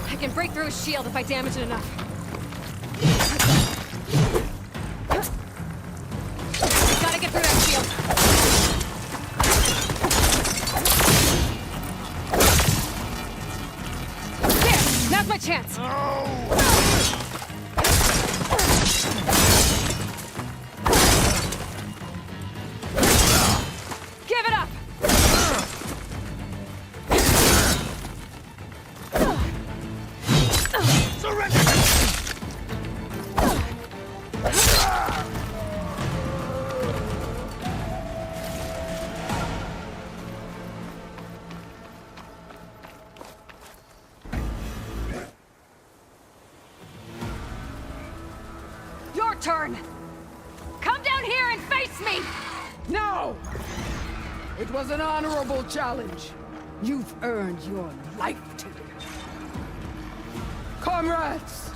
I can break through his shield if I damage it enough. Gotta get through that shield. There! Now's my chance! Give it up! Surrender! Your turn! Come down here and face me! No! It was an honorable challenge. You've earned your life today. Comrades!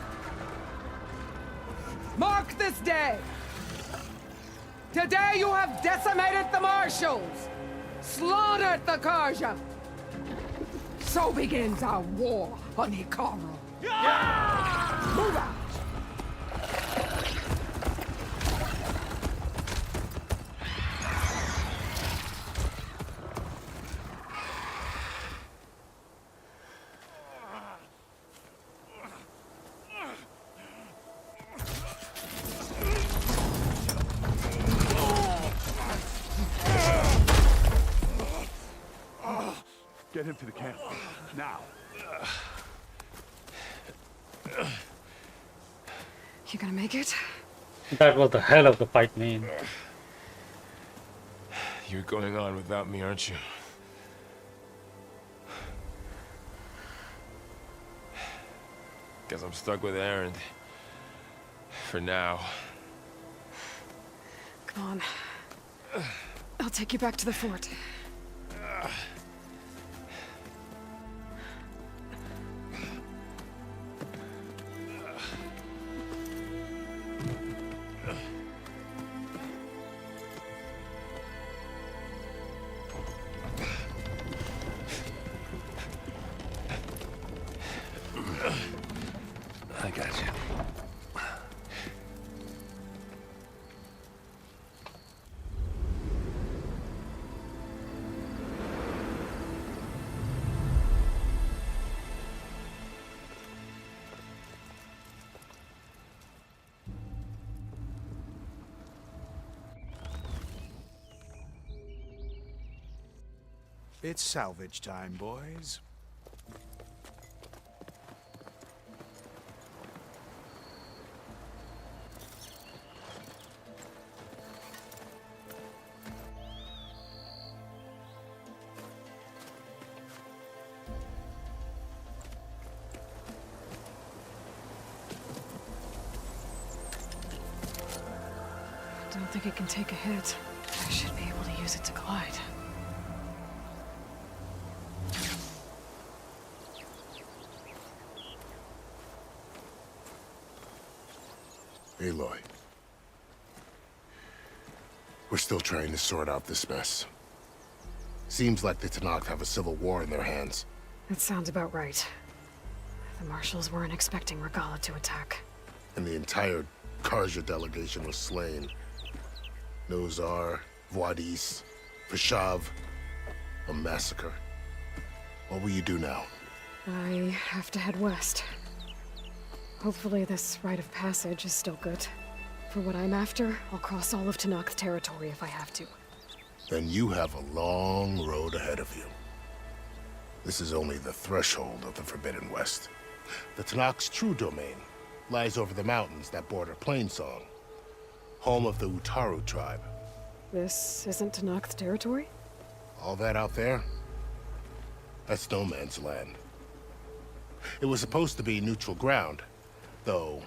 Mark this day! Today you have decimated the Marshals! Slaughtered the Karja! So begins our war on Hikaru. Move out! Get him to the camp. Now. You gonna make it? That was the hell of the fight, man. You're going on without me, aren't you? Guess I'm stuck with Erend. For now. Come on. I'll take you back to the fort. I got you. It's salvage time, boys. Don't think it can take a hit. I should be able to use it to glide. Aloy. We're still trying to sort out this mess. Seems like the Tenakth have a civil war in their hands. That sounds about right. The Marshals weren't expecting Regala to attack. And the entire Karja delegation was slain. Nozar, Voidis, Vashav, a massacre. What will you do now? I have to head west. Hopefully this rite of passage is still good. For what I'm after, I'll cross all of Tenakth's territory if I have to. Then you have a long road ahead of you. This is only the threshold of the Forbidden West. The Tenakth's true domain lies over the mountains that border Plainsong, home of the Utaru tribe. This isn't Tenakth's territory? All that out there? That's no man's land. It was supposed to be neutral ground, though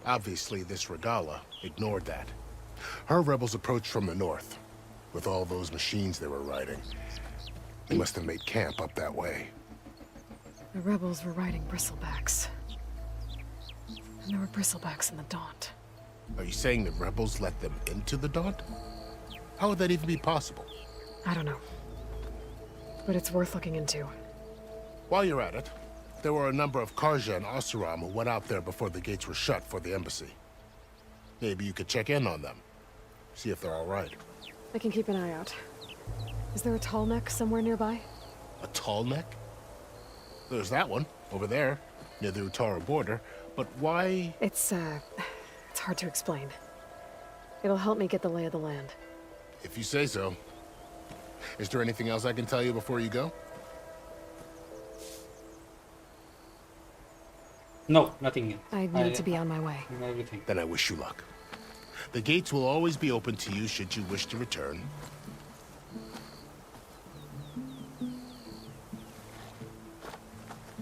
obviously this Regala ignored that. Her rebels approached from the north, with all those machines they were riding. They must have made camp up that way. The rebels were riding bristlebacks. And there were bristlebacks in the Daunt. Are you saying the rebels let them into the Daunt? How would that even be possible? I don't know. But it's worth looking into. While you're at it, there were a number of Karja and Oseram who went out there before the gates were shut for the embassy. Maybe you could check in on them. See if they're all right. I can keep an eye out. Is there a tall neck somewhere nearby? A tall neck? There's that one, over there, near the Utaru border. But why? It's hard to explain. It'll help me get the lay of the land. If you say so. Is there anything else I can tell you before you go? No, nothing. I need to be on my way. Everything. Then I wish you luck. The gates will always be open to you should you wish to return.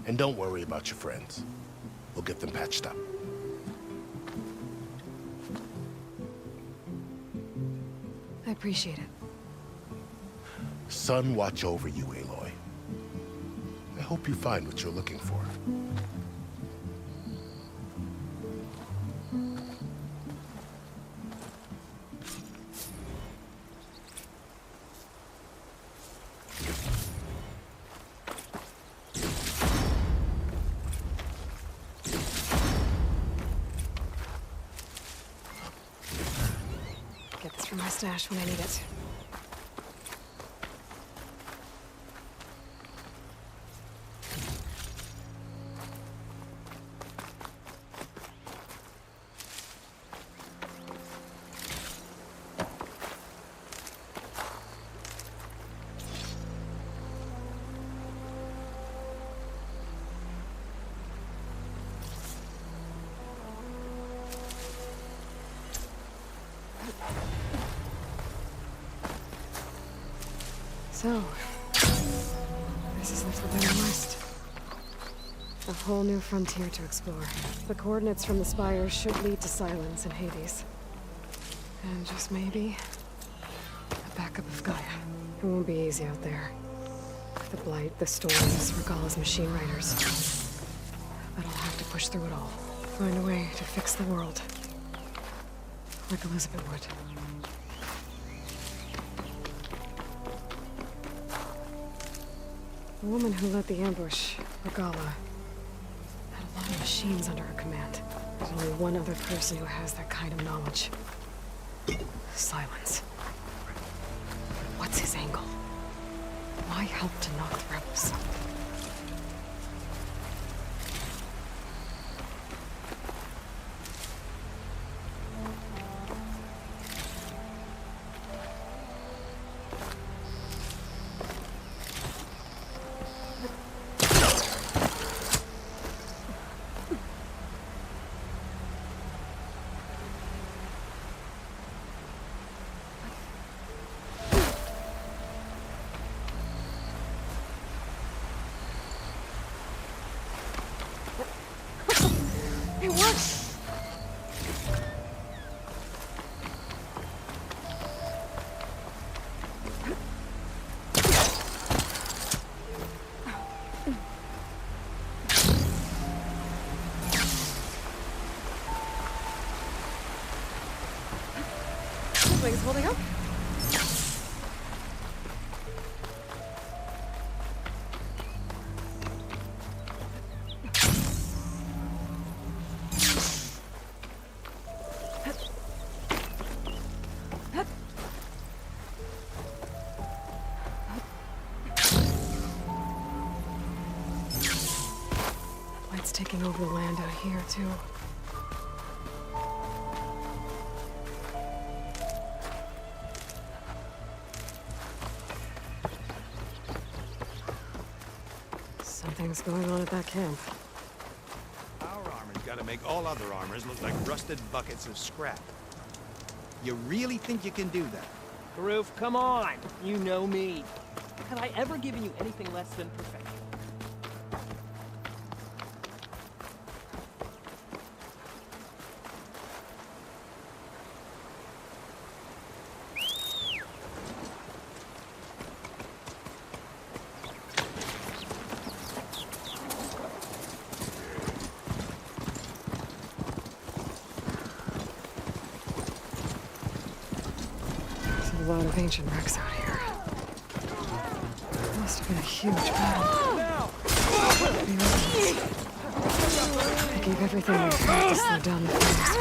And don't worry about your friends. We'll get them patched up. I appreciate it. Sun watch over you, Aloy. I hope you find what you're looking for. Get this from my stash when I need it. So, this is the Forbidden West. A whole new frontier to explore. The coordinates from the spires should lead to Silence and Hades. And just maybe, a backup of Gaia. It won't be easy out there. The Blight, the Storms, Regala's machine riders. But I'll have to push through it all. Find a way to fix the world. Like Elizabeth would. The woman who led the ambush, Regala, had a lot of machines under her command. There's only one other person who has that kind of knowledge. Silence. What's his angle? Why help to knock the rebels? It works! This wing's holding up. Someone's taking over the land out here, too. Something's going on at that camp. Our armor's gotta make all other armors look like rusted buckets of scrap. You really think you can do that? Karoof, come on. You know me. Have I ever given you anything less than perfection? A lot of ancient wrecks out here. Must have been a huge battle. They gave everything they had to slow down the flames.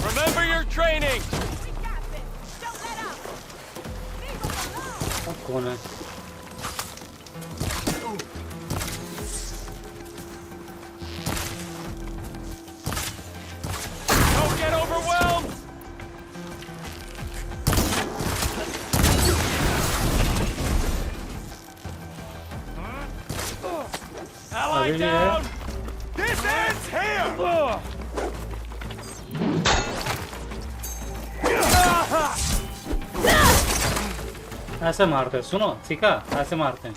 Remember your training! कौन है? Don't get overwhelmed! Ally down! This ends here! ऐसे मारते हैं, सुनो सीखा ऐसे मारते हैं.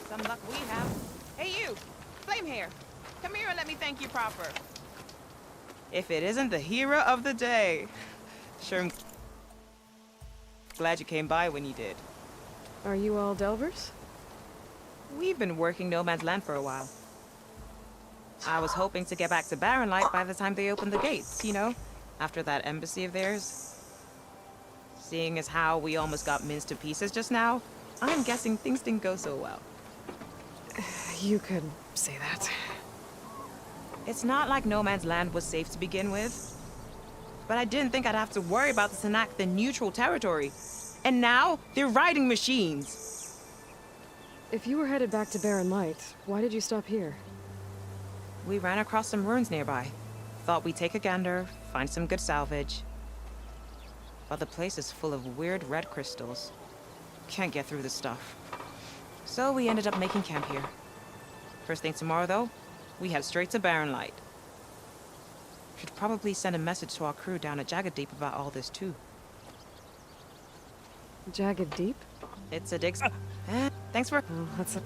Some luck we have. Hey you, flame hair. Come here and let me thank you proper. If it isn't the hero of the day. Sure I'm glad you came by when you did. Are you all Delvers? We've been working No Man's Land for a while. I was hoping to get back to Barren Light by the time they opened the gates, you know? After that embassy of theirs. Seeing as how we almost got minced to pieces just now, I'm guessing things didn't go so well. You could say that. It's not like No Man's Land was safe to begin with. But I didn't think I'd have to worry about this enact the neutral territory. And now, they're riding machines. If you were headed back to Barren Light, why did you stop here? We ran across some ruins nearby. Thought we'd take a gander, find some good salvage. But the place is full of weird red crystals. Can't get through the stuff. So we ended up making camp here. First thing tomorrow, though, we head straight to Barren Light. Should probably send a message to our crew down at Jagged Deep about all this, too. Jagged Deep? It's a dig. Thanks for... Oh, that's a...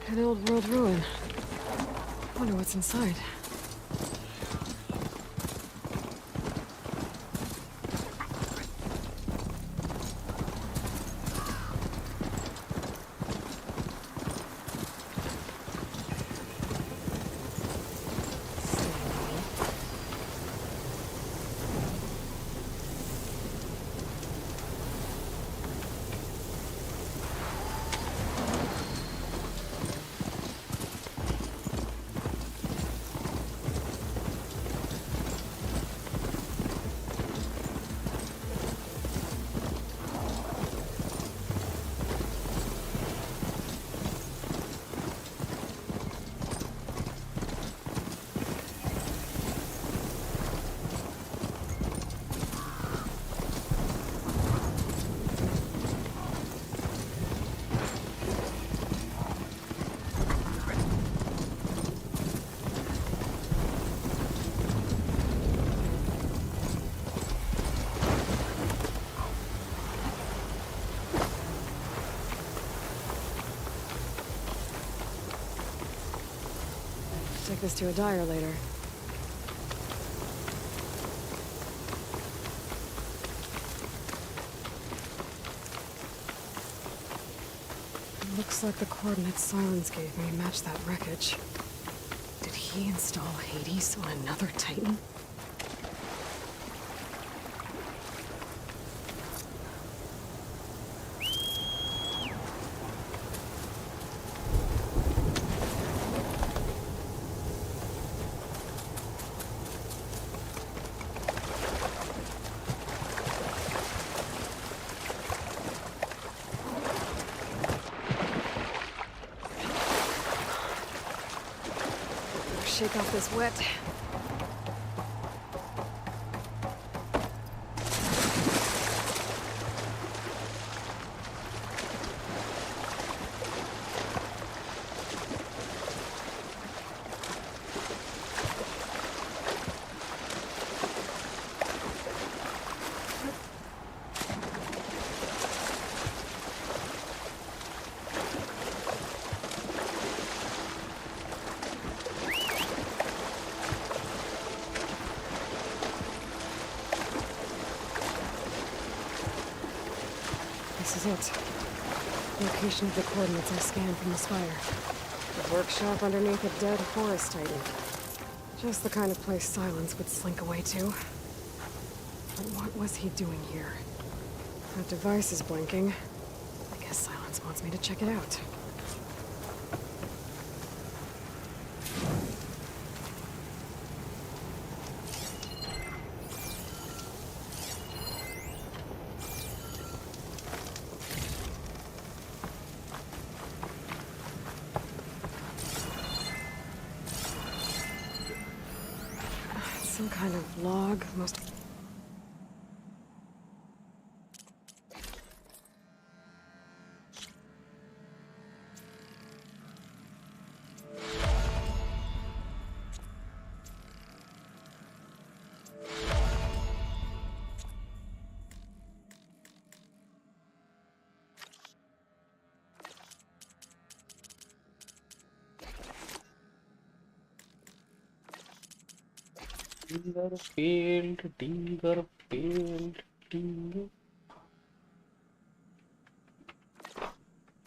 An old world ruin. Wonder what's inside. Take this to a dyer later. Looks like the coordinates Silence gave me match that wreckage. Did he install Hades on another Titan? Shake off this wet. This is it. Location of the coordinates I scanned from the spire. The workshop underneath a dead forest titan. Just the kind of place Silence would slink away to. But what was he doing here? That device is blinking. I guess Silence wants me to check it out. Some kind of log, most... Digger failed, Digger failed, Digger.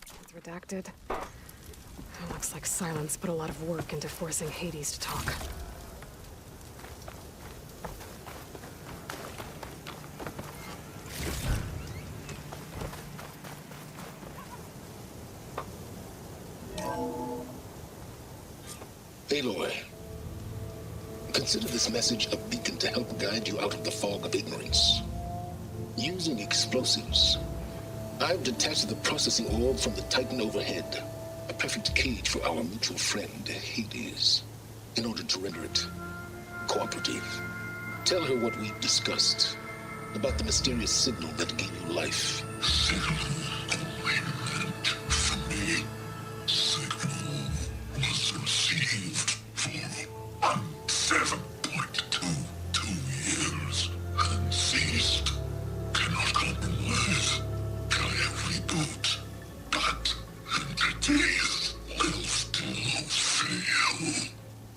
It's redacted. It looks like Silence put a lot of work into forcing Hades to talk. Aloy, consider this message a beacon to help guide you out of the fog of ignorance. Using explosives, I've detached the processing orb from the Titan overhead, a perfect cage for our mutual friend, Hades, in order to render it cooperative. Tell her what we've discussed about the mysterious signal that gave you life.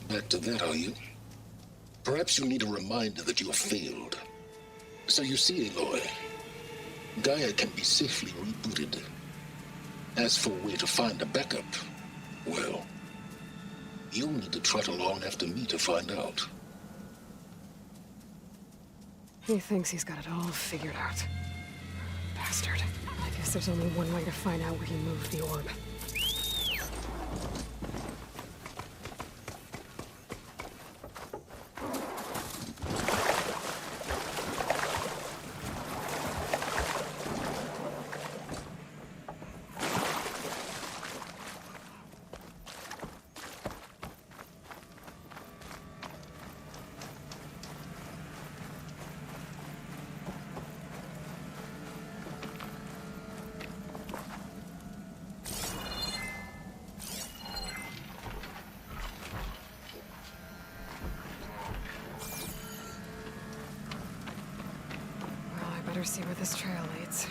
Back to that, are you? Perhaps you need a reminder that you have failed. So you see, Aloy, Gaia can be safely rebooted. As for where to find a backup, well, you'll need to trot along after me to find out. He thinks he's got it all figured out. Bastard. I guess there's only one way to find out where he moved the orb. Better see where this trail leads.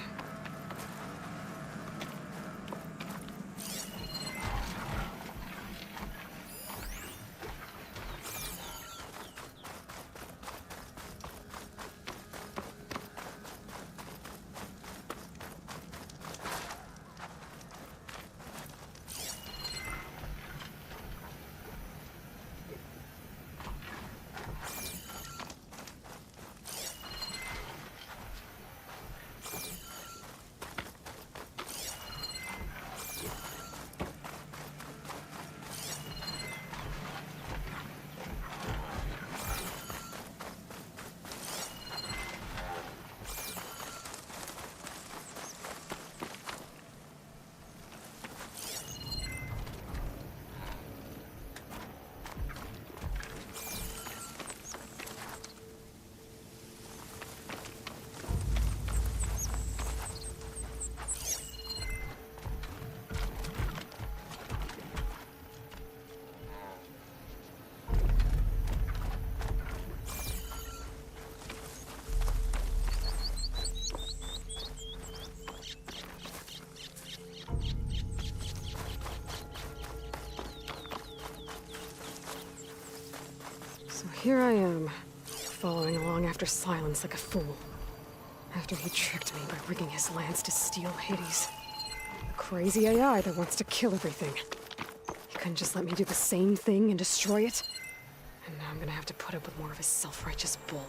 here I am, following along after Silence like a fool. After he tricked me by rigging his lance to steal Hades. A crazy AI that wants to kill everything. He couldn't just let me do the same thing and destroy it? And now I'm gonna have to put up with more of his self-righteous bull.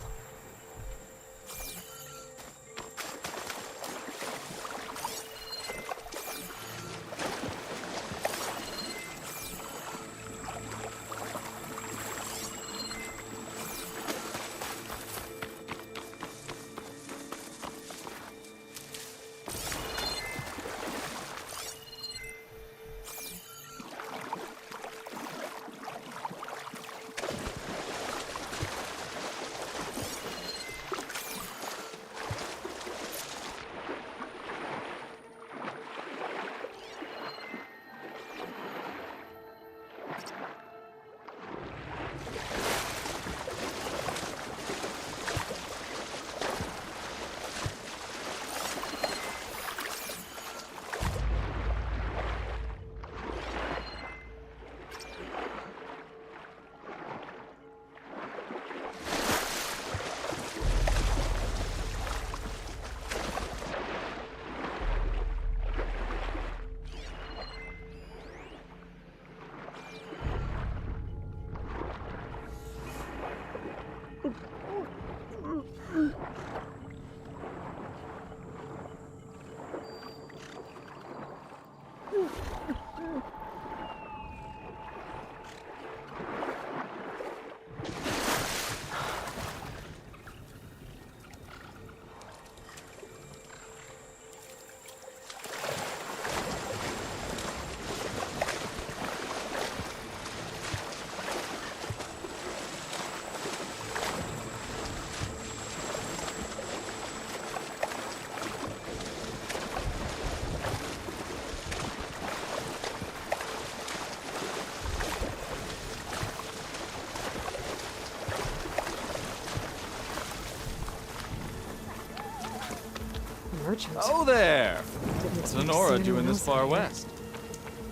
Merchant. Oh there! What's expect to Lenora see doing anyone this else far out here. west?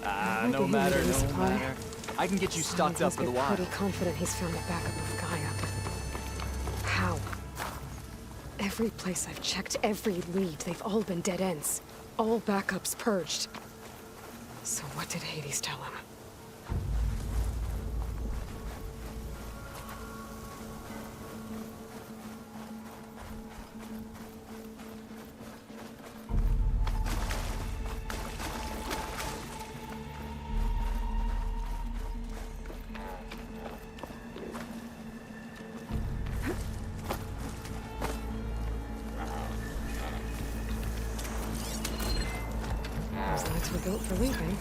Might No be matter, handy to no supply. matter. I can get you stocked up Silence for the must be while. pretty confident he's found a backup of Gaia. How? Every place I've checked, every lead, they've all been dead ends. All backups purged. So what did Hades tell him? Those lights were built for leaving.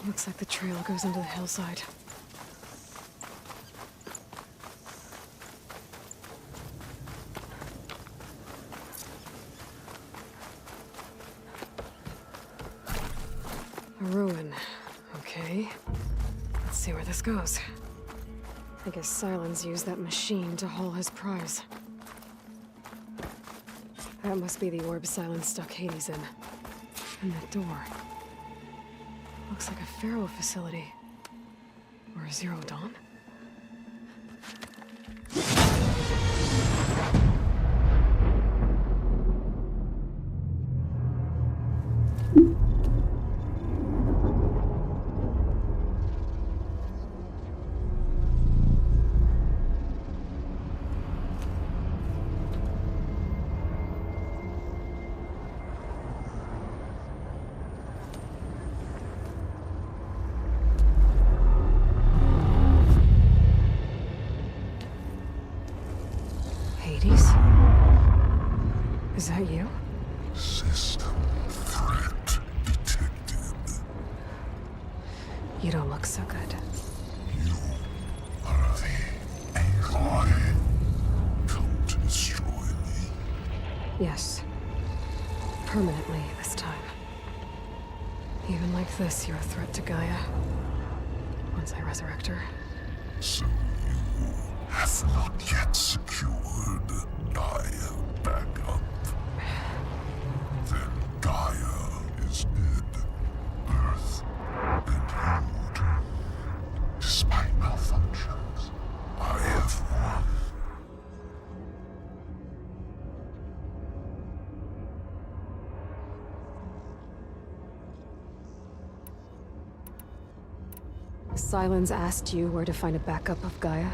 Looks like the trail goes into the hillside. A ruin. Okay. Let's see where this goes. I guess Silence used that machine to haul his prize. That must be the orb Silence stuck Hades in. And that door. Looks like a Pharaoh facility. Or a Zero Dawn? Is that you? System threat detected. You don't look so good. You are the Aloy. Come to destroy me. Yes. Permanently this time. Even like this, you're a threat to Gaia. Once I resurrect her. So you have not yet secured Gaia back up. Then Gaia is dead. Earth and you, despite malfunctions, I have won. Silence asked you where to find a backup of Gaia?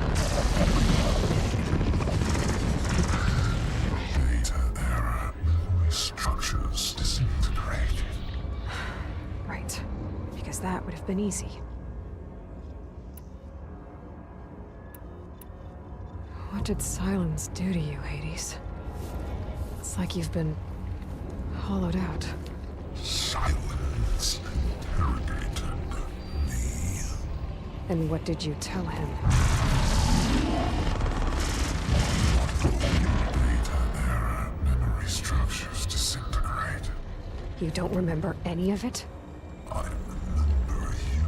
Data error. Memory structures disintegrated. Right. Because that would have been easy. What did Silence do to you, Hades? It's like you've been hollowed out. Silence interrogated me. And what did you tell him? Data error. Memory structures disintegrate. You don't remember any of it? I remember you.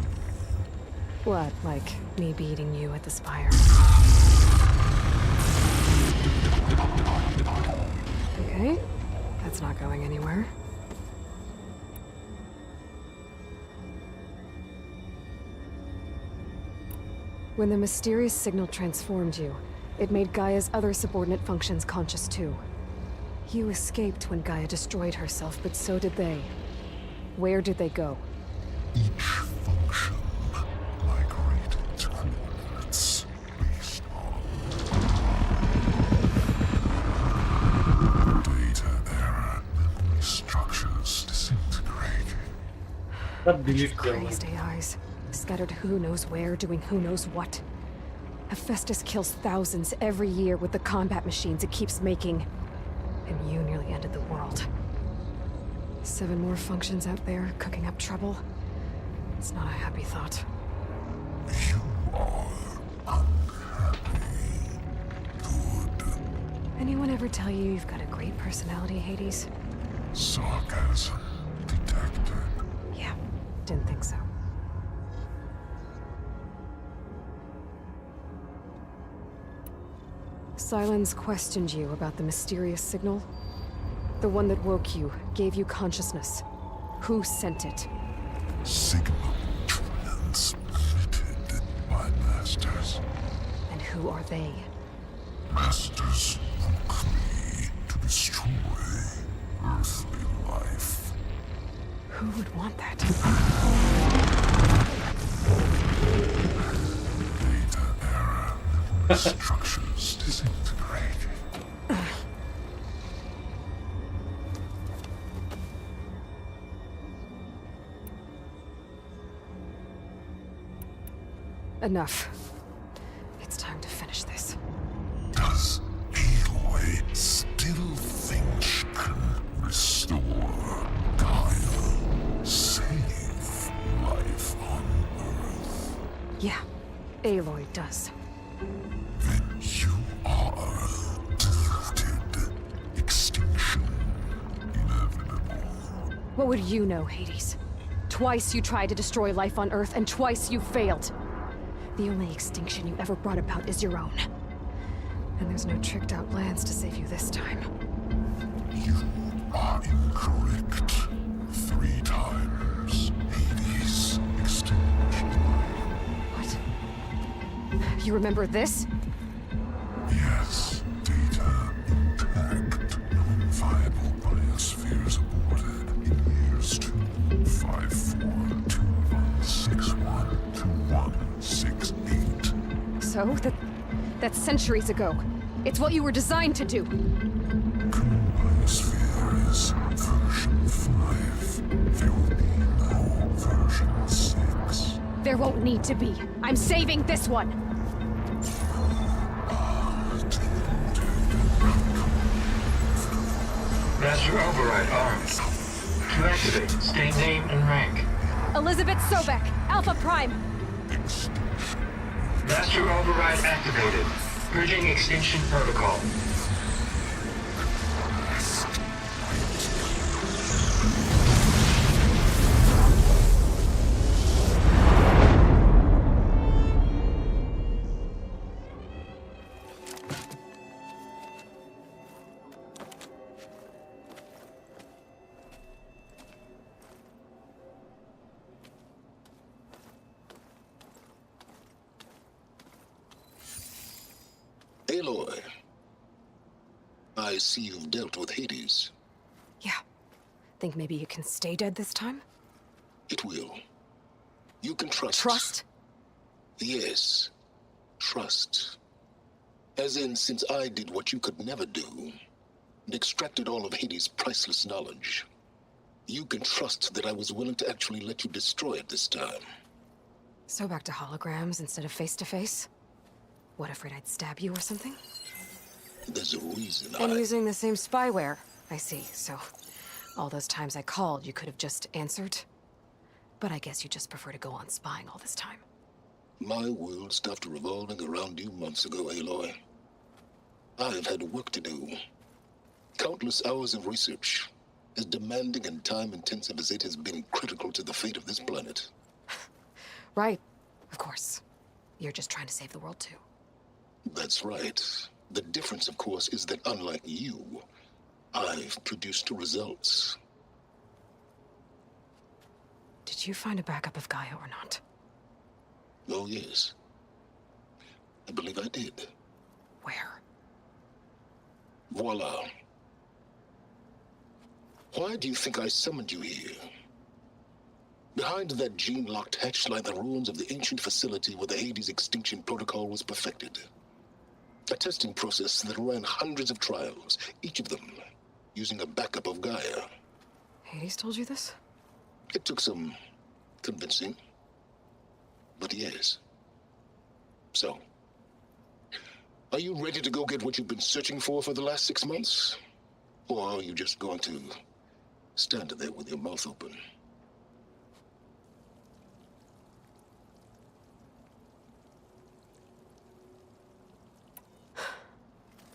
What, like me beating you at the Spire? Okay, that's not going anywhere. When the mysterious signal transformed you, it made Gaia's other subordinate functions conscious too. You escaped when Gaia destroyed herself, but so did they. Where did they go? Each function migrated to coordinates based on data error. Memory structures disintegrated. Crazed AIs, scattered who knows where, doing who knows what. Hephaestus kills thousands every year with the combat machines it keeps making. And you nearly ended the world. 7 more functions out there, cooking up trouble. It's not a happy thought. You are unhappy. Good. Anyone ever tell you you've got a great personality, Hades? Sarcasm detected. Yeah, didn't think so. Silence questioned you about the mysterious signal. The one that woke you, gave you consciousness. Who sent it? Signal transmitted by masters. And who are they? Masters woke me to destroy earthly life. Who would want that? Data error. Memory structures disintegrated. Enough. It's time to finish this. Does Aloy still think she can restore Gaia? Save life on Earth? Yeah, Aloy does. Then you are deluded. Extinction inevitable. What would you know, Hades? Twice you tried to destroy life on Earth, and twice you failed. The only extinction you ever brought about is your own. And there's no tricked-out plans to save you this time. You are incorrect. 3 times. Hades extinction. What? You remember this? Yes. Data intact. Non-viable biospheres aborted in years 25421612168. So, that's centuries ago. It's what you were designed to do. Biosphere is version 5. There will be no version 6. There won't need to be. I'm saving this one. Master override arms. To activate, state name and rank. Elizabeth Sobek, Alpha Prime. Master override activated. Bridging extinction protocol. Aloy, I see you've dealt with Hades. Yeah. Think maybe you can stay dead this time? It will. You can trust. Trust? Yes. Trust. As in, since I did what you could never do, and extracted all of Hades' priceless knowledge, you can trust that I was willing to actually let you destroy it this time. So back to holograms instead of face-to-face? What, afraid I'd stab you or something? There's a reason And using the same spyware. I see, so all those times I called, you could have just answered? But I guess you just prefer to go on spying all this time. My world stopped revolving around you months ago, Aloy. I've had work to do. Countless hours of research, as demanding and time-intensive as it has been critical to the fate of this planet. Right, of course. You're just trying to save the world too. That's right. The difference, of course, is that unlike you, I've produced results. Did you find a backup of Gaia or not? Oh, yes. I believe I did. Where? Voila. Why do you think I summoned you here? Behind that gene-locked hatch lie the ruins of the ancient facility where the Hades extinction protocol was perfected. A testing process that ran hundreds of trials, each of them using a backup of Gaia. Hades told you this? It took some convincing, but yes. So, are you ready to go get what you've been searching for the last 6 months? Or are you just going to stand there with your mouth open?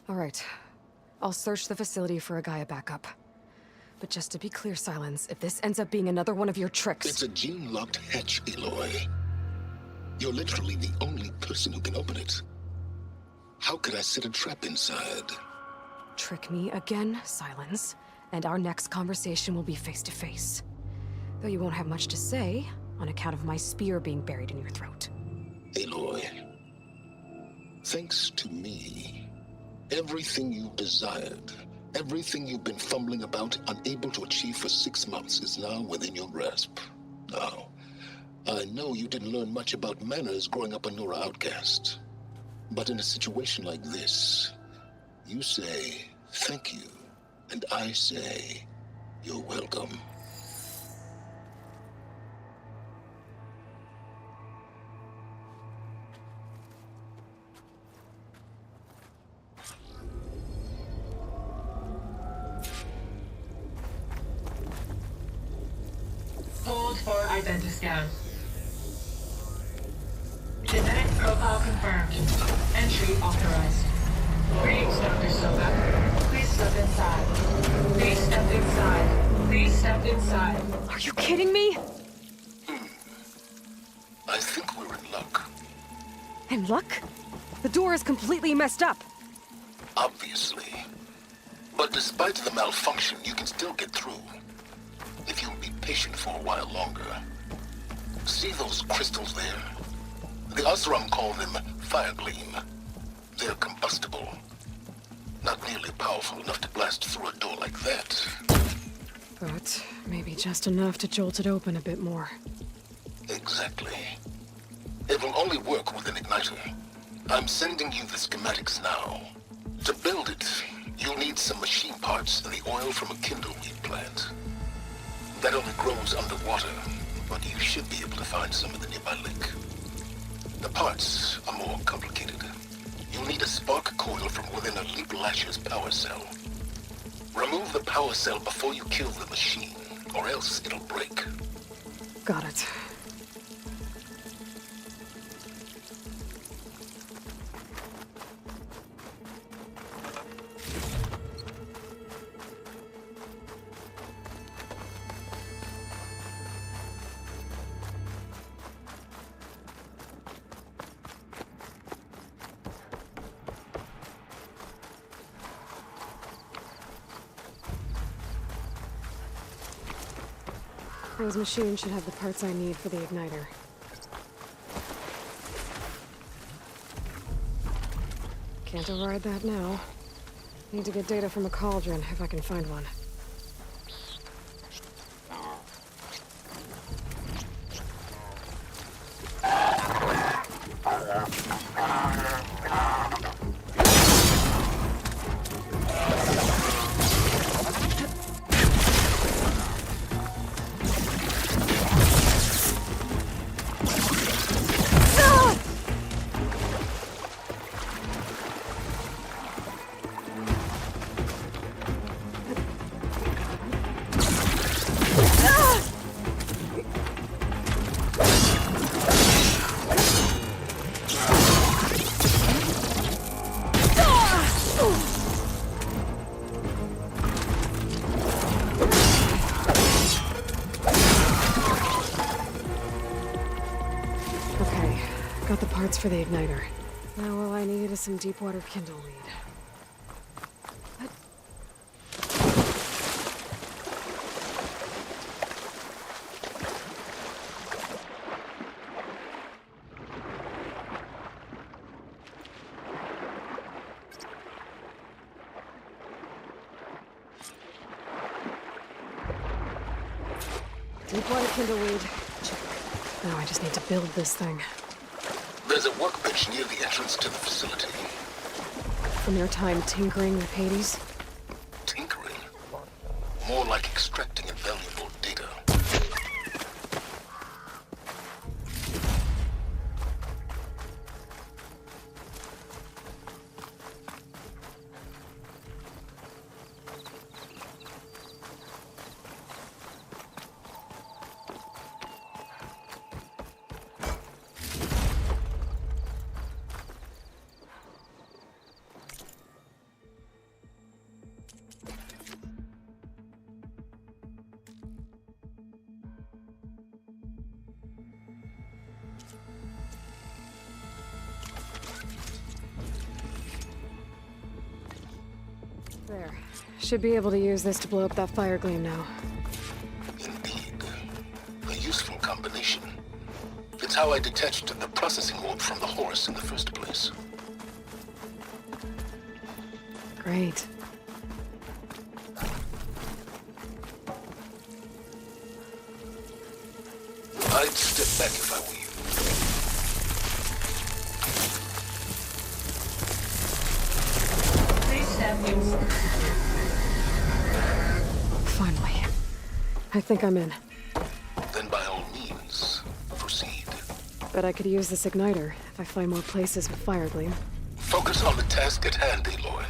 All right. I'll search the facility for a Gaia backup. But just to be clear, Silence, if this ends up being another one of your tricks... It's a gene-locked hatch, Aloy. You're literally the only person who can open it. How could I set a trap inside? Trick me again, Silence, and our next conversation will be face-to-face. Though you won't have much to say, on account of my spear being buried in your throat. Aloy, thanks to me, everything you've desired, everything you've been fumbling about, unable to achieve for 6 months, is now within your grasp. Now, I know you didn't learn much about manners growing up a Nora outcast. But in a situation like this, you say, thank you, and I say, you're welcome. Hold for identiscan. Genetic profile confirmed. Entry authorized. Greetings, Dr. Silva. Please step inside. Please step inside. Please step inside. Are you kidding me? I think we're in luck. And luck? The door is completely messed up. Obviously. But despite the malfunction, you can still get through. If you'll be patient for a while longer. See those crystals there? The Oseram call them Firegleam. They're combustible. Not nearly powerful enough to blast through a door like that. But maybe just enough to jolt it open a bit more. Exactly. It will only work with an igniter. I'm sending you the schematics now. To build it, you'll need some machine parts and the oil from a kindleweed plant. That only grows underwater, but you should be able to find some in the nearby lake. The parts are more complicated. You'll need a spark coil from within a Leap Lasher's power cell. Remove the power cell before you kill the machine, or else it'll break. Got it. Those machines should have the parts I need for the igniter. Can't override that now. Need to get data from a cauldron, if I can find one. For the igniter. Now all I need is some deep water kindleweed. Deep water kindleweed. Check. Now I just need to build this thing. There's a workbench near the entrance to the facility. From your time tinkering with Hades? Tinkering? More like extracting invaluable data. There. Should be able to use this to blow up that fire gleam now. Indeed. A useful combination. It's how I detached the processing orb from the horse in the first place. Great. I'd step back if I were you. Finally. I think I'm in. Then by all means, proceed. Bet I could use this igniter if I find more places with fire gleam. Focus on the task at hand, Aloy.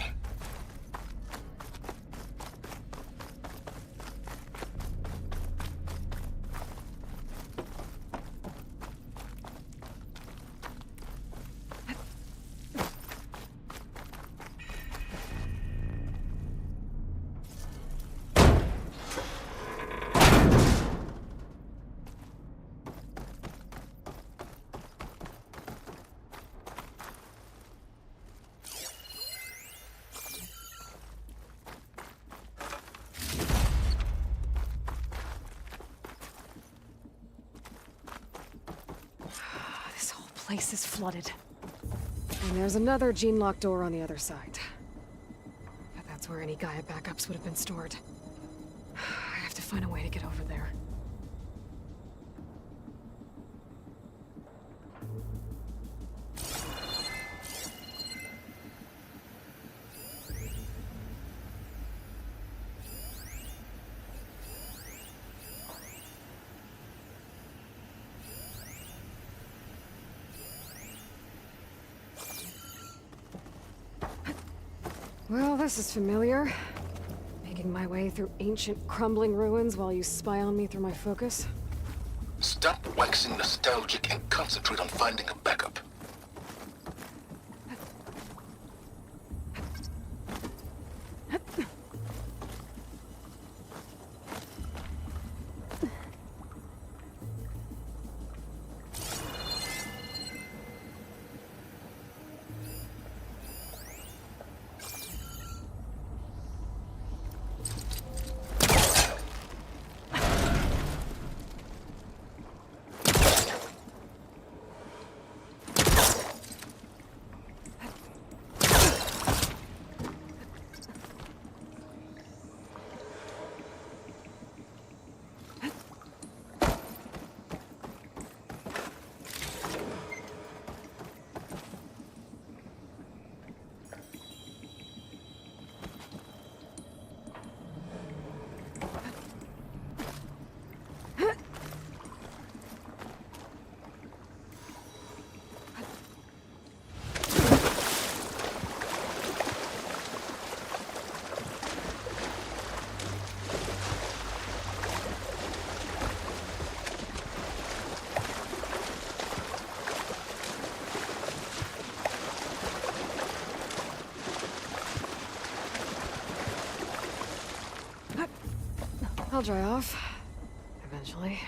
place is flooded. And there's another gene-locked door on the other side. But that's where any Gaia backups would have been stored. I have to find a way to get over there. Well, this is familiar. Making my way through ancient, crumbling ruins while you spy on me through my focus. Stop waxing nostalgic and concentrate on finding a backup. I'll dry off. Eventually.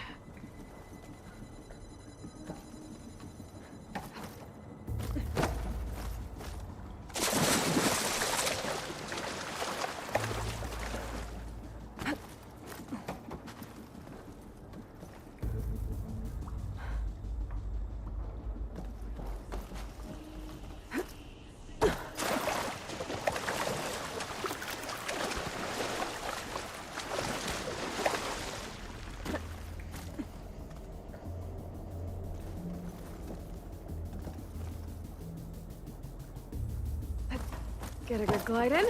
Get a good glide in.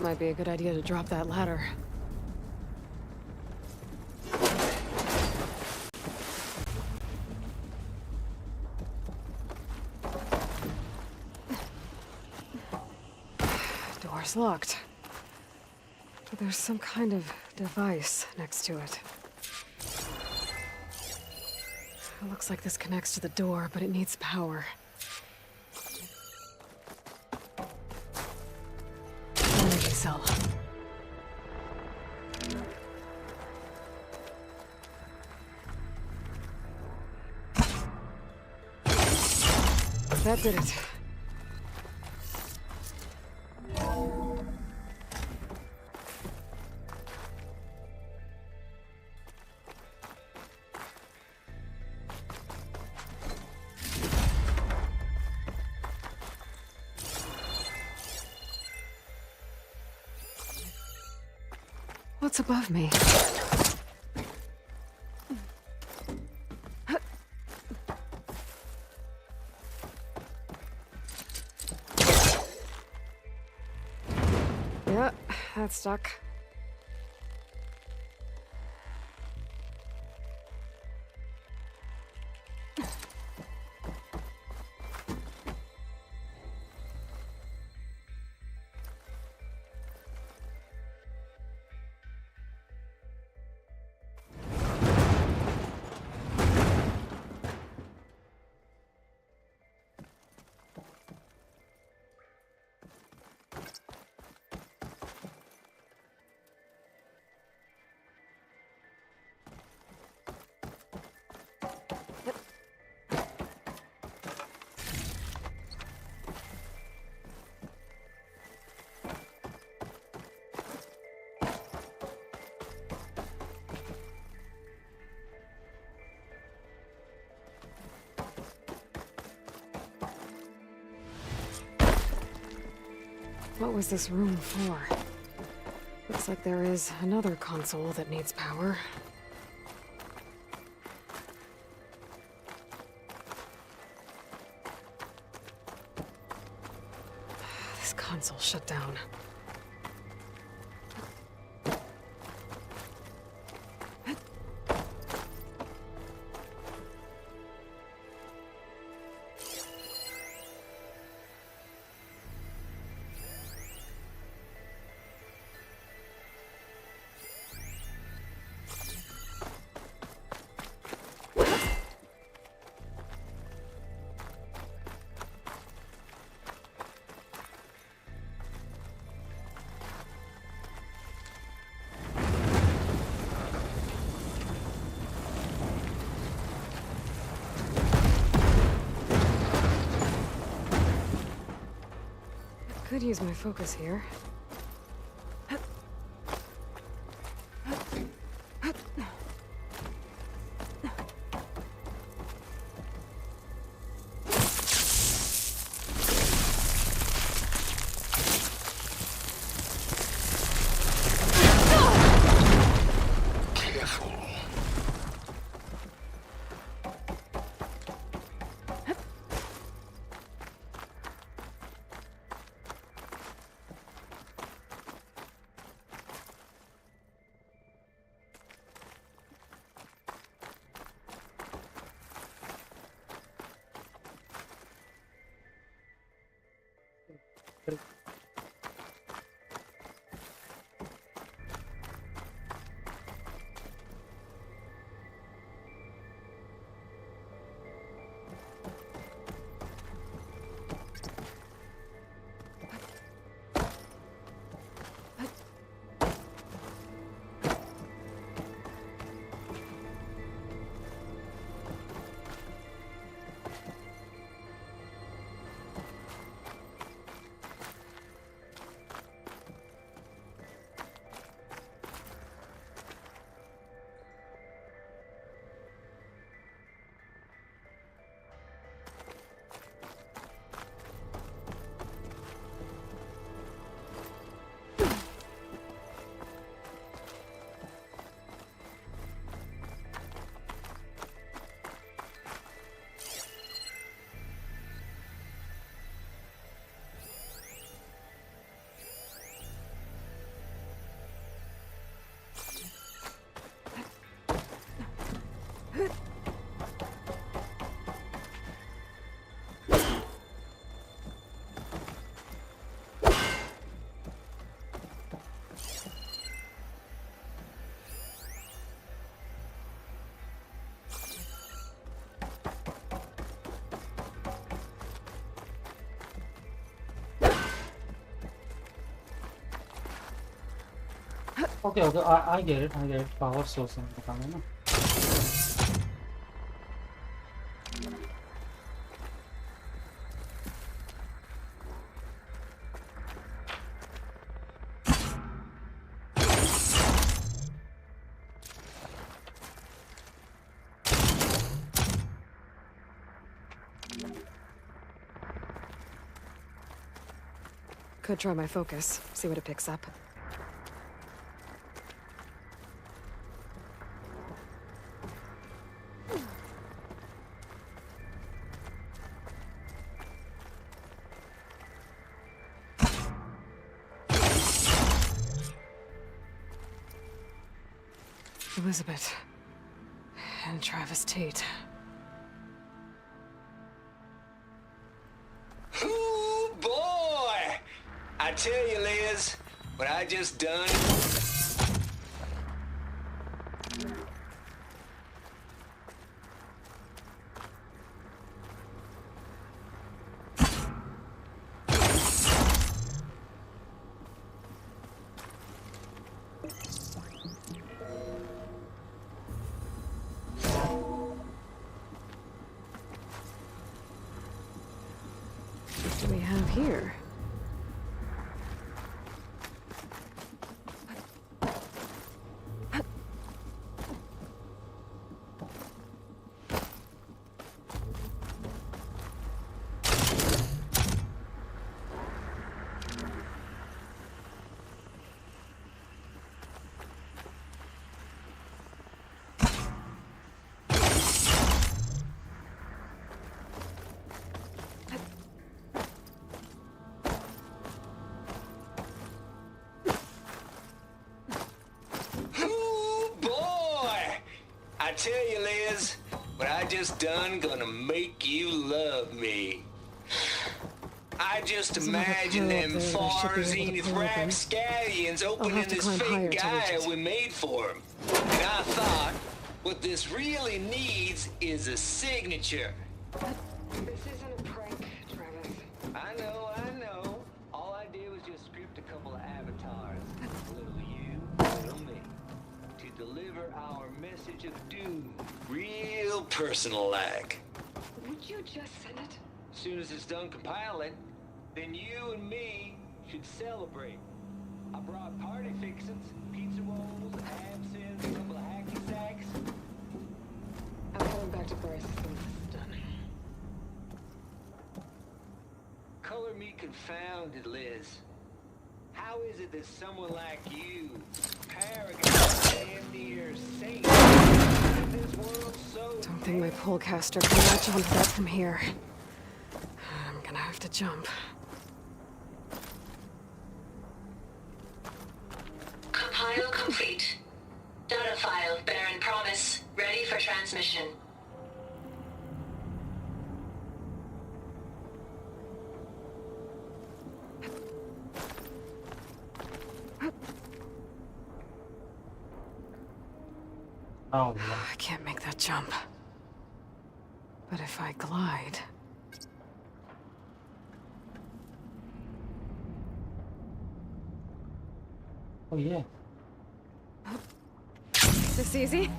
Might be a good idea to drop that ladder. Door's locked. But there's some kind of device next to it. It looks like this connects to the door, but it needs power. Energy cell. That did it. What's above me? Yeah, that's stuck. What was this room for? Looks like there is another console that needs power. This console shut down. Could use my focus here. Okay, okay, I get it. I get it. Power source in the camera. Could try my focus, see what it picks up. Elizabeth. And Travis Tate. Ooh, boy! I tell you, Liz, what I just done... What do we have here? I tell you, Liz, what I just done gonna make you love me. I just imagine them far zenith rapscallions opening this fake guy we made for him. And I thought, what this really needs is a signature. This isn't a prank, Travis. I know. All I did was just script a couple of avatars. A little you, a little me. To deliver our message of doom. Real personal-like. Would you just send it? As soon as it's done compiling, then you and me should celebrate. I brought party fixins, pizza rolls, absinthe, a couple of hacky sacks. I'm going back to Bryce as soon as this is done. Color me confounded, Liz. How is it that someone like you, paragon, damn near saint, in this world so... Don't think my polecaster can latch onto that from here. I'm gonna have to jump. Compile complete. Data file, Baron Promise, ready for transmission. Oh, I can't make that jump. But if I glide... oh yeah. Is this easy?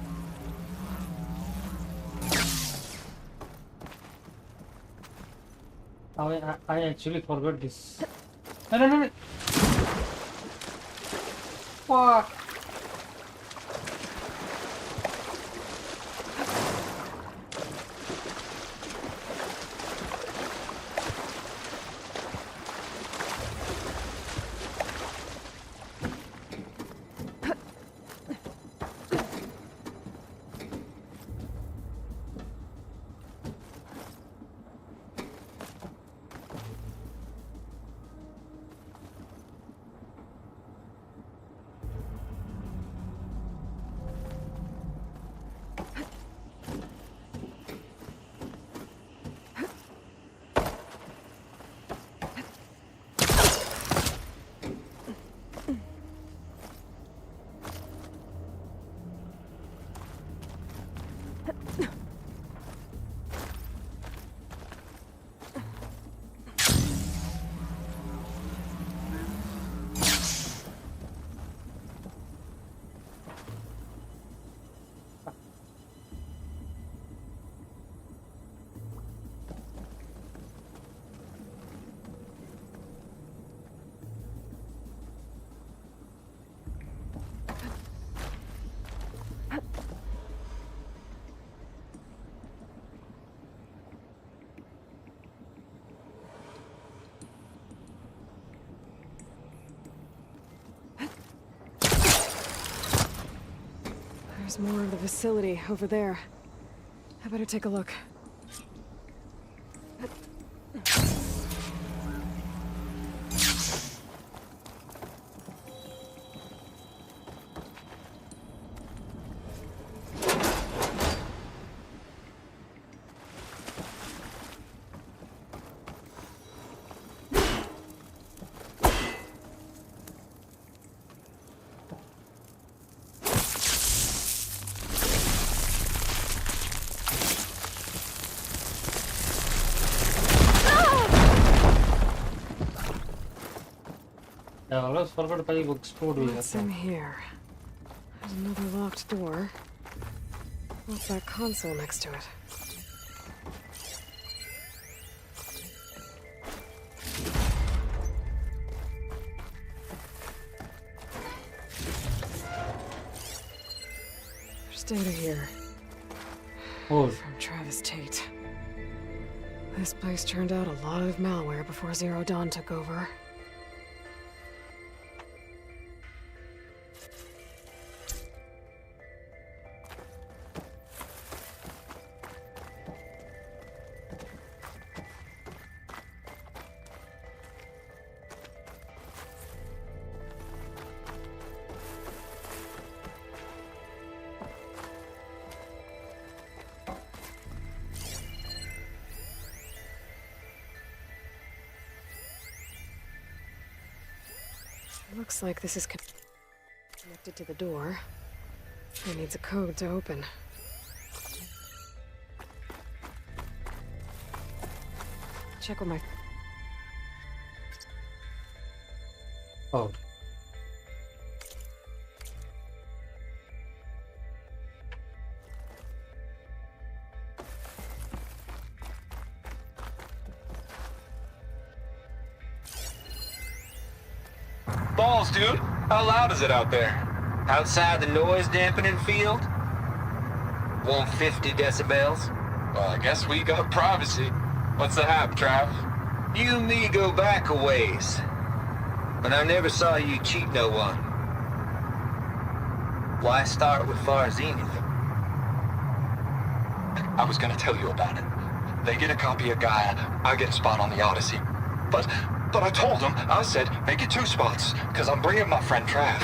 I actually forgot this. No. Fuck. There's more of the facility over there. I better take a look. I always forgot to books to do What's in here? There's another locked door. What's that console next to it? There's data here. Oh. From Travis Tate. This place turned out a lot of malware before Zero Dawn took over. Looks like this is connected to the door. It needs a code to open. Check with my... Oh. Balls, dude. How loud is it out there? Outside the noise dampening field? 150 decibels? Well, I guess we got privacy. What's the hap, Trav? You and me go back a ways. But I never saw you cheat no one. Why start with Far Zenith? I was gonna tell you about it. They get a copy of Gaia, I get a spot on the Odyssey. But I told them, I said, make it 2 spots, because I'm bringing my friend Trav.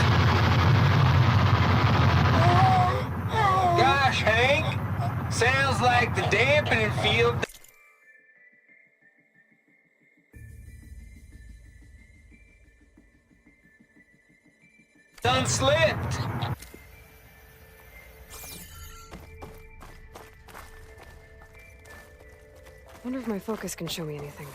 Gosh, Hank! Sounds like the dampening field done slipped. Wonder if my focus can show me anything.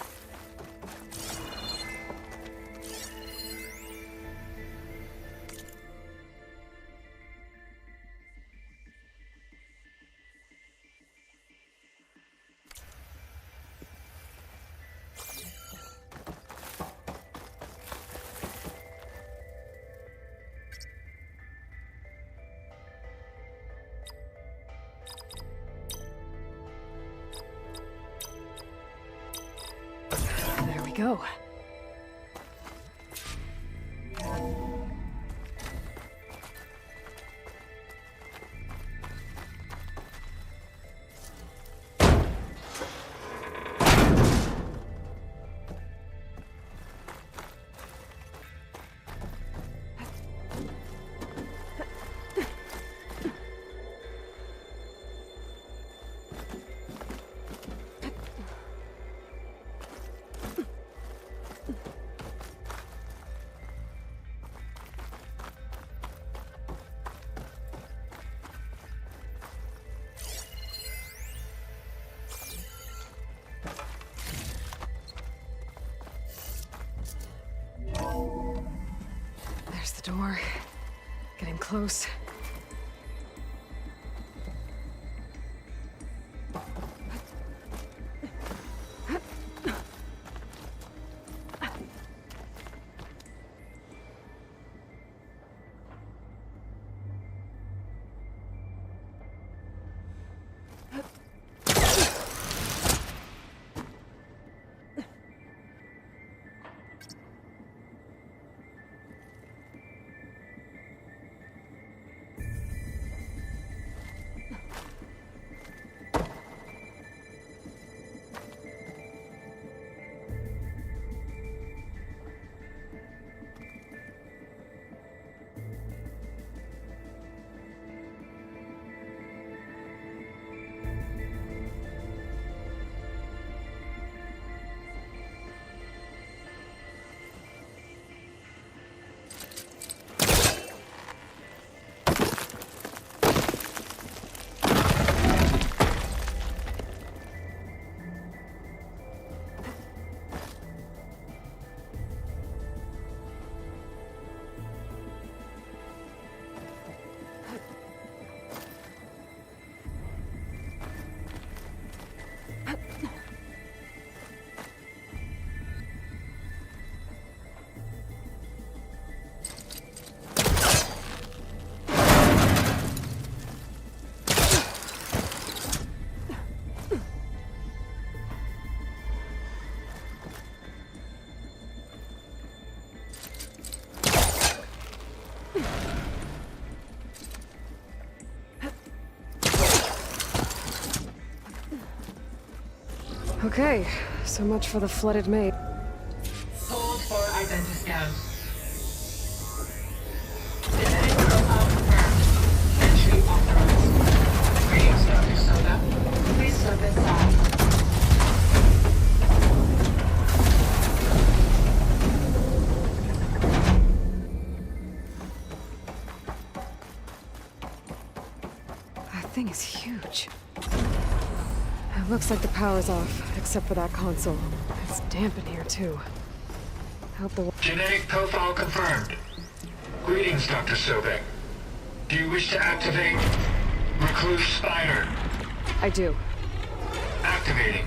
There we go. There's the door. Getting close. Okay, so much for the flooded maid. Hold for identiscan. Genetic profile confirmed. Entry authorized. Greetings, Dr. Soda. Please step inside. That thing is huge. It looks like the power's off, except for that console. It's damp in here, too. I hope the... Genetic profile confirmed. Greetings, Dr. Sobek. Do you wish to activate Recluse Spider? I do. Activating.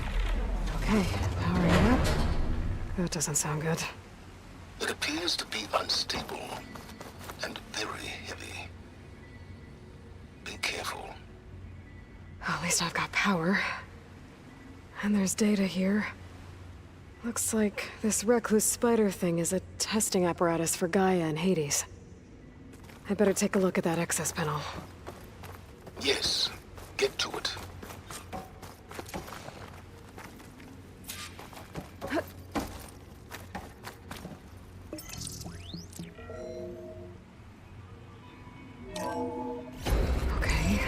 Okay, powering up. That doesn't sound good. It appears to be unstable and very heavy. Be careful. At least I've got power. And there's data here. Looks like this Recluse Spider thing is a testing apparatus for Gaia and Hades. I better take a look at that access panel. Yes, get to it. Okay.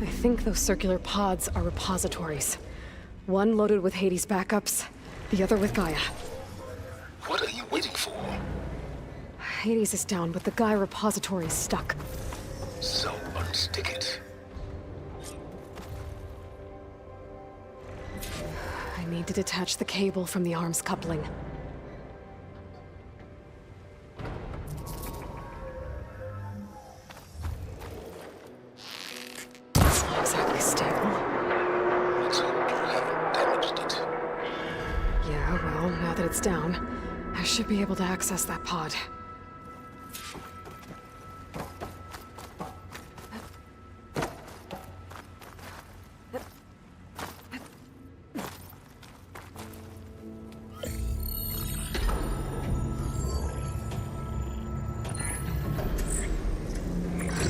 I think those circular pods are repositories. One loaded with Hades backups, the other with Gaia. What are you waiting for? Hades is down, but the Gaia repository is stuck. So unstick it. I need to detach the cable from the arms coupling. It's not exactly stable. Let's hope you haven't damaged it. Yeah, well, now that it's down, I should be able to access that pod.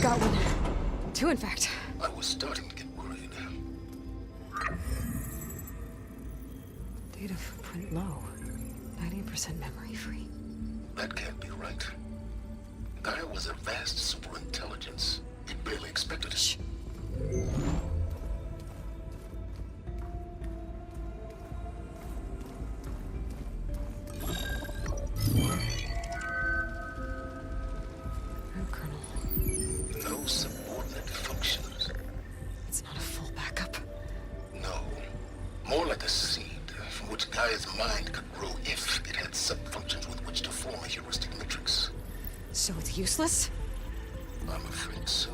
Got one. Two, in fact. I was starting to get worried. Data footprint low. 90% memory free. That can't be right. Gaia was a vast superintelligence. We barely expected it. No subordinate functions. It's not a full backup. No. More like a seed from which Gaia's mind could grow if it had sub-functions with which to form a heuristic matrix. So it's useless? I'm afraid so.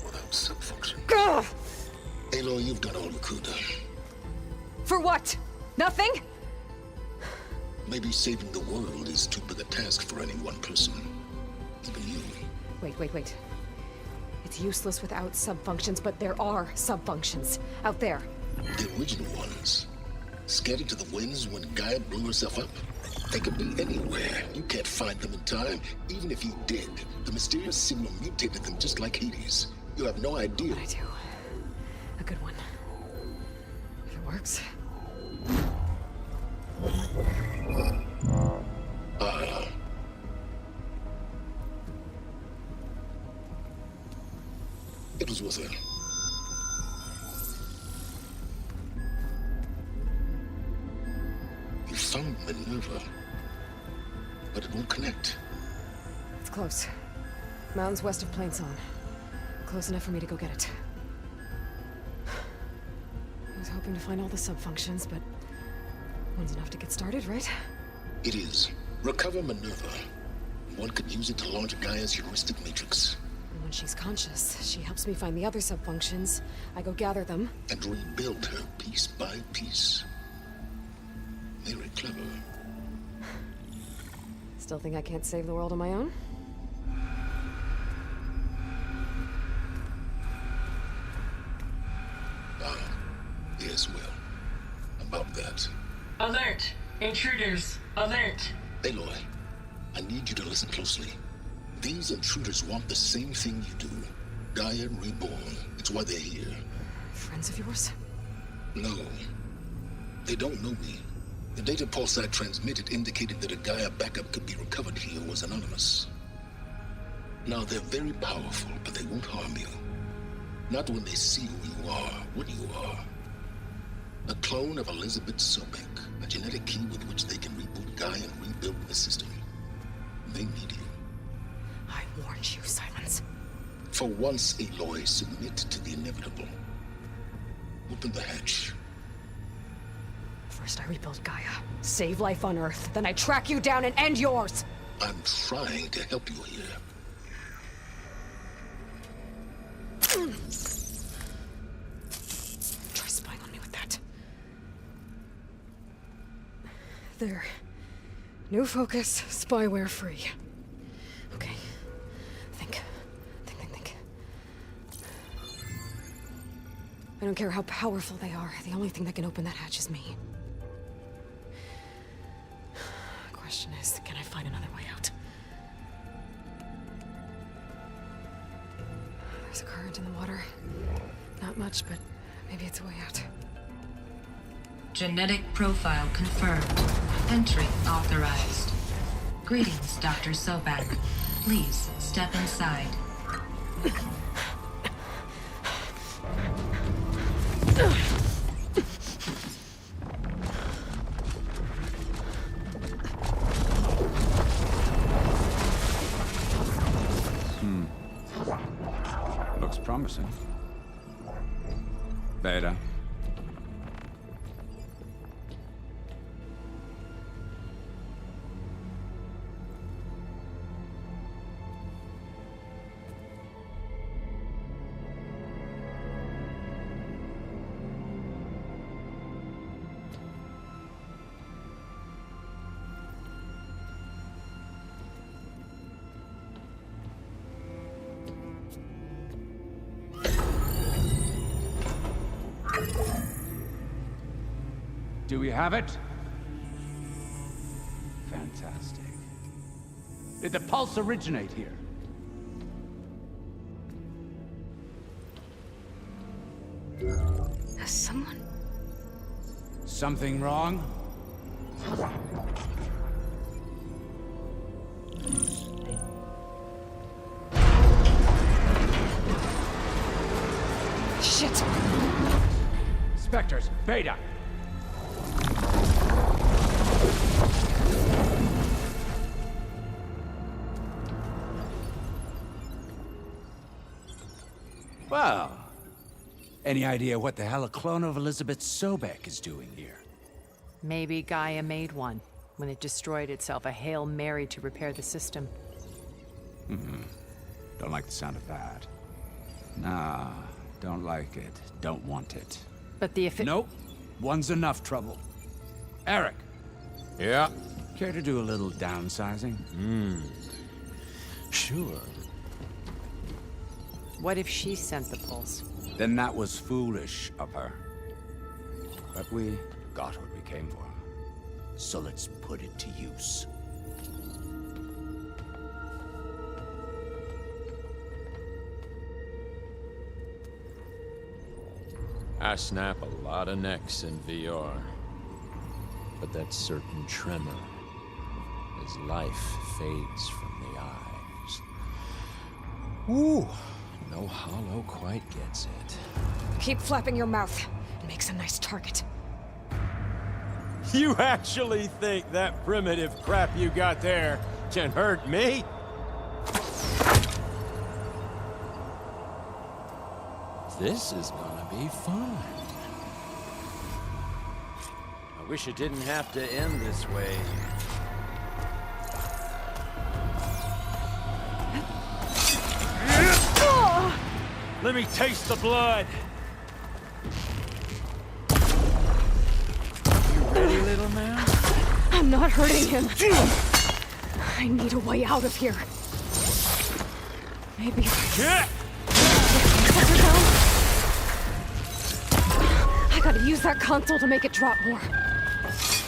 Without sub-functions. Ugh! Aloy, you've done all you could. For what? Nothing? Maybe saving the world is too big a task for any one person. Even you. Wait. It's useless without sub-functions, but there are sub-functions out there. The original ones. Scattered to the winds when Gaia blew herself up. They could be anywhere. You can't find them in time. Even if you did, the mysterious signal mutated them just like Hades. You have no idea. But I do. A good one. If it works. It was worth it. You found Minerva, but it won't connect. It's close. Mountains west of Plainsong. Close enough for me to go get it. I was hoping to find all the sub-functions, but one's enough to get started, right? It is. Recover Minerva. One could use it to launch Gaia's heuristic matrix. And when she's conscious, she helps me find the other sub-functions. I go gather them. And rebuild her piece by piece. Very clever. Still think I can't save the world on my own? Yes, well. About that. Alert! Intruders! Alert! Aloy, I need you to listen closely. These intruders want the same thing you do. Gaia reborn. It's why they're here. Friends of yours? No. They don't know me. The data pulse I transmitted indicated that a Gaia backup could be recovered here was anonymous. Now, they're very powerful, but they won't harm you. Not when they see who you are, what you are. A clone of Elizabeth Sobek, a genetic key with which they can reboot Gaia and rebuild the system. They need you. I warned you, Silence. For once, Aloy, submit to the inevitable. Open the hatch. First I rebuild Gaia, save life on Earth, then I track you down and end yours! I'm trying to help you here. Try spying on me with that. There. New focus, spyware free. Okay. Think. I don't care how powerful they are. The only thing that can open that hatch is me. Question is, can I find another way out? There's a current in the water. Not much, but maybe it's a way out. Genetic profile confirmed. Entry authorized. Greetings, Dr. Sobek. Please step inside. Looks promising. Beta. Do we have it? Fantastic. Did the pulse originate here? Has someone... Something wrong? Shit! Spectres, Beta! Well, any idea what the hell a clone of Elizabeth Sobek is doing here? Maybe Gaia made one when it destroyed itself, a Hail Mary to repair the system. Don't like the sound of that. Nah, don't like it. Don't want it. But the Nope. One's enough trouble. Eric. Yeah? Care to do a little downsizing? Sure. What if she sent the pulse? Then that was foolish of her. But we got what we came for. So let's put it to use. I snap a lot of necks in VR. But that certain tremor as life fades from the eyes. Ooh, no hollow quite gets it. Keep flapping your mouth. It makes a nice target. You actually think that primitive crap you got there can hurt me? This is gonna be fun. I wish it didn't have to end this way. Let me taste the blood. You ready, little man? I'm not hurting him. I need a way out of here. Maybe if I put her down. I gotta use that console to make it drop more.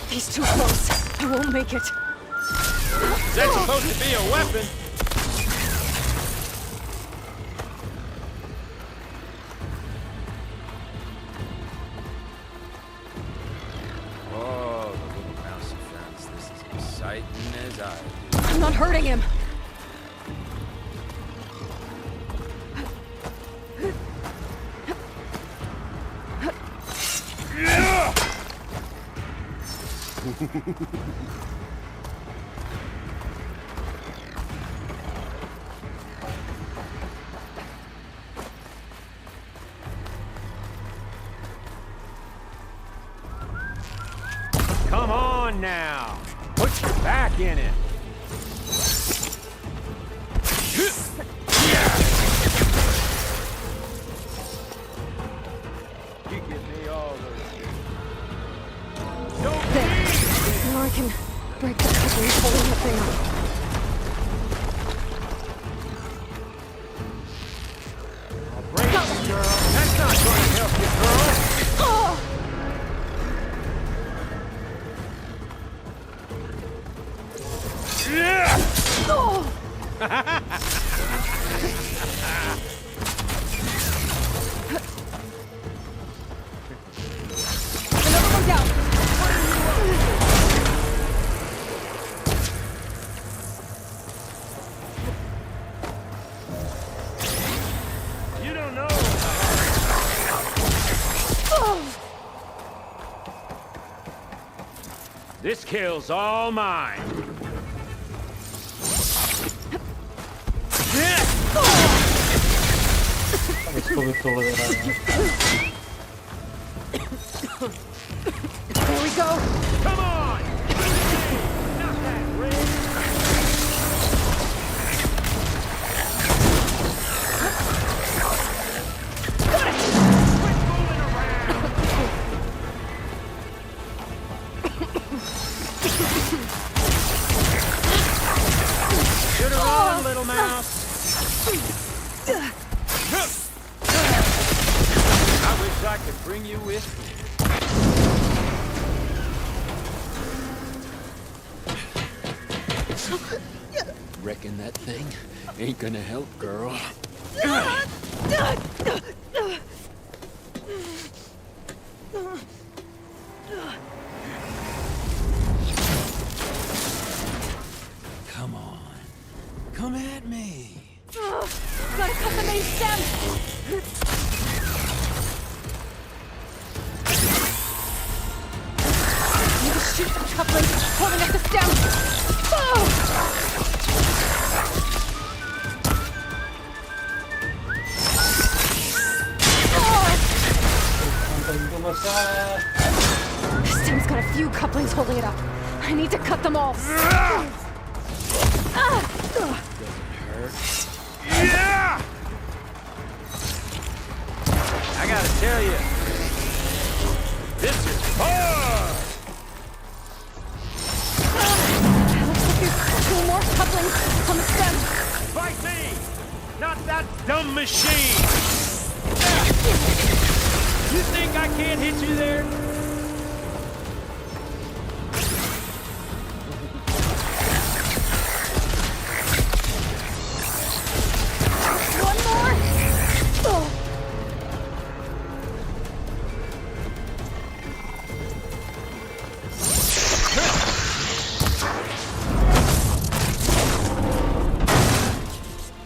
He's too close. I won't make it. Is that supposed to be a weapon? Come on now. Put your back in it. You give me all those. Don't There. Now I can break the couplings holding the thing up. break it, girl. That's not going to help you, girl. Oh! Oh! Another one down. You don't know. Oh! This kill's all mine. There we go. Come on! Not that red. Got it! Quit fooling around! Should have run, little mouse. I wish I could bring you with me. Reckon that thing ain't gonna help, girl. Come on. Come at me. Gotta cut the main stem! Need to shoot the coupling, holding up the stem! This stem's got a few couplings holding it up. I need to cut them all. Yeah! I gotta tell you, this is fun! Looks like there's 2 more couplings on the stem. Fight me, not that dumb machine! You think I can't hit you there? One more! Oh.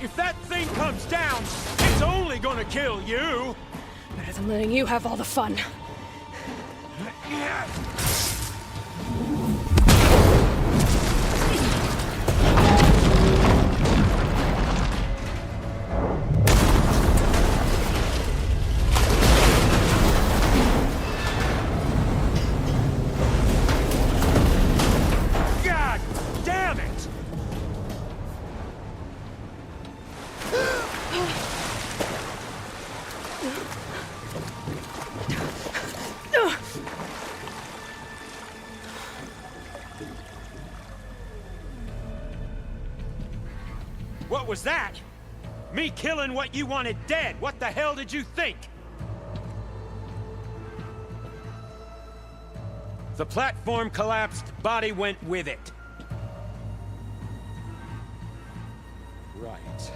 If that thing comes down, it's only gonna kill you! Better than letting you have all the fun. God damn it! What was that? Me killing what you wanted dead. What the hell did you think? The platform collapsed, body went with it. Right.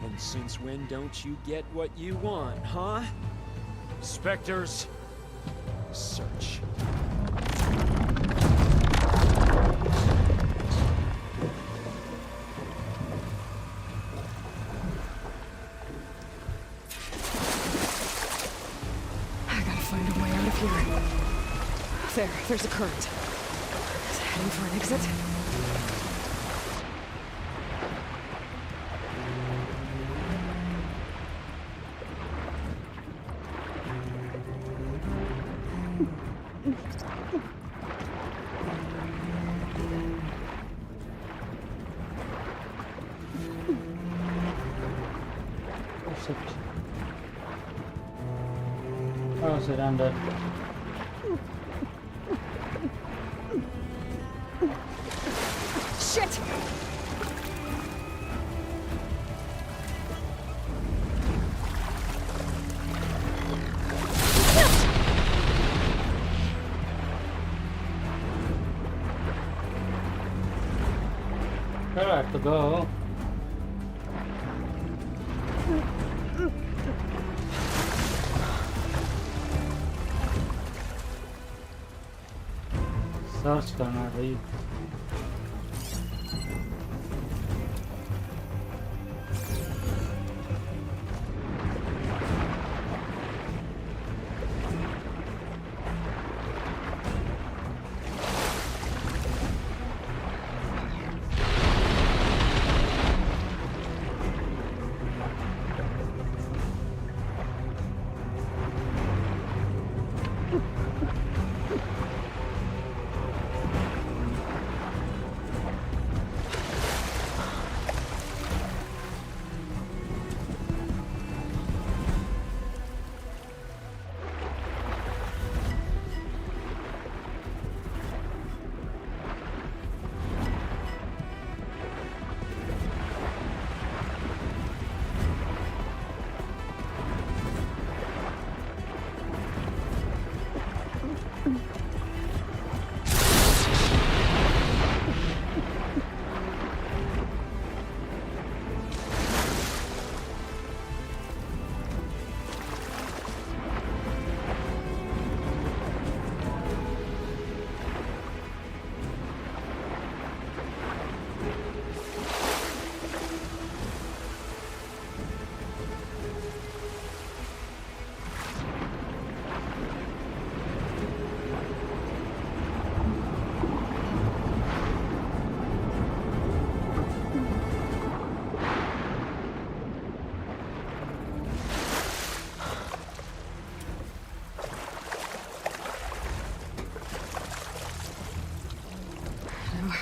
And since when don't you get what you want, huh? Spectres, search. I gotta find a way out of here. There's a current. Heading for an exit. Oh shit, I'm dead. Shit! Where do I have to go? Search करना है भाई.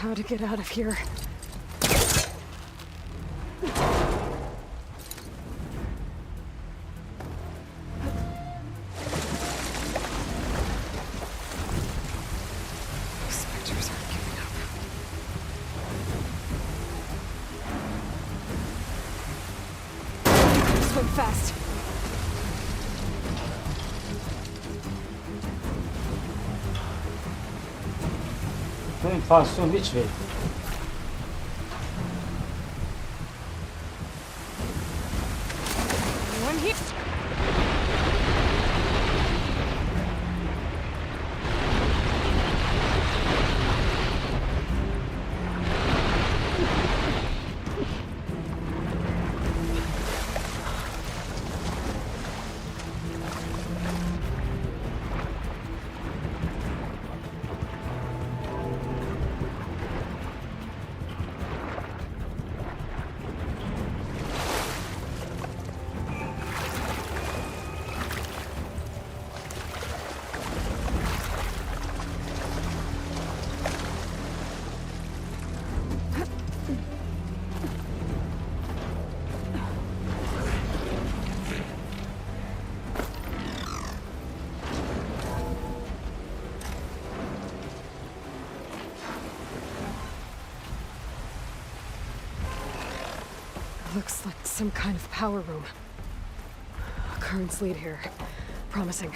How to get out of here. Spectres aren't giving up. Swim fast. Going fast, so which way? One here. Looks like some kind of power room. Currents lead here. Promising.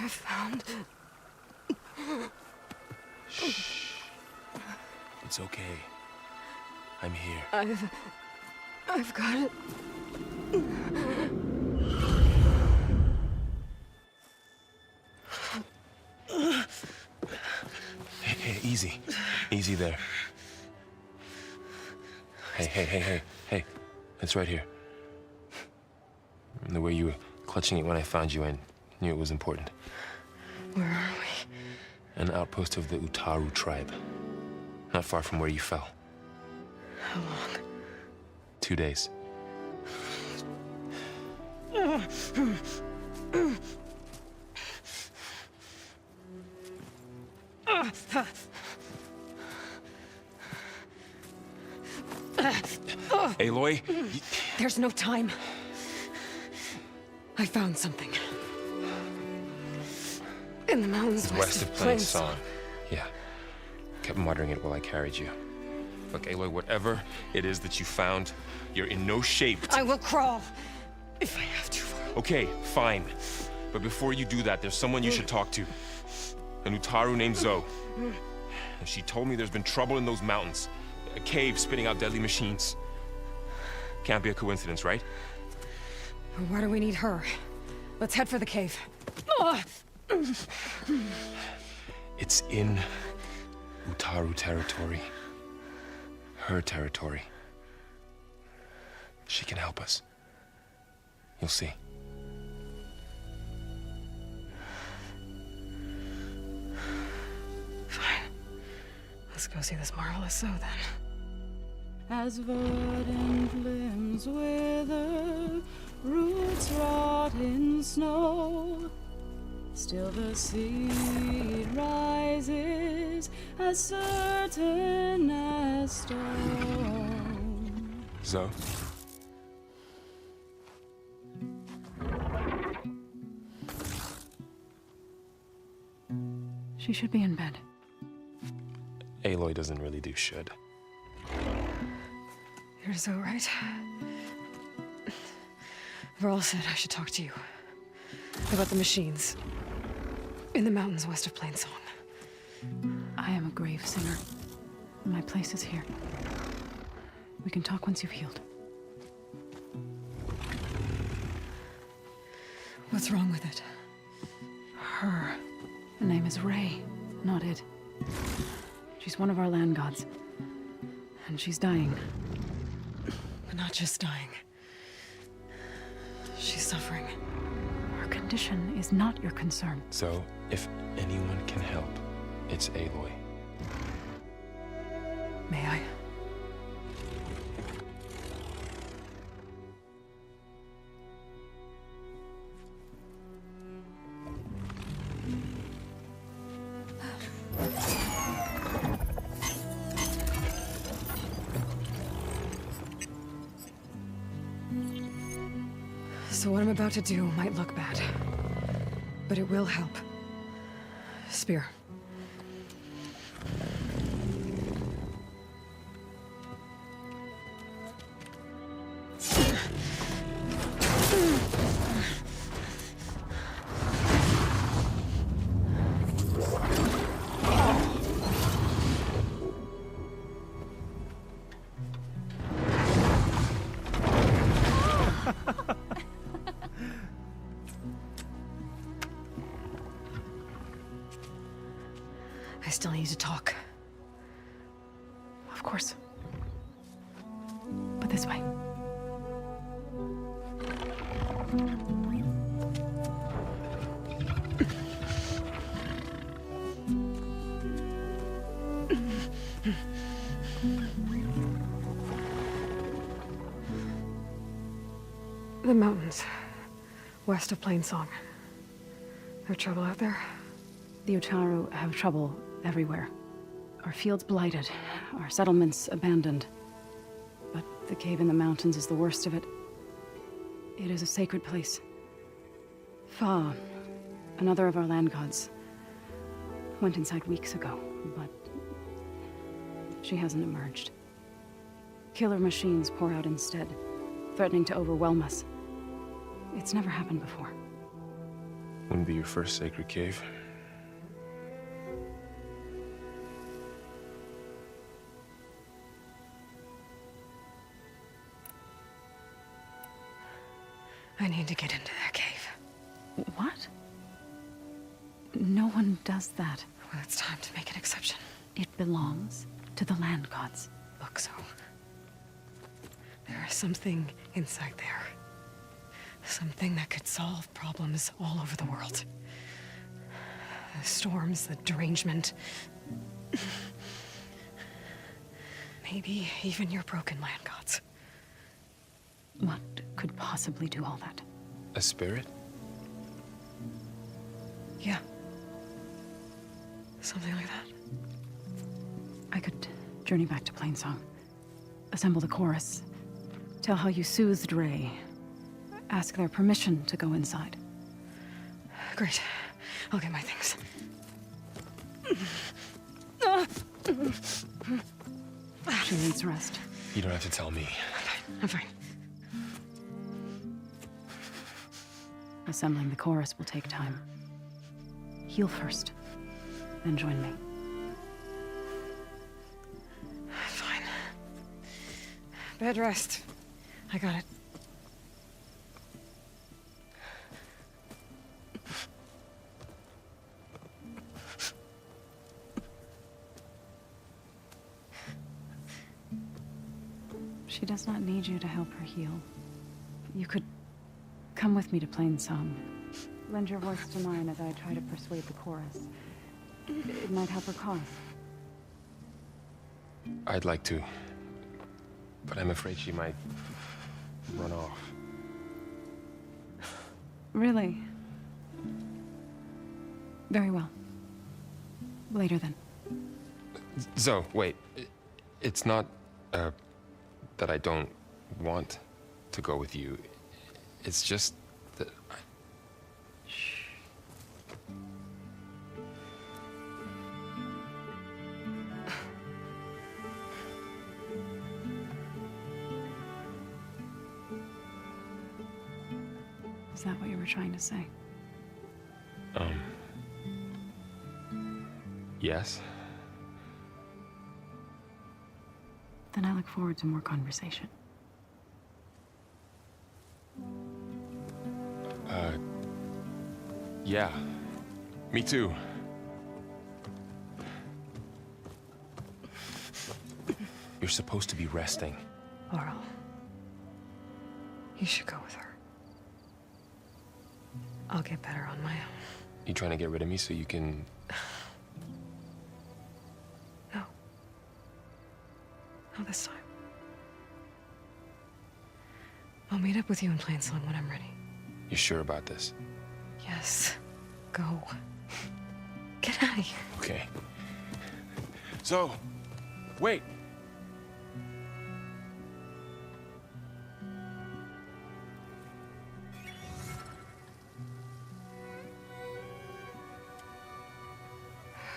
found... Shh. It's okay. I'm here. I've got it. Hey, easy. Easy there. Hey. It's right here. The way you were clutching it when I found you, I knew it was important. Where are we? An outpost of the Utaru tribe. Not far from where you fell. How long? 2 days. Aloy? There's no time. I found something. In the mountains west of Plain Song. Yeah. Kept muttering it while I carried you. Look, Aloy, whatever it is that you found, you're in no shape to... I will crawl, if I have to. Okay, fine. But before you do that, there's someone you should talk to. An Utaru named Zoe. And she told me there's been trouble in those mountains. A cave spitting out deadly machines. Can't be a coincidence, right? Why do we need her? Let's head for the cave. It's in Utaru territory. Her territory. She can help us. You'll see. Fine. Let's go see this marvelous Zoe then. As verdant limbs wither, roots rot in snow, still the seed rises as certain as stone. Zoe? She should be in bed. Aloy doesn't really do should. You're so right. Varl said I should talk to you about the machines in the mountains west of Plain Song. I am a grave singer. My place is here. We can talk once you've healed. What's wrong with it? Her. Her name is Ray, not it. She's one of our land gods. And she's dying. But not just dying. She's suffering. Her condition is not your concern. So, if anyone can help, it's Aloy. May I? So what I'm about to do might look bad, but it will help. Spear. I still need to talk. Of course. But this way. The mountains, west of Plain Song. There trouble out there? The Utaru have trouble everywhere. Our fields blighted, our settlements abandoned. But the cave in the mountains is the worst of it. It is a sacred place. Fa, another of our land gods, went inside weeks ago, but she hasn't emerged. Killer machines pour out instead, threatening to overwhelm us. It's never happened before. Wouldn't be your first sacred cave. I need to get into that cave. What? No one does that. Well, it's time to make an exception. It belongs to the land gods. Look, so... there is something inside there. Something that could solve problems all over the world. The storms, the derangement. Maybe even your broken land gods. What could possibly do all that? A spirit? Yeah. Something like that. I could journey back to Plainsong, assemble the chorus, tell how you soothed Ray, ask their permission to go inside. Great. I'll get my things. She needs rest. You don't have to tell me. I'm fine. Assembling the chorus will take time. Heal first, then join me. Fine. Bed rest. I got it. She does not need you to help her heal. You could come with me to Plainsong. Lend your voice to mine as I try to persuade the chorus. It might help her cause. I'd like to, but I'm afraid she might run off. Really? Very well. Later then. Zoe, wait. It's not, that I don't want to go with you. It's just that Shh. Is that what you were trying to say? Yes. Then I look forward to more conversation. Yeah. Me too. You're supposed to be resting. Laurel, you should go with her. I'll get better on my own. You trying to get rid of me so you can... No. Not this time. I'll meet up with you in Plainsong when I'm ready. You sure about this? Yes. Go. Get out of here. Okay. So, wait.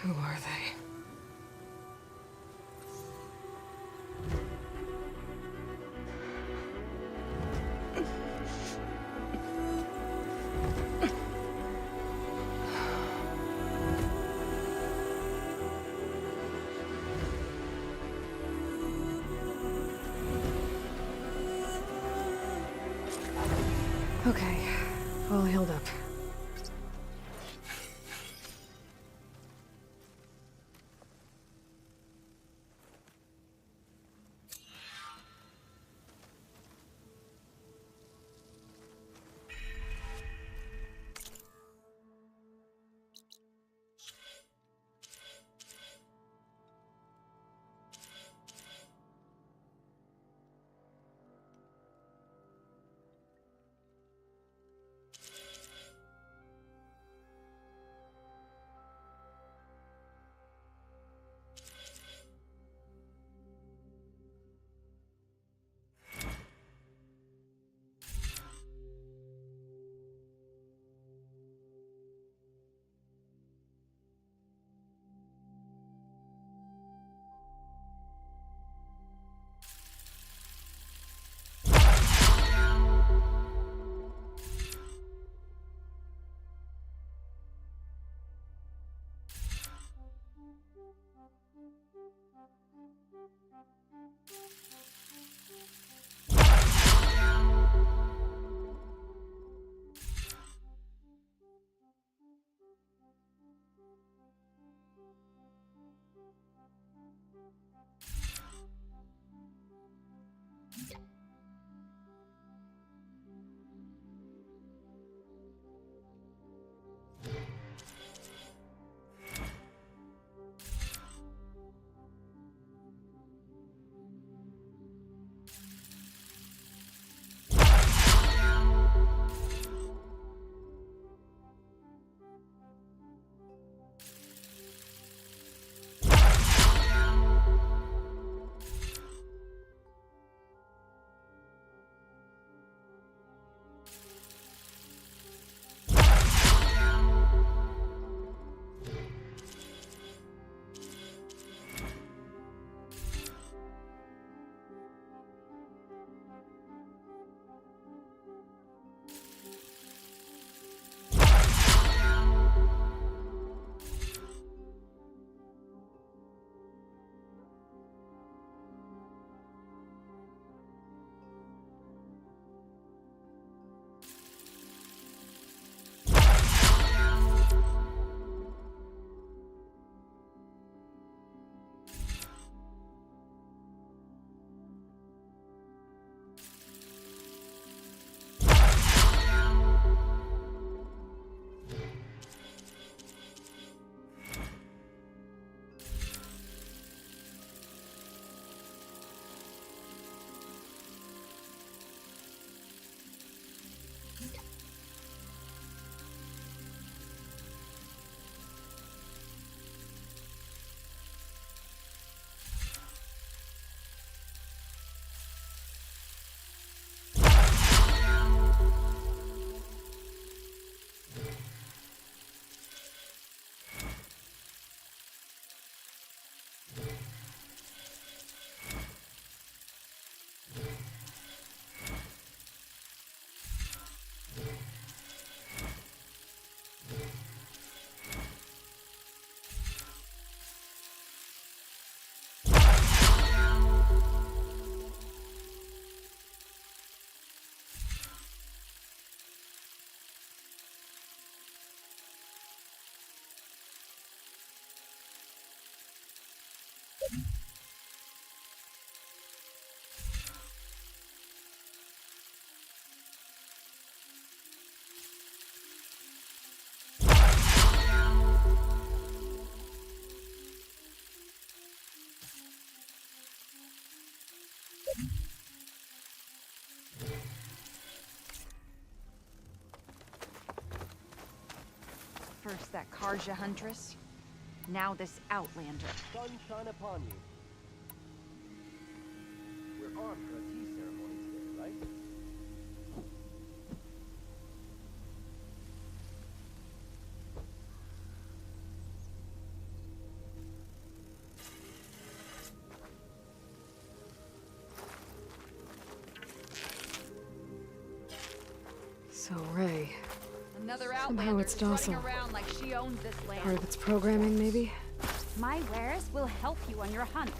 Who are they? Okay, all healed up. First that Karja huntress, now this outlander. Sunshine upon you. We're armed for a tea ceremony today, right? So Ray. Another Somehow it's docile. around like she owns this land. Part of its programming, maybe? My wares will help you on your hunt.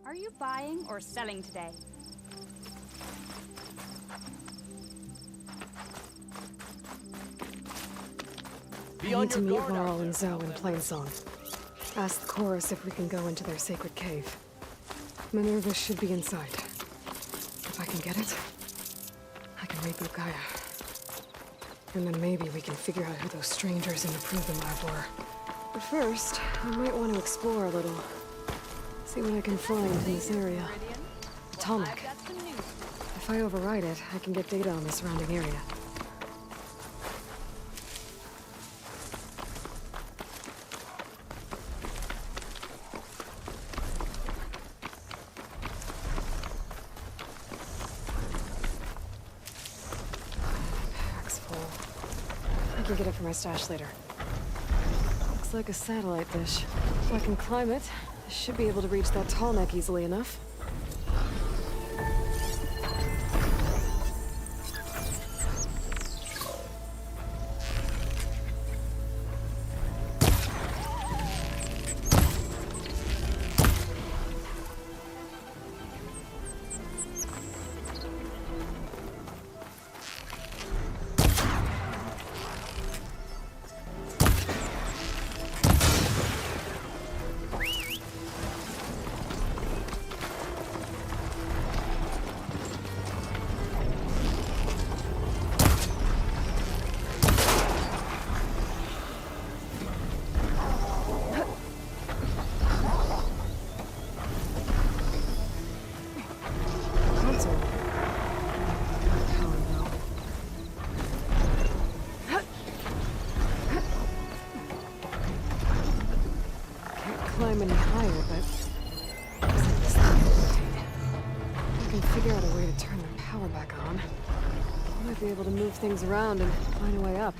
Are you buying or selling today? I need to meet Varl and Zoe in Plainsong. Ask the chorus if we can go into their sacred cave. Minerva should be inside. If I can get it, I can reboot Gaia. And then maybe we can figure out who those strangers in the Proving Lab were. But first, I might want to explore a little. See what I can find in this area. Atomic. If I override it, I can get data on the surrounding area. can get it for my stash later. Looks like a satellite dish. If I can climb it, I should be able to reach that tall neck easily enough. Climb any higher, but I can figure out a way to turn the power back on. I might be able to move things around and find a way up.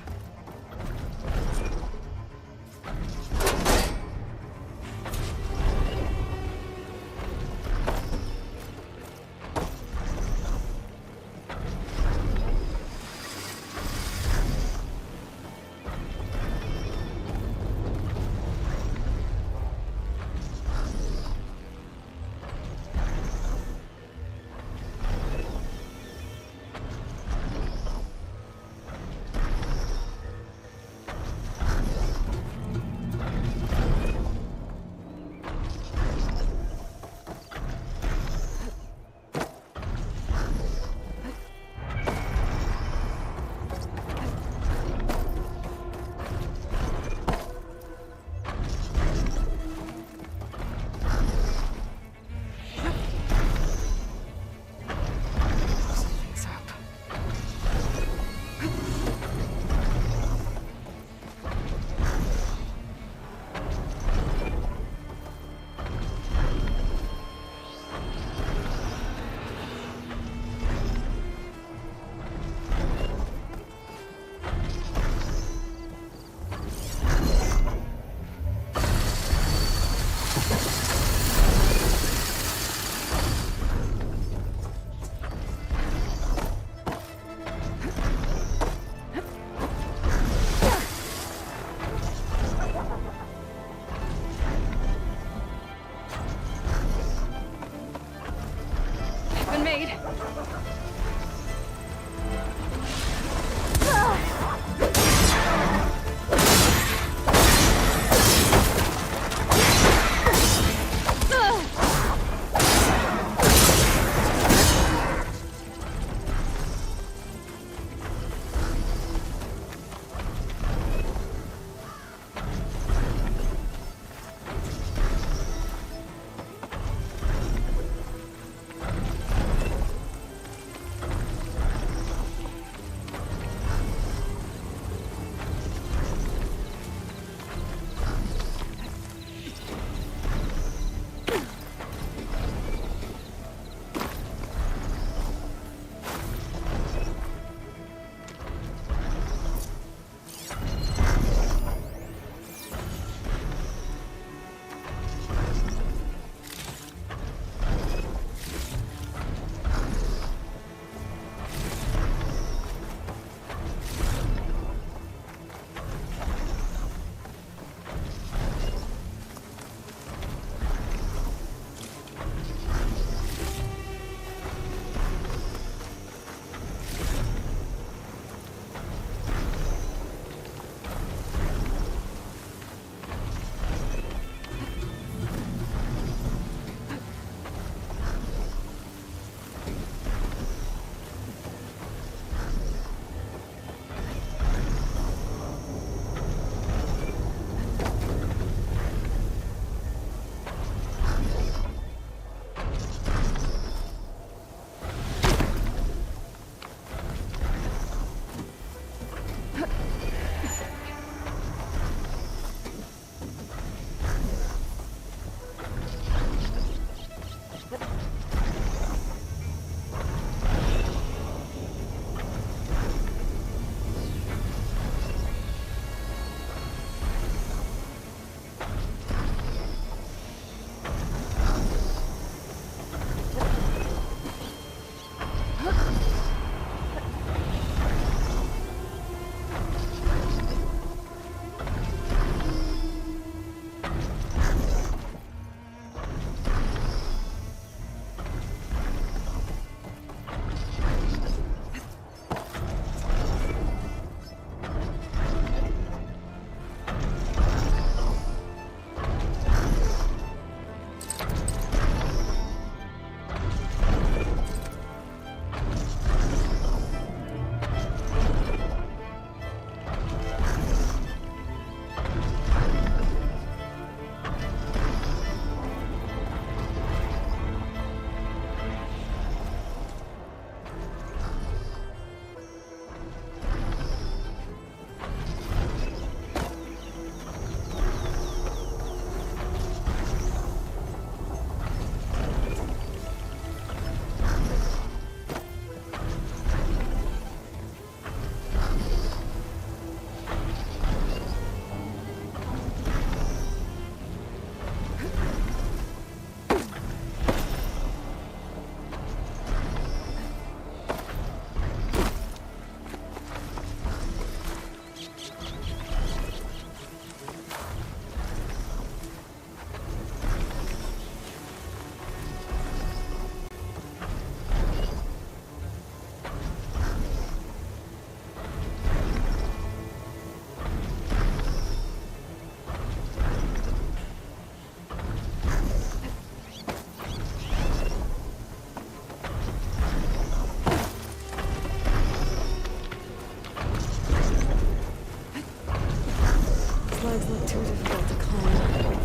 Too difficult to climb.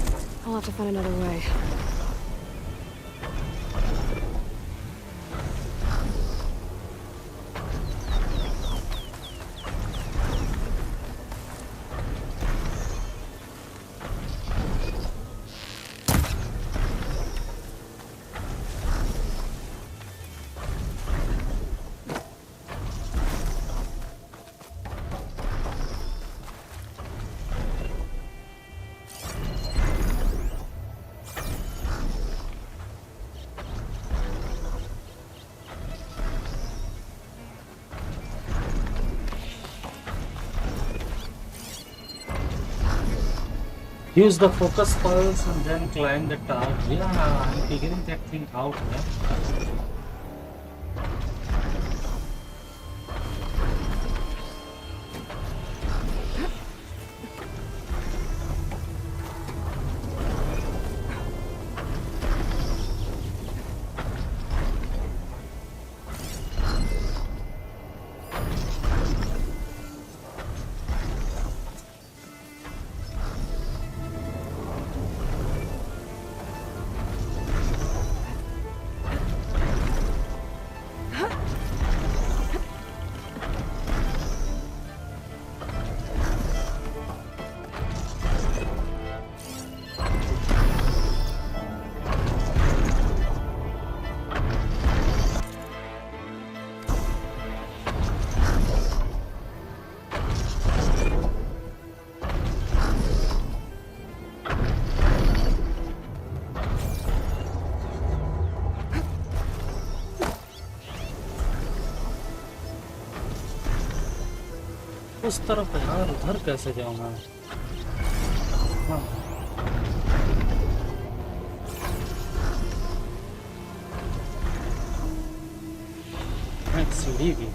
I'll have to find another way. Use the focus pulse and then climb the tower. Yeah, I'm figuring that thing out, man. उस तरफ यार उधर कैसे जाऊंगा? हाँ एक सीढ़ी भी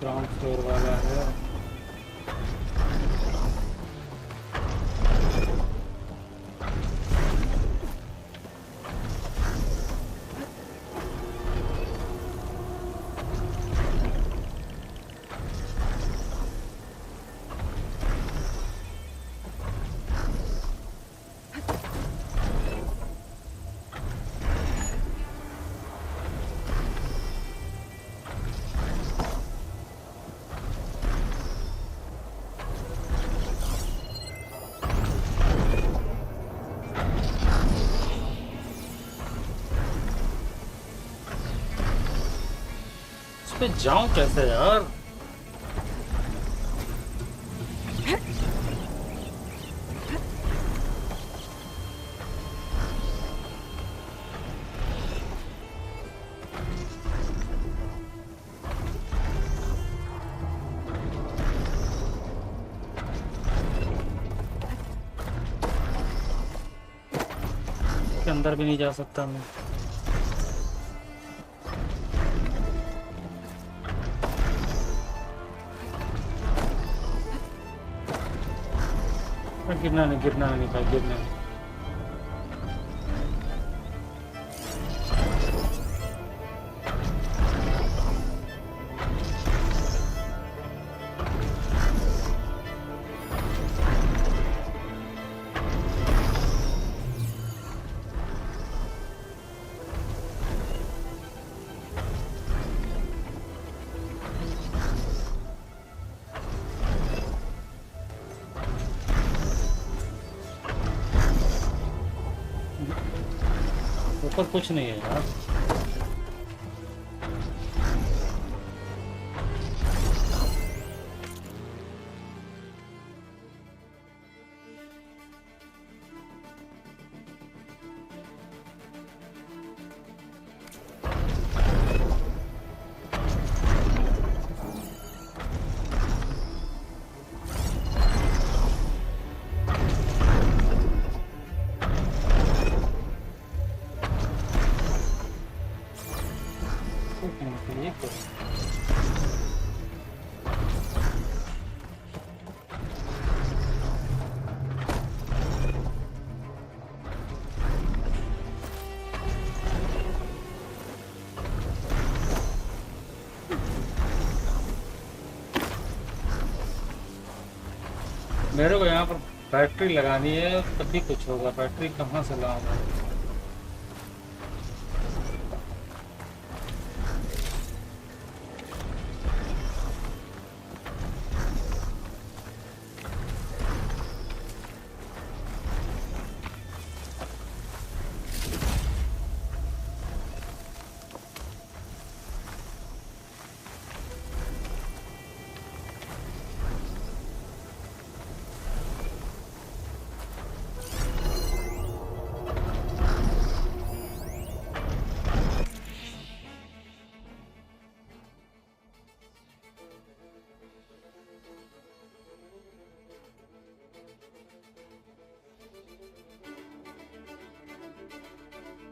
ग्राउंड फ्लोर वाला है। पे जाऊं कैसे यार? के अंदर भी नहीं जा सकता मैं। गिरना नहीं भाई, गिरना नहीं। ऊपर कुछ नहीं है यार। मेरे को यहाँ पर बैटरी लगानी है तभी कुछ होगा। बैटरी कहाँ से लाऊंगा?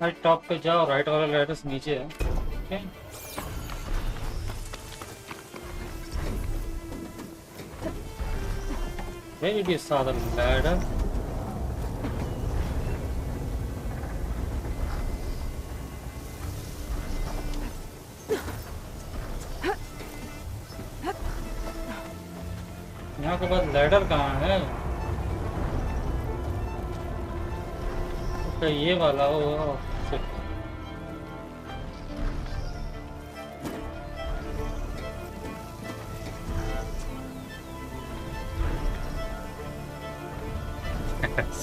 राइट टॉप पे जाओ, राइट वाला लेडर्स नीचे है। Okay Where did you saw the ladder? यहाँ के बाद लैडर कहाँ है? ओके ये वाला हो।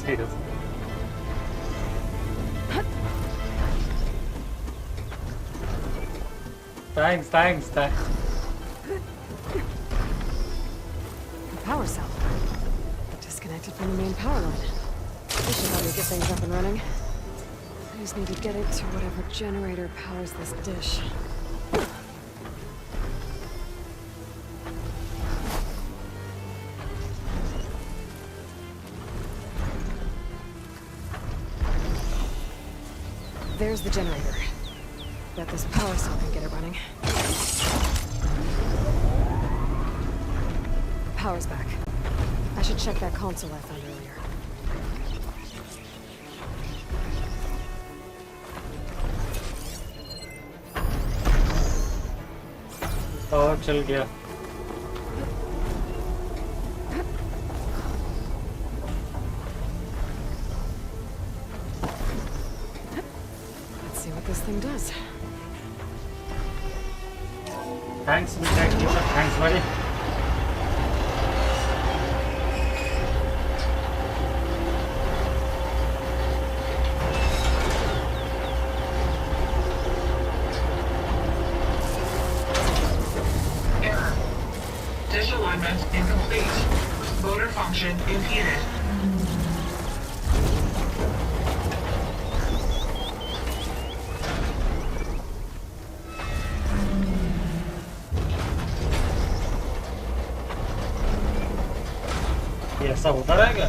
Seriously. Thanks. The power cell. Disconnected from the main power line. This should help me get things up and running. I just need to get it to whatever generator powers this dish. There's the generator. Bet this power cell can get it running. Power's back. I should check that console I found earlier. और चल गया। Let's see what this thing does. Thanks, thanks, buddy. Dish alignment incomplete. Motor function impeded. ये ऐसा होता रहेगा?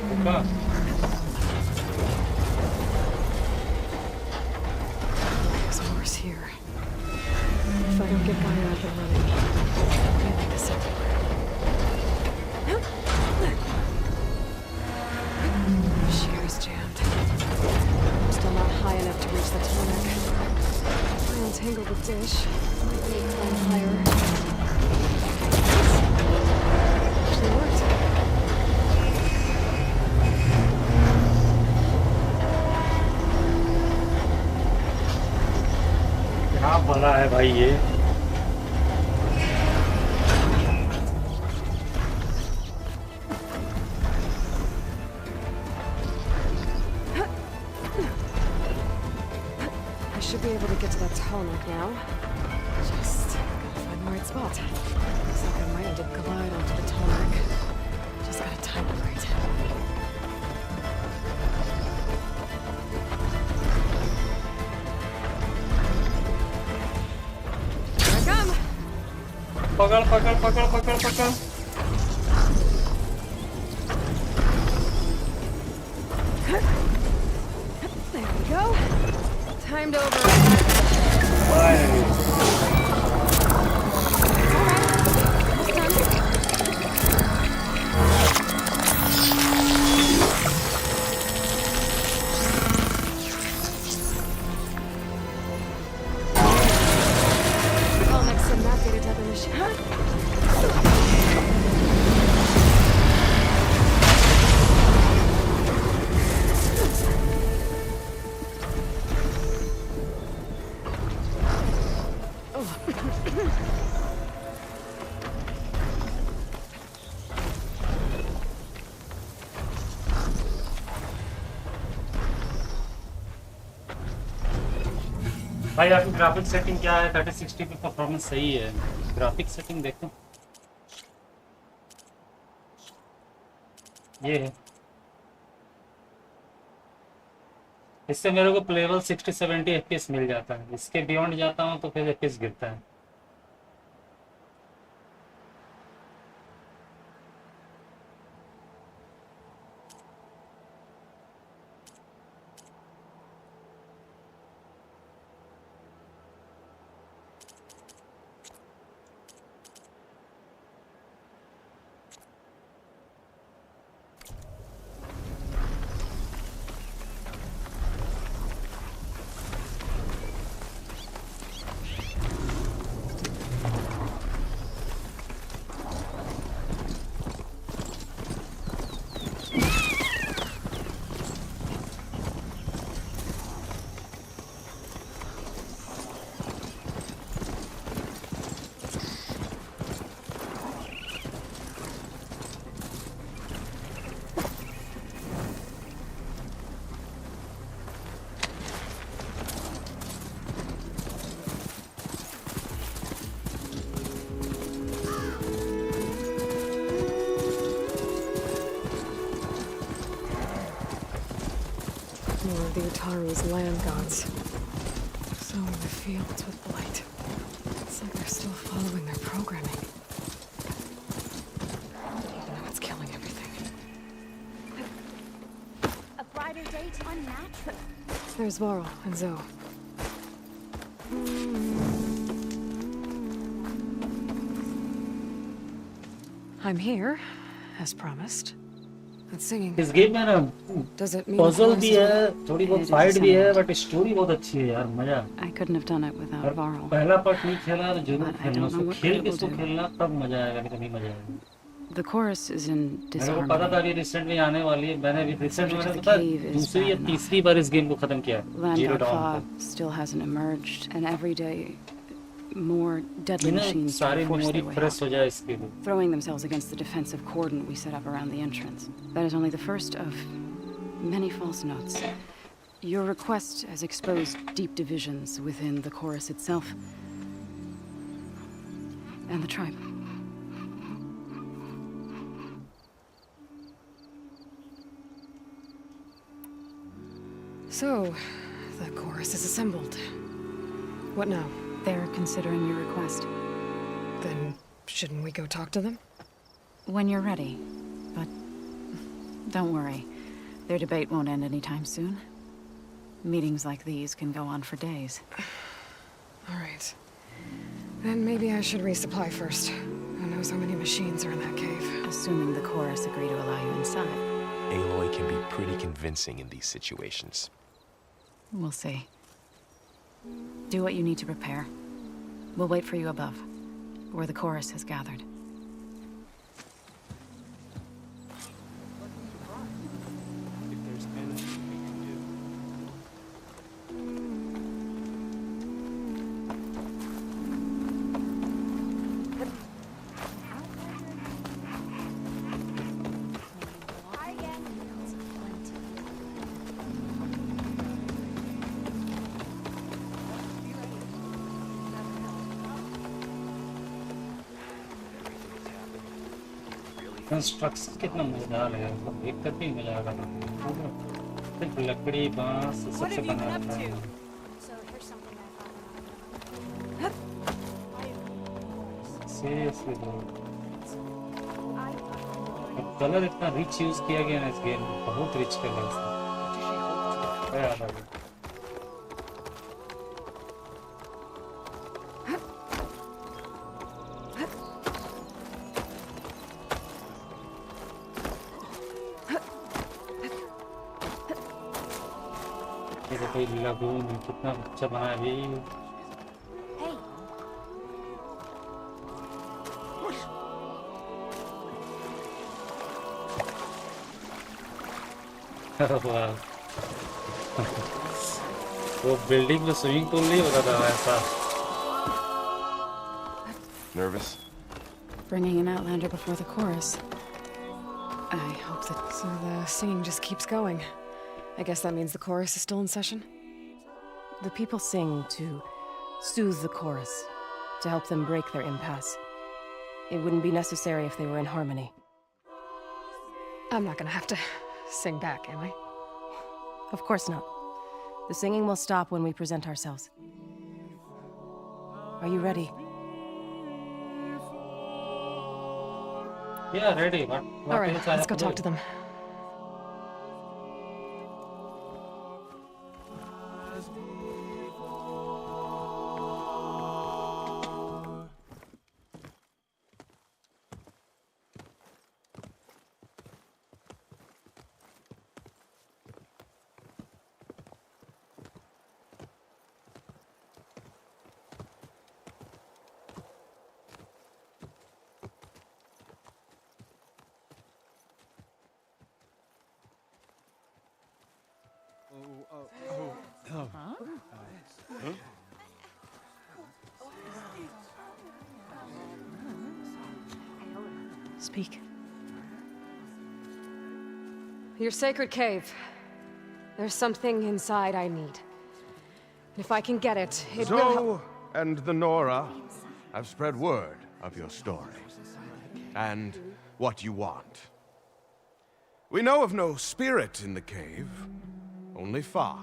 होगा। There's worse here. If I don't get Gaia up and running, I'll be like this everywhere. Shear is jammed. I'm still not high enough to reach the tonic. If I untangle the dish, I might be able to climb higher. Actually worked. क्या बना है भाई ये? I should be able to get to that tonic now. Just gotta find the right spot. Looks like I might need to glide onto the tonic. Just gotta time it right. Here I come! पकड़। There we go. Time to override. I'll make some map data definition. भाई आपकी graphic setting क्या है? 3060 पे performance सही है। Graphic setting देखो, ये है। इससे मेरे को प्लेबल 60-70 एफपीएस मिल जाता है। इसके बियॉन्ड जाता हूँ तो फिर एफपीएस गिरता है। More of the Utaru's land gods. So in the fields with blight. It's like they're still following their programming. Even though it's killing everything. A brighter day to unnatural. There's Varl and Zoe. I'm here, as promised. That singing. इस game में ना Does it mean puzzle भी Forrest- है, थोड़ी बहुत fight भी है, but story बहुत अच्छी है यार, मजा। I couldn't have done it without Varl. पहला पार्ट नहीं खेला तो जरूर But I खेलना। don't know उसको what खेल good के it इसको will do. खेलना तब मजा आएगा, नहीं तो नहीं मजा आएगा। The chorus is in मेरे को पता disharmony. था अभी रिसेंट में आने वाली है। मैंने अभी रिसेंट में Subject पता to the cave is दूसरी या bad enough. तीसरी बार इस गेम को खत्म किया है। Land Zero God Dawn Fa को। still hasn't emerged, and every day more deadly इन्हें machines try सारी to force memory their way fresh out, हो जाए इसके लिए। throwing themselves against the defensive cordon we set up around the entrance. That is only the first of many false notes. Your request has exposed deep divisions within the chorus itself and the tribe. So, the chorus is assembled. What now? They're considering your request. Then, shouldn't we go talk to them? When you're ready. But don't worry. Their debate won't end anytime soon. Meetings like these can go on for days. All right. Then maybe I should resupply first. Who knows how many machines are in that cave? Assuming the chorus agree to allow you inside. Aloy can be pretty convincing in these situations. We'll see. Do what you need to prepare. We'll wait for you above, where the chorus has gathered. If there's anything we can do. Construction कितना मजेदार है, मतलब देख कर भी मजा आ रहा है। सिर्फ लकड़ी बांस सबसे बना रहता है। Seriously though, कलर इतना रिच यूज किया गया ना इस गेम में, बहुत रिच कलर है। याद आ गया। ये तो कोई लगून कितना अच्छा बना है अभी। वाह। वो बिल्डिंग में स्विमिंग पूल नहीं होता था ऐसा। Nervous? Bringing an outlander before the chorus. I hope that... So the singing just keeps going. I guess that means the chorus is still in session? The people sing to soothe the chorus, to help them break their impasse. It wouldn't be necessary if they were in harmony. I'm not gonna have to sing back, am I? Of course not. The singing will stop when we present ourselves. Are you ready? Yeah, ready. All right, let's go talk to them. Speak. Your sacred cave. There's something inside I need. And if I can get it, it will help. Zoe and the Nora have spread word of your story. And what you want. We know of no spirit in the cave. Only Fa,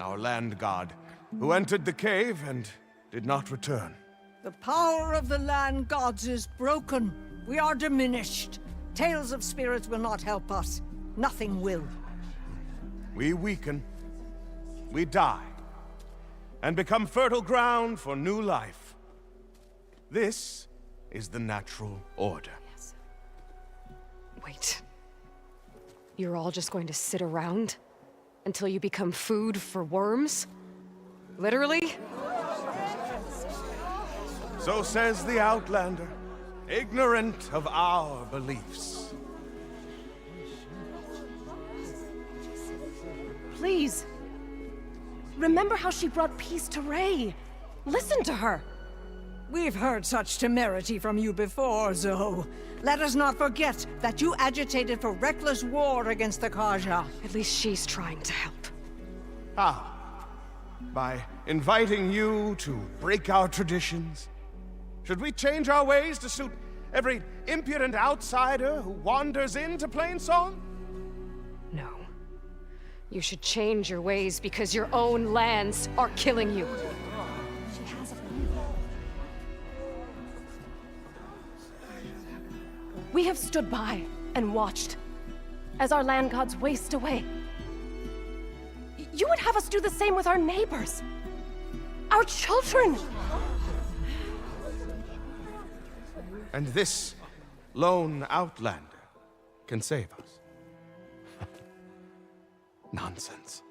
our land god, who entered the cave and did not return. The power of the land gods is broken. We are diminished. Tales of spirits will not help us. Nothing will. We weaken, we die, and become fertile ground for new life. This is the natural order. Yes. Wait. You're all just going to sit around until you become food for worms? Literally? So says the Outlander, ignorant of our beliefs. Please. Remember how she brought peace to Ray. Listen to her. We've heard such temerity from you before, Zoe. Let us not forget that you agitated for reckless war against the Kaja. At least she's trying to help. How? By inviting you to break our traditions? Should we change our ways to suit every impudent outsider who wanders into Plainsong? No. You should change your ways because your own lands are killing you. We have stood by and watched as our land gods waste away. You would have us do the same with our neighbors, our children. And this lone outlander can save us. Nonsense.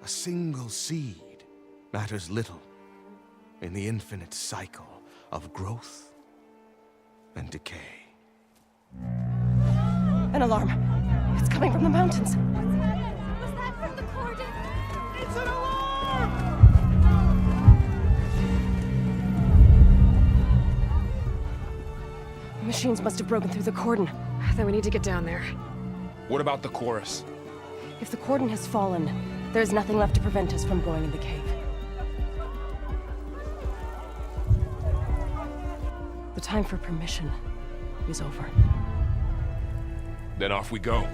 A single seed matters little in the infinite cycle of growth and decay. An alarm. It's coming from the mountains. Was that from the cordon? It's an alarm! Machines must have broken through the cordon. Then we need to get down there. What about the chorus? If the cordon has fallen, there's nothing left to prevent us from going in the cave. The time for permission is over. Then off we go.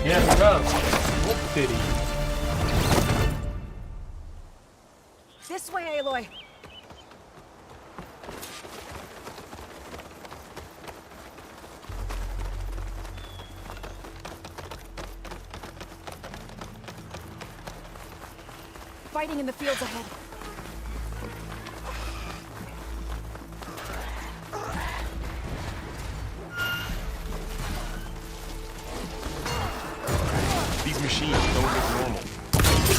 Yes, go. Whoop diddy. This way, Aloy. Fighting in the fields ahead. These machines don't look normal.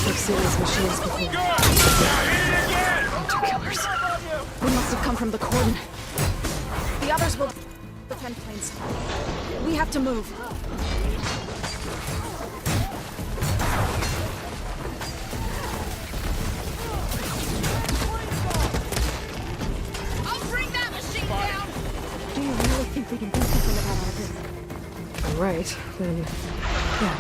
We've seen these machines before. Hunter killers. We must have come from the cordon. The others will defend planes. We have to move. I'll bring that machine down! Do you really think we can do something about all this? If I'm right, then yeah.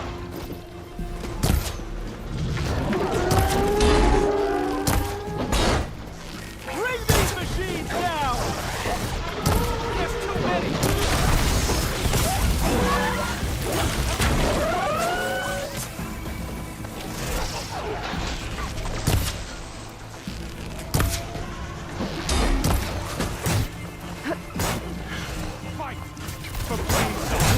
Bring these machines down! There's too many! Fight for plain sight!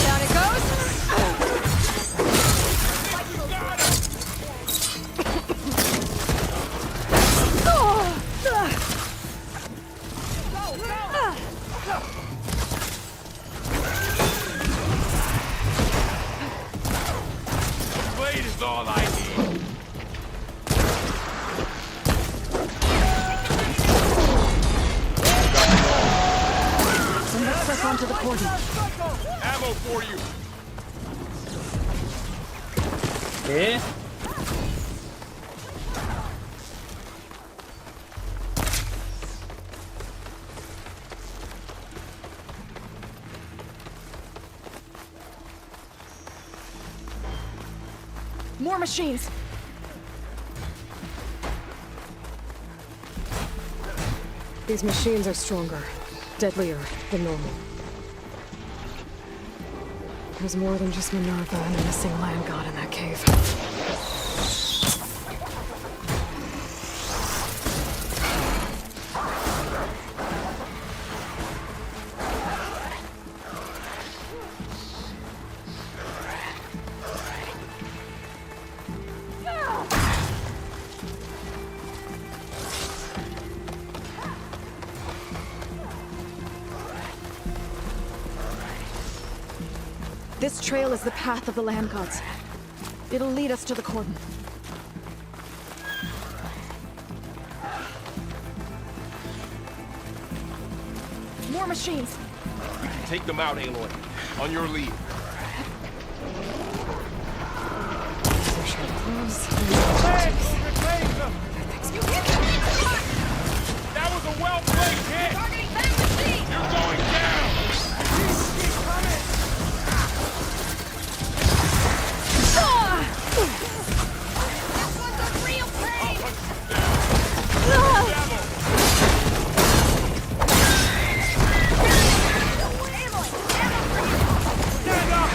Down it goes. Blade is all I need. And let's press onto the cordon. Ammo for you. ¿Qué? More machines! These machines are stronger, deadlier than normal. There's more than just Minerva and a missing land god in that cave. This trail is the path of the land gods. It'll lead us to the cordon. More machines! Take them out, Aloy. On your lead. That was a well-played hit! You're going down! Keep coming! This one's a real pain! Stand up!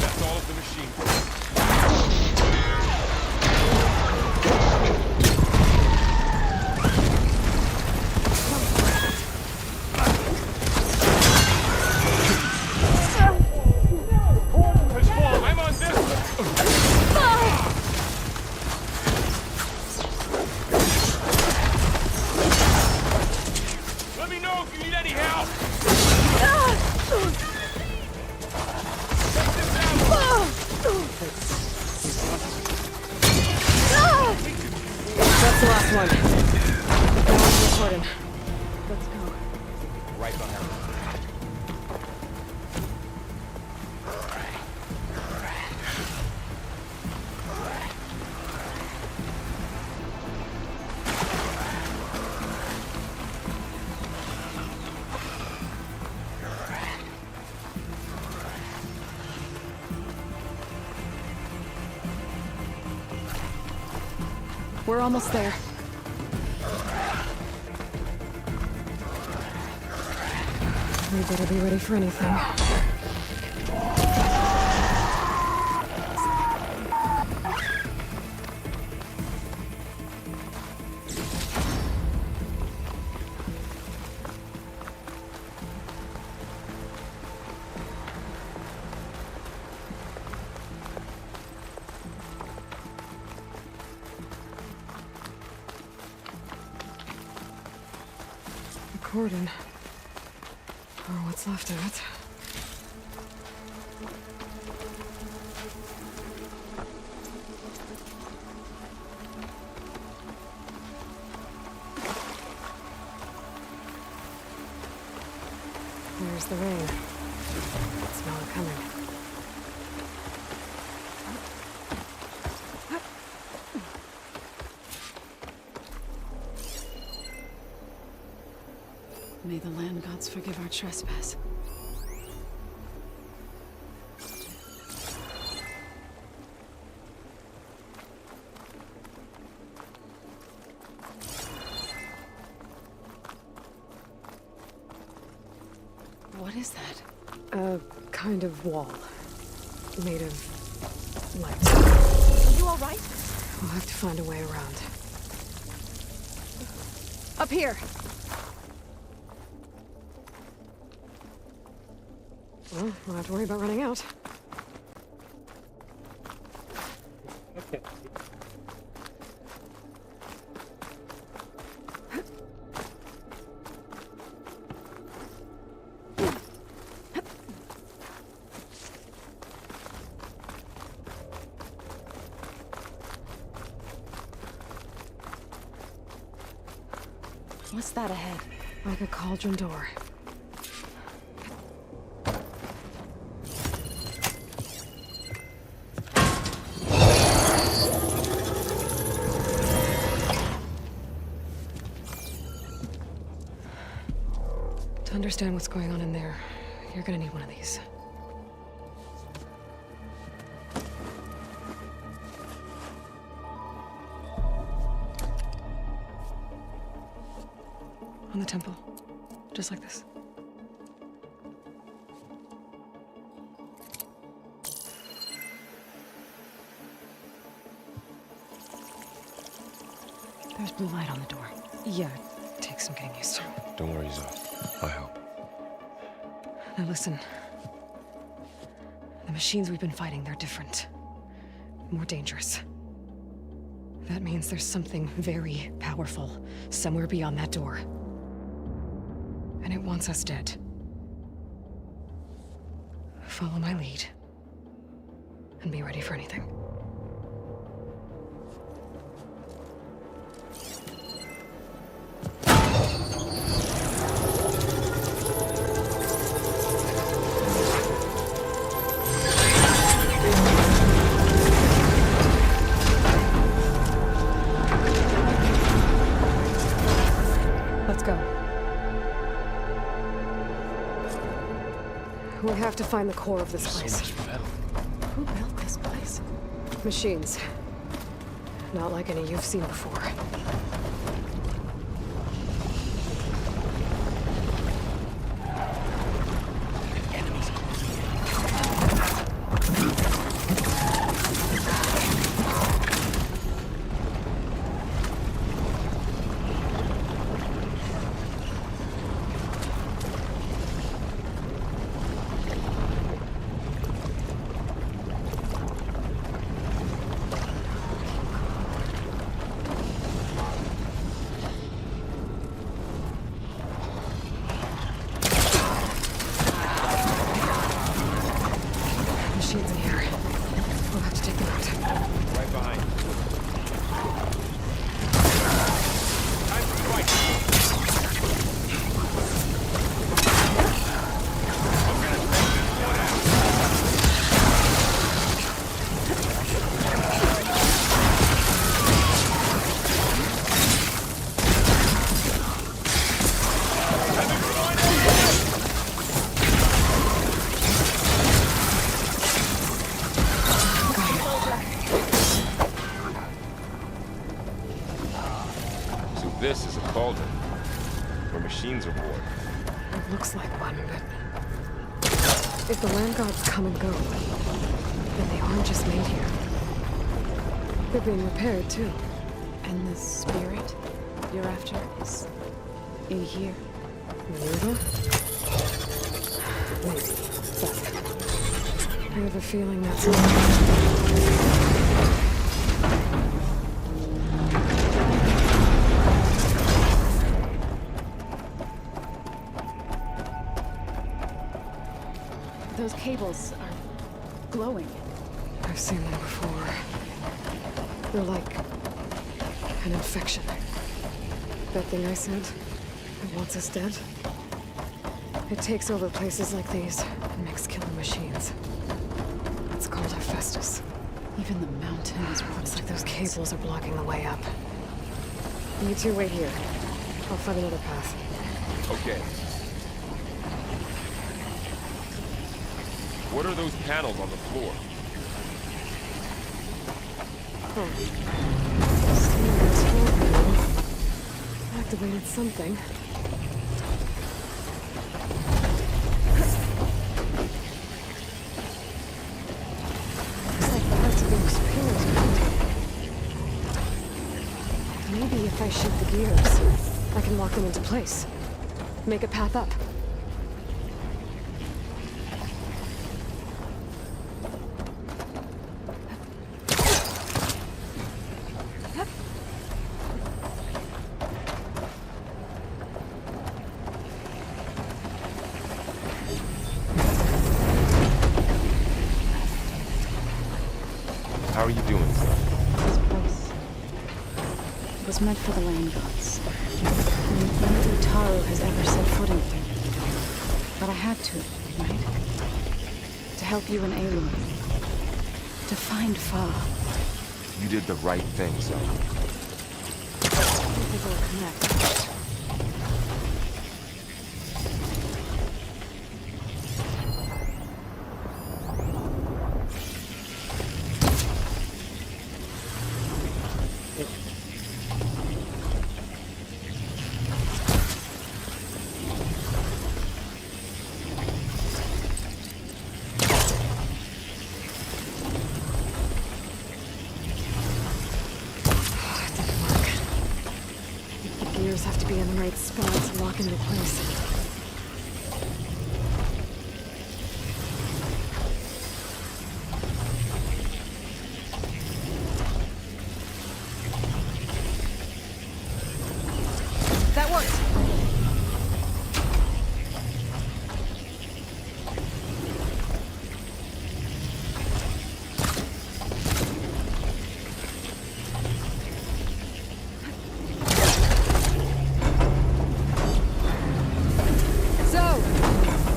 That's all of the machines. I'm on this! Let me know if you need any help! Take this out! That's the last one. Now on to the cordon. Let's go. Right behind. We're almost there. We better be ready for anything. cordon. Or what's left of it. There's the ring. Smell it coming. May the land gods forgive our trespass. What is that? A kind of wall. Made of light. Are you all right? We'll have to find a way around. Up here. Well, we'll have to worry about running out. Okay. What's that ahead? Like a cauldron door. To understand what's going on in there, you're gonna need one of these. On the temple. Just like this. There's blue light on the door. Yeah, it takes some getting used to. Don't worry, Zoe. I'll help. Now listen. The machines we've been fighting, they're different. More dangerous. That means there's something very powerful somewhere beyond that door. And it wants us dead. Follow my lead. And be ready for anything. Let's go. We have to find the core of this place. So much metal. Who built this place? Machines. Not like any you've seen before. Machines in here. We'll have to take them out. Right behind. Time to fight. I'm gonna take this one out. So this is a cauldron where machines are born. It looks like one, but if the land gods come and go, then they aren't just made here. They're being repaired too. And the spirit you're after is in here. Minerva? Maybe, but I have a feeling that's not. Those cables are glowing. I've seen them before. They're like an infection. That thing I said, that wants us dead. It takes over places like these and makes killer machines. It's called Hephaestus. Even the mountain is what It's like those cables are blocking the way up. You two wait here. I'll find another path. Okay. What are those panels on the floor? Activated something. Looks like the hearts of those pillars are empty. Maybe if I shoot the gears, I can lock them into place. Make a path up. How are you doing, son? This place was meant for the land gods. And no Utaru has ever set foot in here. But I had to, right? To help you and Aloy. To find Fa. You did the right thing, son. I think we'll connect. Have to be in the right spot to lock into place. That worked.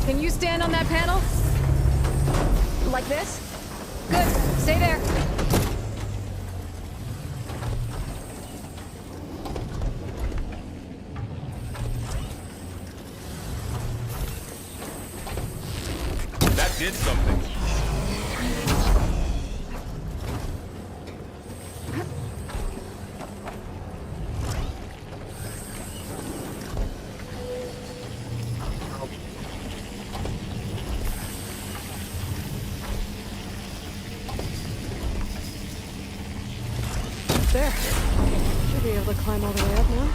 Can you stand on that panel? Like this? Good. Stay there. That did something. There. Should be able to climb all the way up now.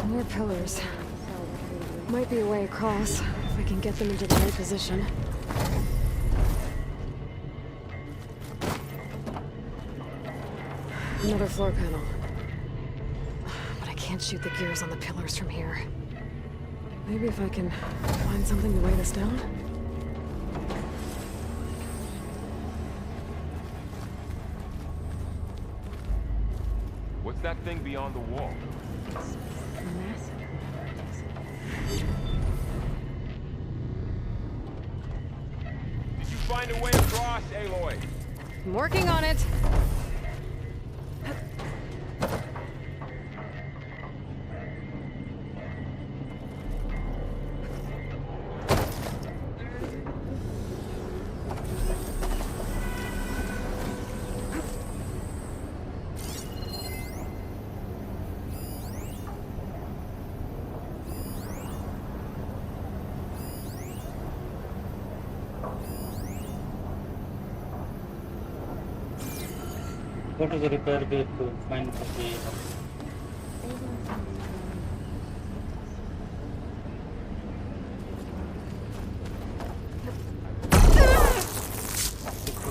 More pillars. Might be a way across, if I can get them into the right position. Another floor panel. But I can't shoot the gears on the pillars from here. Maybe if I can find something to weigh this down? What's that thing beyond the wall? Did you find a way across, Aloy? I'm working on it. Go to the repair gate to find the key.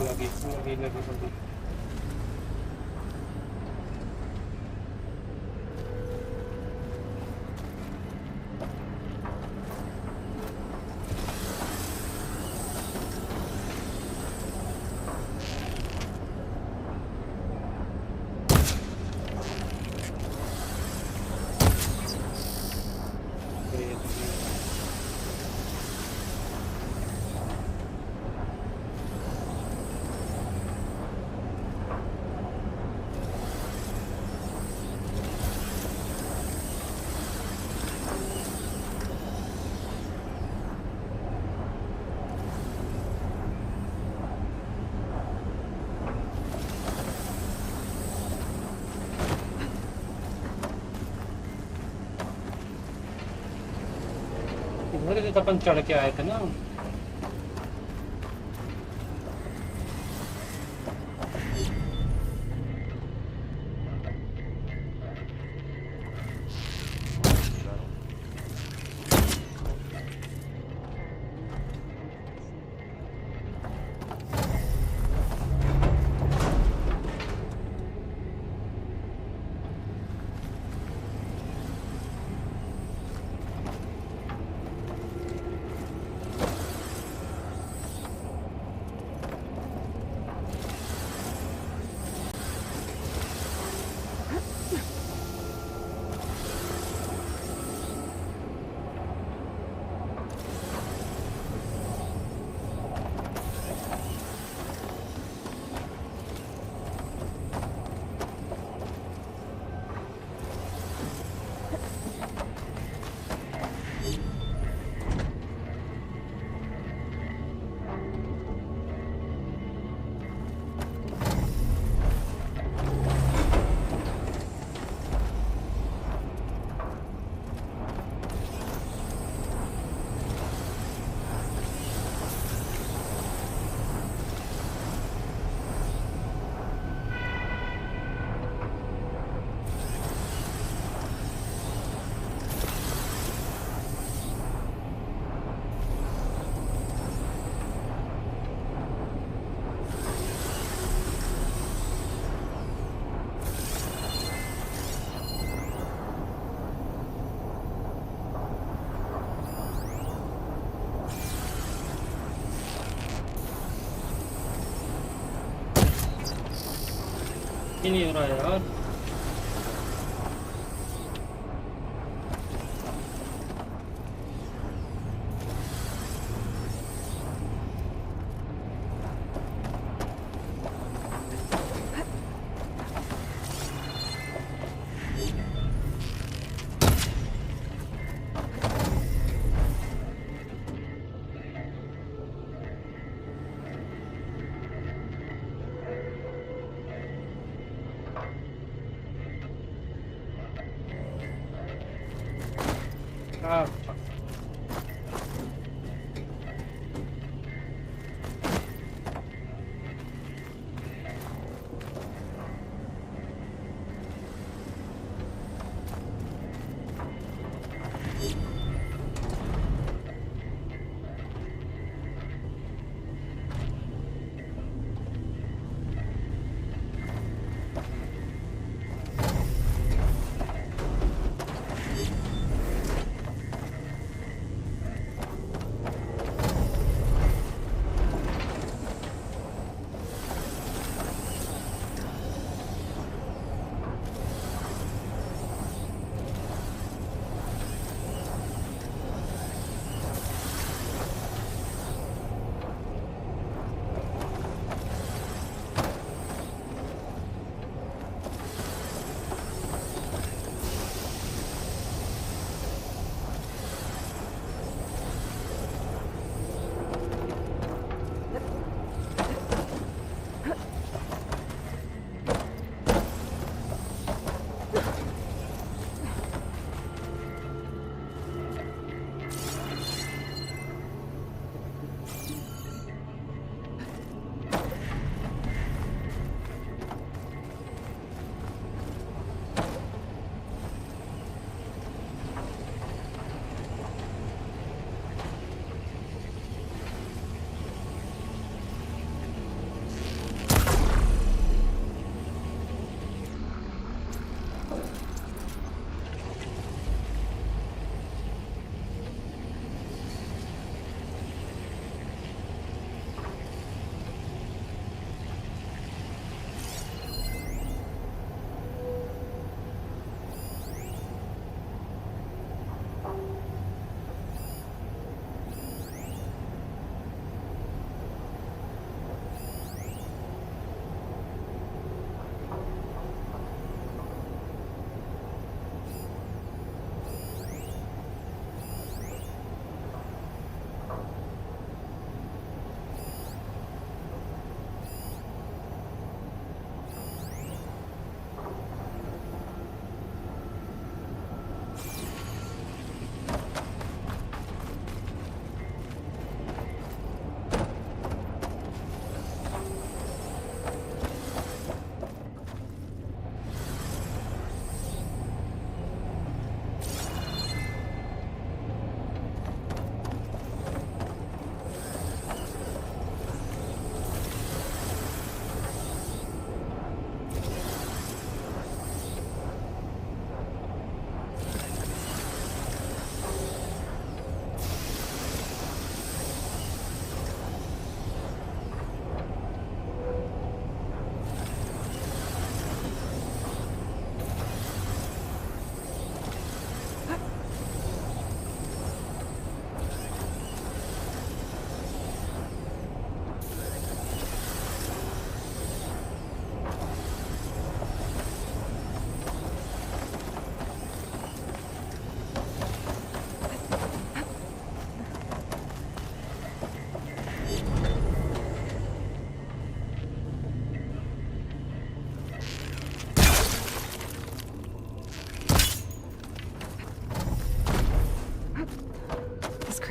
लगी उधर से तो अपन चढ़ के आए थे ना। ही नहीं हो रहा है यार।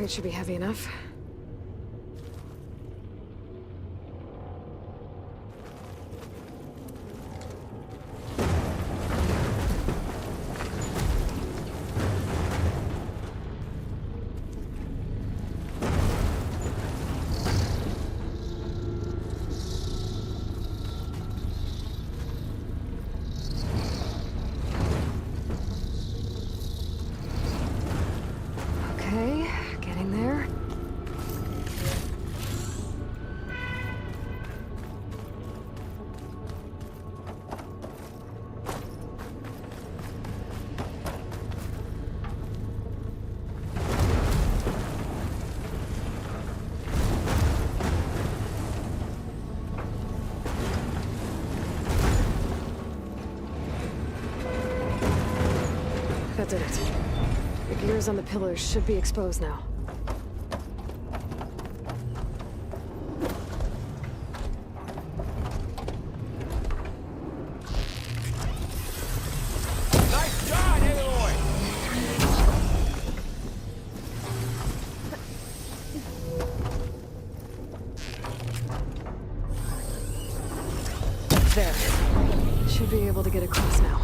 crate should be heavy enough. Okay, getting there. That did it. The gears on the pillars should be exposed now. Nice shot, Aloy! There. Should be able to get across now.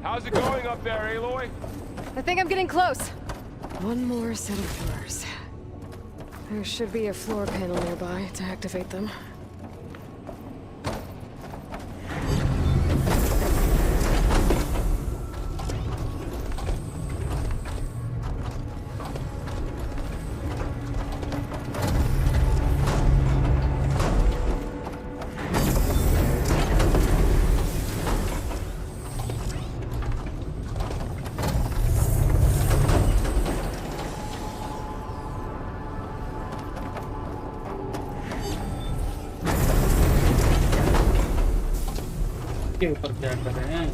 How's it going up there, Aloy? I think I'm getting close. One more set of pillars. There should be a floor panel nearby to activate them. के ऊपर क्या कर रहे हैं?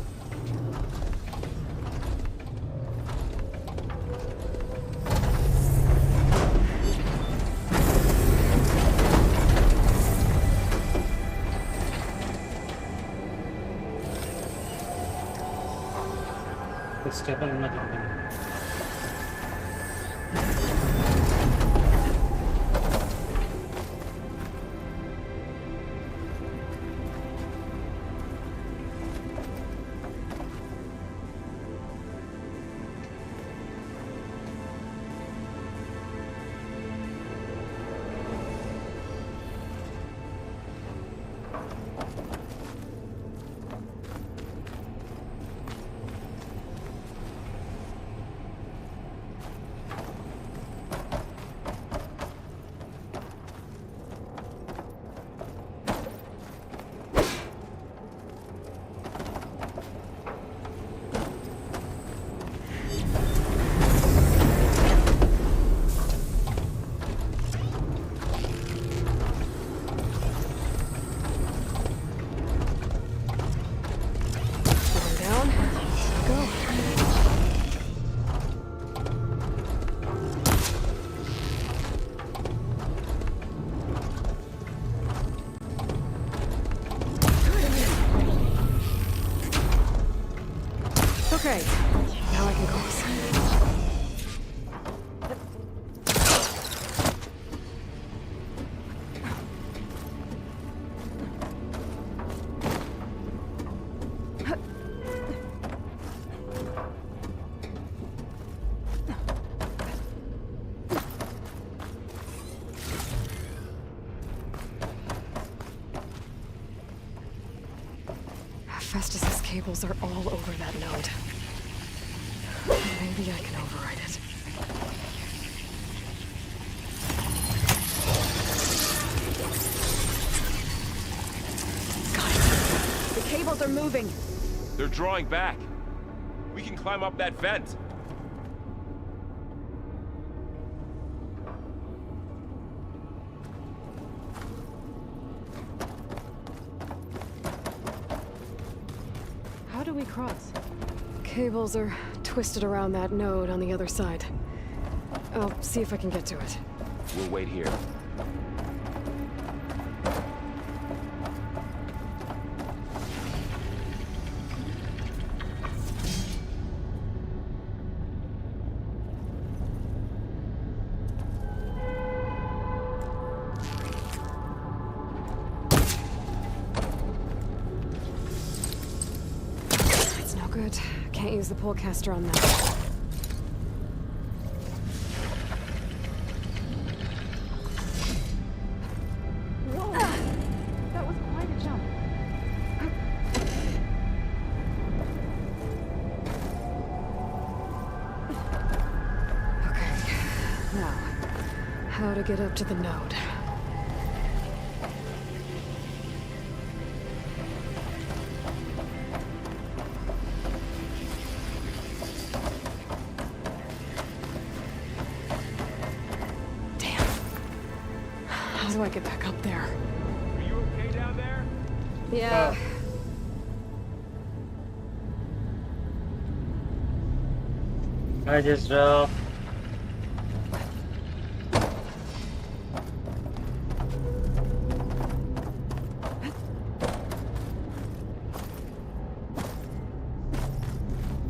Stable होना चाहिए। Okay, now I can cross. Festus's cables are all over that node. Maybe I can override it. Got it. The cables are moving. They're drawing back. We can climb up that vent. How do we cross? Cables are twisted around that node on the other side. I'll see if I can get to it. We'll wait here. it. Can't use the polecaster on that. Whoa! That was quite a jump. Okay. Now, how to get up to the node. How do I get back up there? Are you okay down there? Yeah. I just dropped.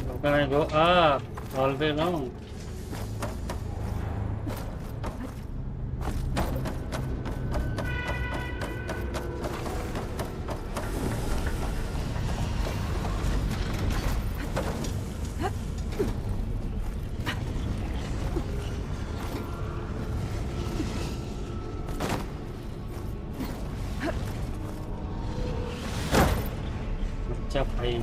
How can I go up all the way along? अच्छा भाई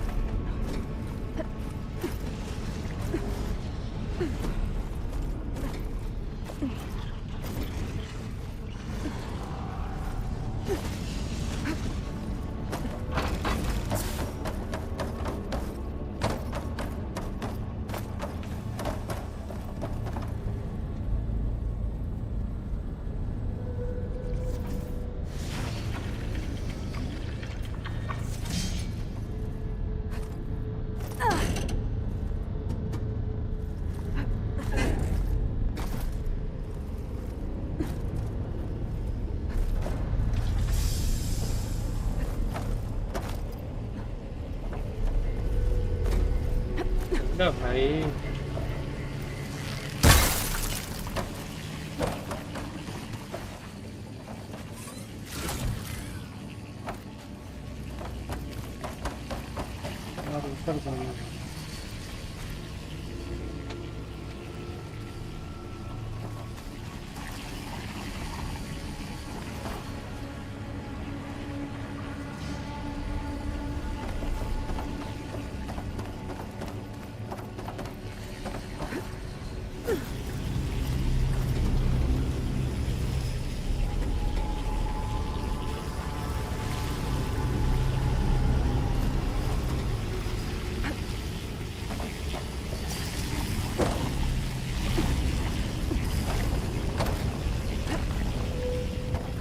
ना भाई और ऊपर जाना है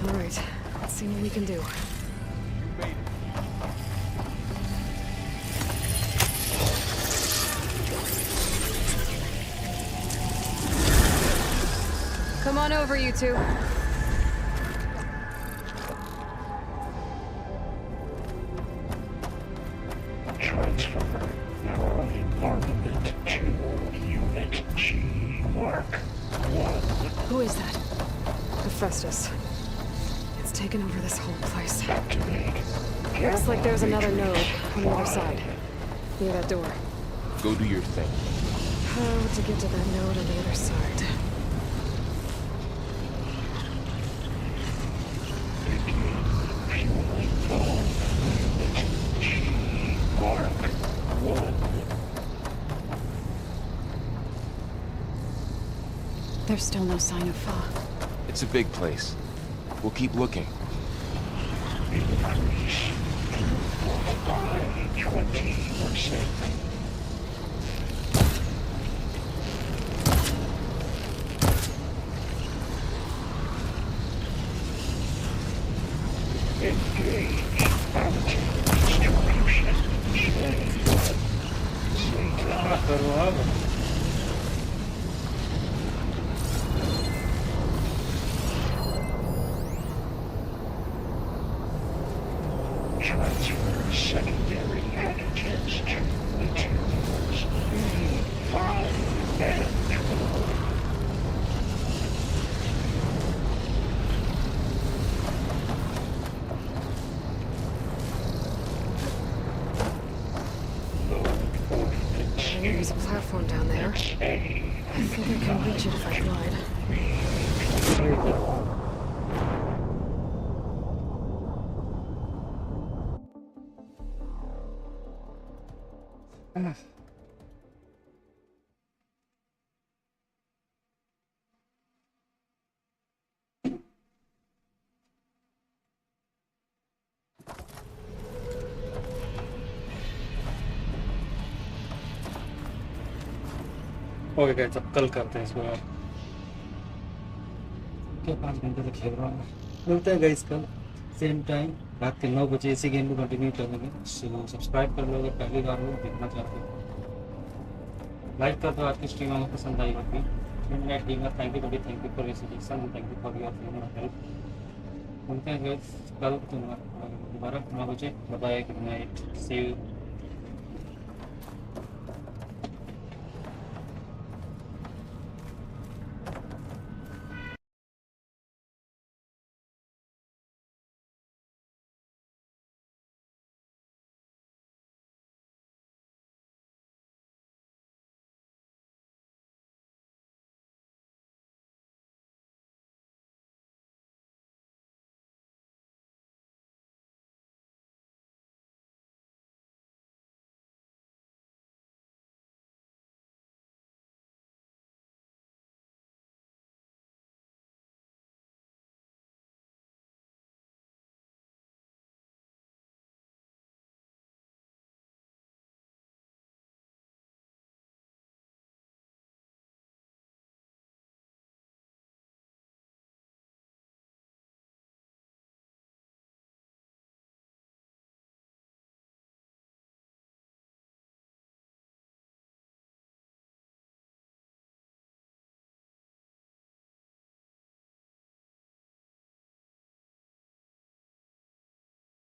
All right. Let's see what we can do. Come on over, you two. Transfer your armament to Unit G Mark 1. Who is that? Hephaestus. It's taken over this whole place. Looks like there's another node on the other side. Near that door. Go do your thing. How to get to that node on the other side? Mark 1. There's still no sign of Fa. It's a big place. We'll keep looking. Increase throughput by 20%. Engage anti-distribution chain. क्या करूँ अब Transfer secondary additives to materials B5 and 12. Load There's a platform down there. I think I can reach it if I glide. Okay guys, अब कल करते हैं इसको यार। क्या 5 घंटे से खेल रहा हूँ। मिलते हैं गाइस कल सेम टाइम रात के 9 बजे इसी गेम को कंटिन्यू करेंगे। सो सब्सक्राइब कर लो अगर पहली बार हो देखना चाहते हो। लाइक कर दो, आज की स्ट्रीम आपको पसंद आई होगी। Thank you for visiting, thank you for your help. मिलते हैं गाइस कल दोबारा 9 बजे। Bye, good night, see you.